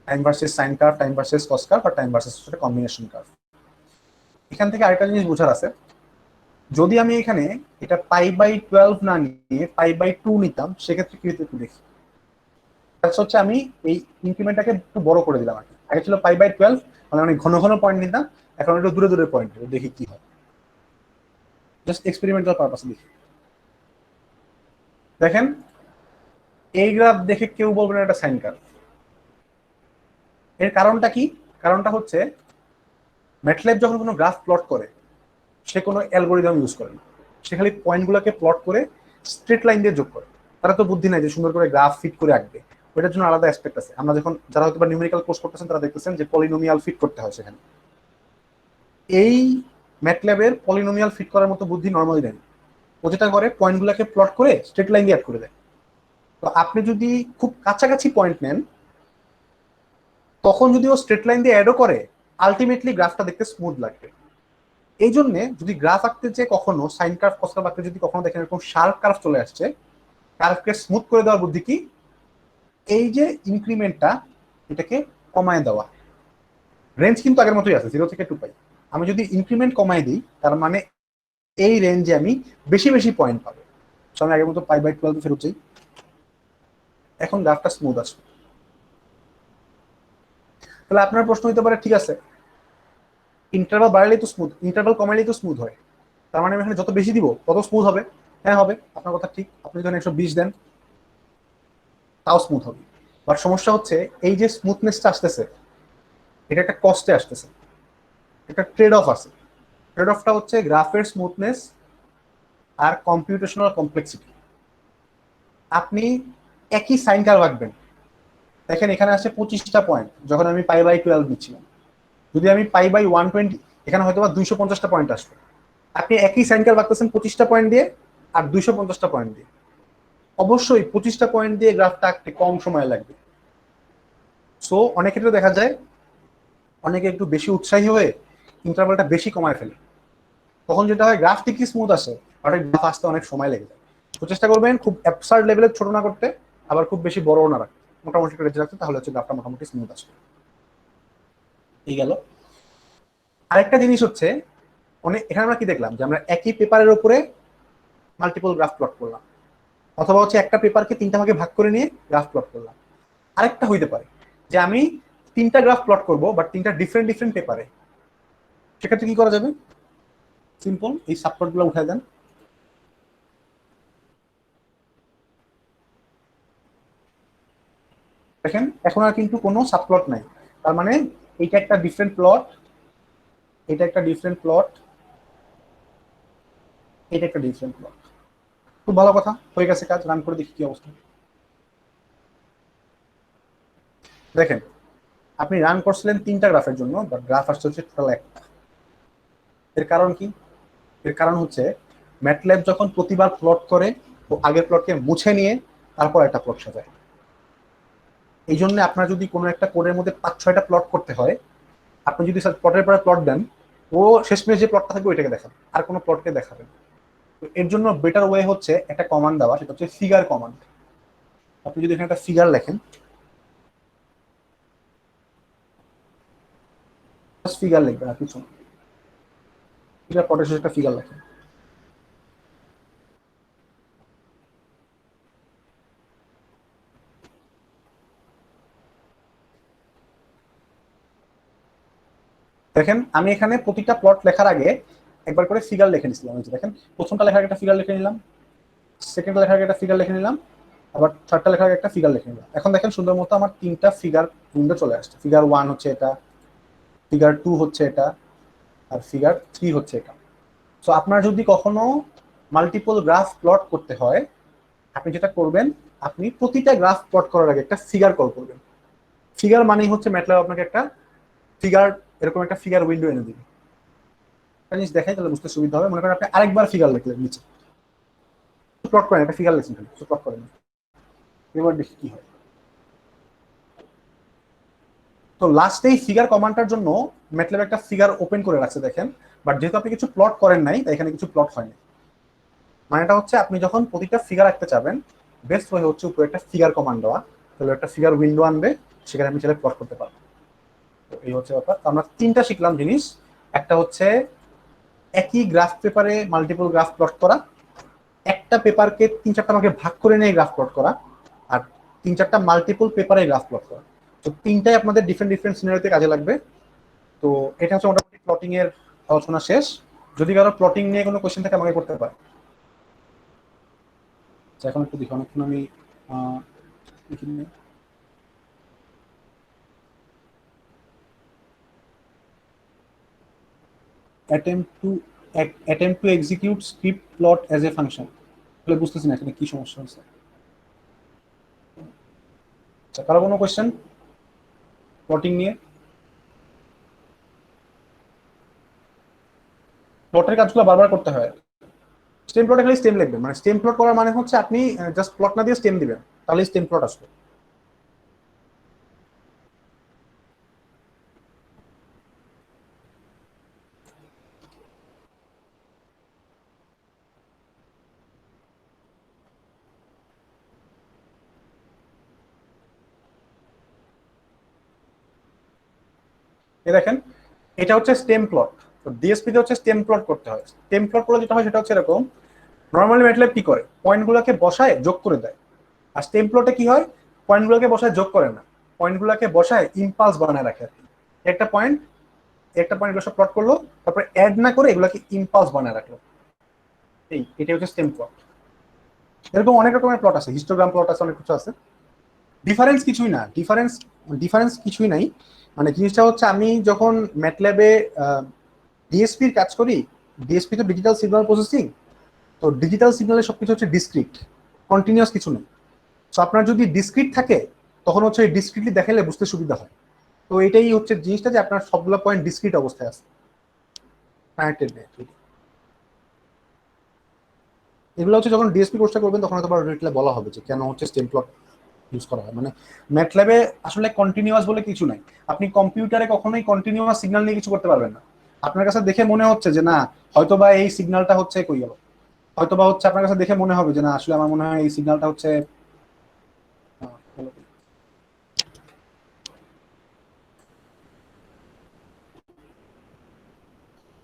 S1: time versus sine curve, time versus cos curve, আর টাইম ভার্সেস কম্বিনেশন কার্ভ। এখান থেকে আরেকটা জিনিস বোঝার আছে, যদি আমি এখানে এটা π/12 না নিয়ে π/2 নিতাম, সেক্ষেত্রে কি হতো একটু দেখি। হচ্ছে আমি এই ইনক্রিমেন্টটাকে একটু বড় করে দিলাম। আগে ছিল π/12, মানে অনেক ঘন ঘন পয়েন্ট নিতাম, এখন একটু দূরে দূরে পয়েন্ট, দেখি কি হয়, জাস্ট এক্সপেরিমেন্টাল পারপাসে দেখি। দেখেন এই গ্রাফ দেখে কেউ বলবে না এটা সাইন কার্ভ। এর কারণটা কি? কারণটা হচ্ছে ম্যাটল্যাব যখন কোনো গ্রাফ প্লট করে সে কোনো অ্যালগোরিদম ইউজ করে না, সে খালি পয়েন্টগুলোকে প্লট করে স্ট্রেট লাইন দিয়ে যোগ করে। তারা তো বুদ্ধি নাই যে সুন্দর করে গ্রাফ ফিট করে আঁকবে, ওইটার জন্য আলাদা অ্যাসপেক্ট আছে। আমরা যখন যারা হয়তো নিউমেরিক্যাল কোর্স করতেছেন তারা দেখতেছেন যে পলিনোমিয়াল ফিট করতে হয় সেখানে। এই ম্যাটল্যাবের পলিনোমিয়াল ফিট করার মতো বুদ্ধি নর্মালি নেই। ও যেটা করে পয়েন্টগুলোকে প্লট করে স্ট্রেট লাইন দিয়ে অ্যাড করে দেয়। তো আপনি যদি খুব কাছাকাছি পয়েন্ট নেন তখন যদি ও স্ট্রেট লাইন দিয়ে অ্যাডও করে আলটিমেটলি গ্রাফটা দেখতে স্মুথ লাগবে। এই জন্য যদি গ্রাফ আঁকতে যে কখনো সাইন কার্ভ কস কার্ভ আঁকতে যদি কখনো দেখেন এরকম শার্প কার্ভ চলে আসছে, কার্ভকে স্মুথ করে দেওয়ার বুদ্ধি কি? এই যে ইনক্রিমেন্টটা এটাকে কমায় দেওয়া। রেঞ্জ কিন্তু আগের মতোই আছে 0 থেকে 2π। আমি যদি ইনক্রিমেন্ট কমায় দিই তার মানে এই রেঞ্জে আমি বেশি বেশি পয়েন্ট পাবো। আমি আগের মতো π/12 ফেরত যাই, এখন গ্রাফটা স্মুথ আছে। তাহলে আপনার প্রশ্ন হতে পারে ঠিক আছে ইন্টারভাল বাড়ালেই তো স্মুথ, ইন্টারভাল কমাইলেই তো স্মুথ হয়, তার মানে আমি এখানে যত বেশি দিব তত স্মুথ হবে। হ্যাঁ হবে, আপনার কথা ঠিক। আপনি যখন 120 দেন তাও স্মুথ হবে। বাট সমস্যা হচ্ছে এই যে স্মুথনেসটা আসতেছে এটা একটা কস্টে আসতেছে, একটা ট্রেড অফ আছে। ট্রেড অফটা হচ্ছে গ্রাফের স্মুথনেস আর কম্পিউটেশনাল কমপ্লেক্সিটি। আপনি একই সাইন কার্ভ আঁকবেন, দেখেন এখানে আছে 25টা পয়েন্ট যখন আমি π/12 দিচ্ছিলাম, যদি আমি π/120 এখানে হয়তো বা 250টা পয়েন্ট আসবে। আপনি একই সাইন কার্ভ আঁকতেছেন 25টা পয়েন্ট দিয়ে আর 250টা পয়েন্ট দিয়ে, অবশ্যই 25টা পয়েন্ট দিয়ে গ্রাফটা আঁকতে কম সময় লাগবে। সো অনেক ক্ষেত্রে দেখা যায় অনেকে একটু বেশি উৎসাহী হয়ে ইন্টারভালটা বেশি কমায় ফেলে, তখন যেটা হয় গ্রাফ ঠিকই স্মুথ আসে বাট গ্রাফ আসতে অনেক সময় লেগে যায়। তো চেষ্টা করবেন খুব অ্যাবসার্ড লেভেলের ছোট না করতে, আবার খুব বেশি বড়ও না রাখতে, মোটামুটি একটা রেঞ্জ রাখতে, তাহলে হচ্ছে গ্রাফটা মোটামুটি স্মুথ আসবে। এই গেল। আরেকটা জিনিস হচ্ছে অনেক এখানে আমরা কি দেখলাম যে আমরা একই পেপারের উপরে মাল্টিপল গ্রাফ প্লট করলাম, অথবা হচ্ছে একটা পেপারকে 3টা ভাগে ভাগ করে নিয়ে গ্রাফ প্লট করলাম। আরেকটা হইতে পারে যে আমি 3টা গ্রাফ প্লট করব বাট 3টা ডিফারেন্ট ডিফারেন্ট পেপারে। সেক্ষেত্রে কি করা যাবে? সিম্পল, এই সাবপ্লট গুলো উঠায় দেন। দেখেন এখন আর কিন্তু কোনো সাবপ্লট নাই, তার মানে এইটা একটা ডিফারেন্ট প্লট, এটা একটা ডিফারেন্ট প্লট, এটা একটা ডিফারেন্ট প্লট। খুব ভালো কথা, হয়ে গেছে কাজ। রান করে দেখি কি অবস্থা। দেখেন আপনি রান করছিলেন 3টা গ্রাফের জন্য বাট গ্রাফ আসছে হচ্ছে টোটাল একটা। এর কারণ কি? এর কারণ হচ্ছে ম্যাটল্যাব যখন প্রতিবার প্লট করে ও আগের প্লটকে মুছে নিয়ে তারপর একটা প্লট সাজায়। এই জন্য আপনার যদি কোনো একটা কোডের মধ্যে 5-6টা প্লট করতে হয়, আপনি যদি প্লটের পরে প্লট দেন ও শেষমেশ যে প্লটটা থাকবে ওইটাকে দেখাবে, আর কোনো প্লটকে দেখাবে না। তো এর জন্য বেটার ওয়ে হচ্ছে একটা কমান্ড দেওয়া, সেটা হচ্ছে ফিগার কমান্ড। আপনি যদি এখানে একটা ফিগার লেখেন, ফিগার লিখবেন আর কিছু না, ফিগার প্লটের শেষে একটা ফিগার লেখেন। দেখেন আমি এখানে প্রতিটা প্লট লেখার আগে একবার করে ফিগার লিখে নিছিলাম। দেখেন প্রথমটা লেখার আগে একটা ফিগার লিখে নিলাম, সেকেন্ডটা লেখার আগে একটা ফিগার লিখে নিলাম, আবার থার্ডটা লেখার আগে একটা ফিগার লিখে নিলাম। এখন দেখেন সুন্দর মতো আমার 3টা ফিগার উইন্ডো চলে আসছে। ফিগার 1 হচ্ছে এটা, ফিগার 2 হচ্ছে এটা, আর ফিগার 3 হচ্ছে এটা। সো আপনার যদি কখনো মাল্টিপল গ্রাফ প্লট করতে হয়, আপনি যেটা করবেন, আপনি প্রতিটা গ্রাফ প্লট করার আগে একটা ফিগার কল করবেন। ফিগার মানেই হচ্ছে ম্যাটল্যাব আপনাকে একটা ফিগার, এরকম একটা ফিগার উইন্ডো এনে দিবে। একটা জিনিস দেখাই তাহলে বুঝতে সুবিধা হবে। মনে করেন আপনি আরেকবার ফিগার লিখলেন, নিচে প্লট করেন, একটা ফিগার লিখছেন, প্লট করেন, এবার দেখি কি হয়। তো লাস্টে এই ফিগার কমান্ডটার জন্য ম্যাটল্যাব একটা ফিগার ওপেন করে রাখছে দেখেন, বাট যেহেতু আপনি কিছু প্লট করেন নাই তাই এখানে কিছু প্লট হয়নি। মানে এটা হচ্ছে আপনি যখন প্রতিটা ফিগার আঁকতে চাবেন বেস্ট ওয়ে হচ্ছে উপরে একটা ফিগার কমান্ড দেওয়া, তাহলে একটা ফিগার উইন্ডো আনবে, সেখানে আপনি চাইলে প্লট করতে পারবেন। তো এই হচ্ছে ব্যাপার। আমরা 3টা শিখলাম জিনিস। একটা হচ্ছে একই গ্রাফ পেপারে মাল্টিপল গ্রাফ প্লট করা, একটা পেপারকে 3-4টা ভাগে ভাগ করে নিয়ে গ্রাফ প্লট করা, আর 3-4টা মাল্টিপল পেপারে গ্রাফ প্লট করা। তো 3টাই আপনাদের ডিফারেন্ট ডিফারেন্ট সিনারিওতে কাজে লাগবে। তো এটা হচ্ছে মোটামুটি প্লটিং এর আলোচনা শেষ। যদি কারো প্লটিং নিয়ে কোনো কোয়েশ্চেন থাকে আমাকে করতে পারে। এখন একটু দেখি, অনেকক্ষণ আমি attempt to execute script plot as a function। তাহলে বুঝতেছি না এখানে কি সমস্যা হচ্ছে। আচ্ছা, কারো কোনো কোয়েশ্চেন প্লটিং নিয়ে? প্লটের কাজগুলো বারবার করতে হয়। স্টেম প্লটে খালি স্টেম লিখবেন, মানে স্টেম প্লট করার মানে হচ্ছে আপনি জাস্ট প্লট না দিয়ে স্টেম দিবেন, তাহলে স্টেম প্লট আসবে। দেখেন এটা হচ্ছে স্টেম প্লট, তো ডিএসপি তে হচ্ছে স্টেম প্লট করতে হয়। স্টেম প্লট করলে যেটা হয় সেটা হচ্ছে এরকম, নরমালি ম্যাটল্যাব কি করে, পয়েন্টগুলোকে বসায় যোগ করে দেয়। আর স্টেম প্লটে কি হয়, পয়েন্টগুলোকে বসায় যোগ করে না, পয়েন্টগুলোকে বসায় ইম্পালস বানায় রাখে। একটা পয়েন্ট এগুলো সব প্লট করলো, তারপরে অ্যাড না করে এগুলোকে ইম্পালস বানায় রাখলো। এটাই হচ্ছে স্টেম প্লট। এরকম অনেক রকমের প্লট আছে, হিস্টোগ্রাম প্লট আছে, অনেক কিছু আছে। ডিফারেন্স কিছুই না, ডিফারেন্স কিছুই নাই। মানে জিনিসটা হচ্ছে আমি যখন ম্যাটল্যাবে ডিএসপির কাজ করি, ডিএসপি তো ডিজিটাল সিগন্যাল প্রসেসিং, তো ডিজিটাল সিগন্যালে সবকিছু হচ্ছে ডিসক্রিট, কন্টিনিউয়াস কিছু নেই। তো আপনার যদি ডিসক্রিট থাকে তখন হচ্ছে ডিসক্রিটলি দেখালে বুঝতে সুবিধা হয়। তো এটাই হচ্ছে জিনিসটা যে আপনার সবগুলো পয়েন্ট ডিসক্রিট অবস্থায় আছে, কানেক্টেড নেই। এগুলো হচ্ছে যখন ডিএসপি কোর্সটা করবেন তখন হয়তো ডিটেইলে বলা হবে যে কেন হচ্ছে স্টেম প্লট ইউজ করা হয়। মানে ম্যাটল্যাবে আসলে কন্টিনিউয়াস বলে কিছু নাই। আপনি কম্পিউটারে কখনোই কন্টিনিউয়াস সিগন্যাল নিয়ে কিছু করতে পারবেন না। আপনার কাছে দেখে মনে হচ্ছে যে না হয়তোবা এই সিগন্যালটা হচ্ছে কই গেল, হয়তোবা হচ্ছে আপনার কাছে দেখে মনে হবে যে না আসলে আমার মনে হয় এই সিগন্যালটা হচ্ছে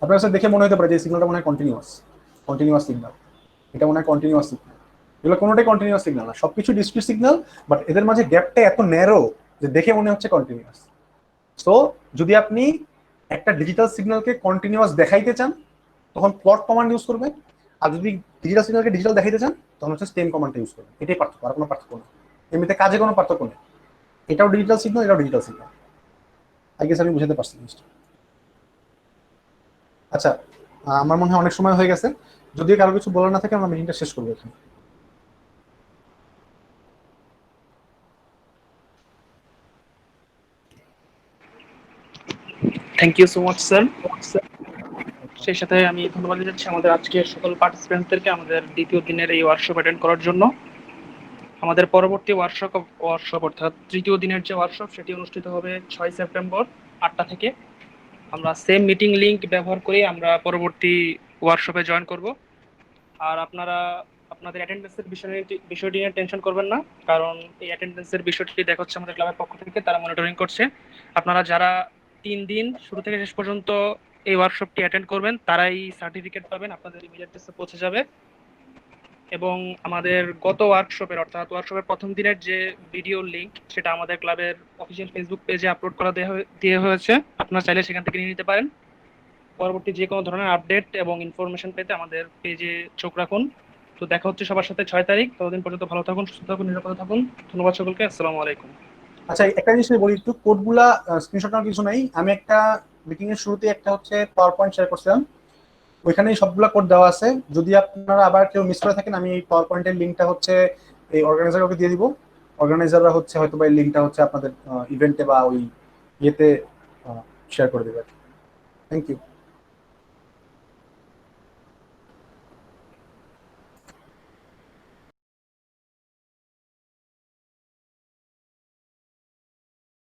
S1: আপনার কাছে দেখে মনে হতে পারে যে সিগন্যালটা মনে হয় কন্টিনিউয়াস সিগন্যাল, এটা মনে হয় কন্টিনিউয়াস সিগন্যাল। এগুলো কোনোটাই কন্টিনিউয়াস সিগন্যাল না, সবকিছু ডিসক্রিট সিগন্যাল, বাট এদের মাঝে গ্যাপটা এত ন্যারো যে দেখে মনে হচ্ছে কন্টিনিউয়াস। সো যদি আপনি একটা ডিজিটাল সিগন্যালকে কন্টিনিউয়াস দেখাইতে চান তখন প্লট কমান্ড ইউজ করবেন, আর যদি ডিজিটাল সিগন্যালকে ডিজিটাল দেখাইতে চান তখন হচ্ছে স্টেম কমান্ডটা ইউজ করবেন। এটাই পার্থক্য, আর কোনো পার্থক্য নেই। এমনিতে কাজে কোনো পার্থক্য নেই, এটাও ডিজিটাল সিগন্যাল, এটাও ডিজিটাল সিগন্যাল। আই গেস আমি বুঝাতে পারছি জিনিসটা। আচ্ছা, আমার মনে হয় অনেক সময় হয়ে গেছে, যদি কারো কিছু বলার না থাকে আমরা মিটিংটা শেষ করবো এখানে।
S5: Thank you so much sir. সেই সাথে আমি ধন্যবাদ জানাচ্ছি আমাদের আজকের সকল পার্টিসিপেন্টদেরকে আমাদের দ্বিতীয় দিনের এই ওয়ার্কশপ অ্যাটেন্ড করার জন্য। আমাদের পরবর্তী ওয়ার্কশপ অর্থাৎ তৃতীয় দিনের যে ওয়ার্কশপ সেটি অনুষ্ঠিত হবে 6 সেপ্টেম্বর 8টা থেকে। আমরা সেম মিটিং লিংক ব্যবহার করে আমরা পরবর্তী ওয়ার্কশপে জয়েন করব। আর আপনারা আপনাদের অ্যাটেন্ডেন্সের বিষয়টি নিয়ে টেনশন করবেন না, কারণ এই অ্যাটেন্ডেন্সের বিষয়টি দেখা হচ্ছে আমাদের ক্লাবের পক্ষ থেকে, তারা মনিটরিং করছে। আপনারা যারা 3 দিন শুরু থেকে শেষ পর্যন্ত এই ওয়ার্কশপটি অ্যাটেন্ড করবেন তারাই সার্টিফিকেট পাবেন, আপনাদের ইমেল অ্যাড্রেসে পৌঁছে যাবে। এবং আমাদের গত ওয়ার্কশপের অর্থাৎ ওয়ার্কশপের প্রথম দিনের যে ভিডিও লিংক সেটা আমাদের ক্লাবের অফিসিয়াল ফেসবুক পেজে আপলোড করা দিয়ে হয়েছে, আপনারা চাইলে সেখান থেকে নিয়ে নিতে পারেন। পরবর্তী যে কোনো ধরনের আপডেট এবং ইনফরমেশন পেতে আমাদের পেজে চোখ রাখুন। তো দেখা হচ্ছে সবার সাথে 6 তারিখ। ততদিন পর্যন্ত ভালো থাকুন, সুস্থ থাকুন, নিরাপদে থাকুন। ধন্যবাদ সকলকে। আসসালামু আলাইকুম।
S1: আচ্ছা, একটা জিনিস বলি একটু, কোডগুলা স্ক্রিনশট নেওয়ার কিছু নাই। আমি একটা মিটিং এর শুরুতে একটা হচ্ছে পাওয়ার পয়েন্ট শেয়ার করছিলাম, ওইখানে সবগুলা কোড দেওয়া আছে। যদি আপনারা আবার কেউ মিস করে থাকেন আমি এই পাওয়ার পয়েন্টের লিঙ্কটা হচ্ছে এই অর্গানাইজারকে দিয়ে দিব। অর্গানাইজাররা হচ্ছে হয়তো বা এই লিঙ্কটা হচ্ছে আপনাদের ইভেন্টে বা ওই ইয়েতে শেয়ার করে দেবে। Thank you.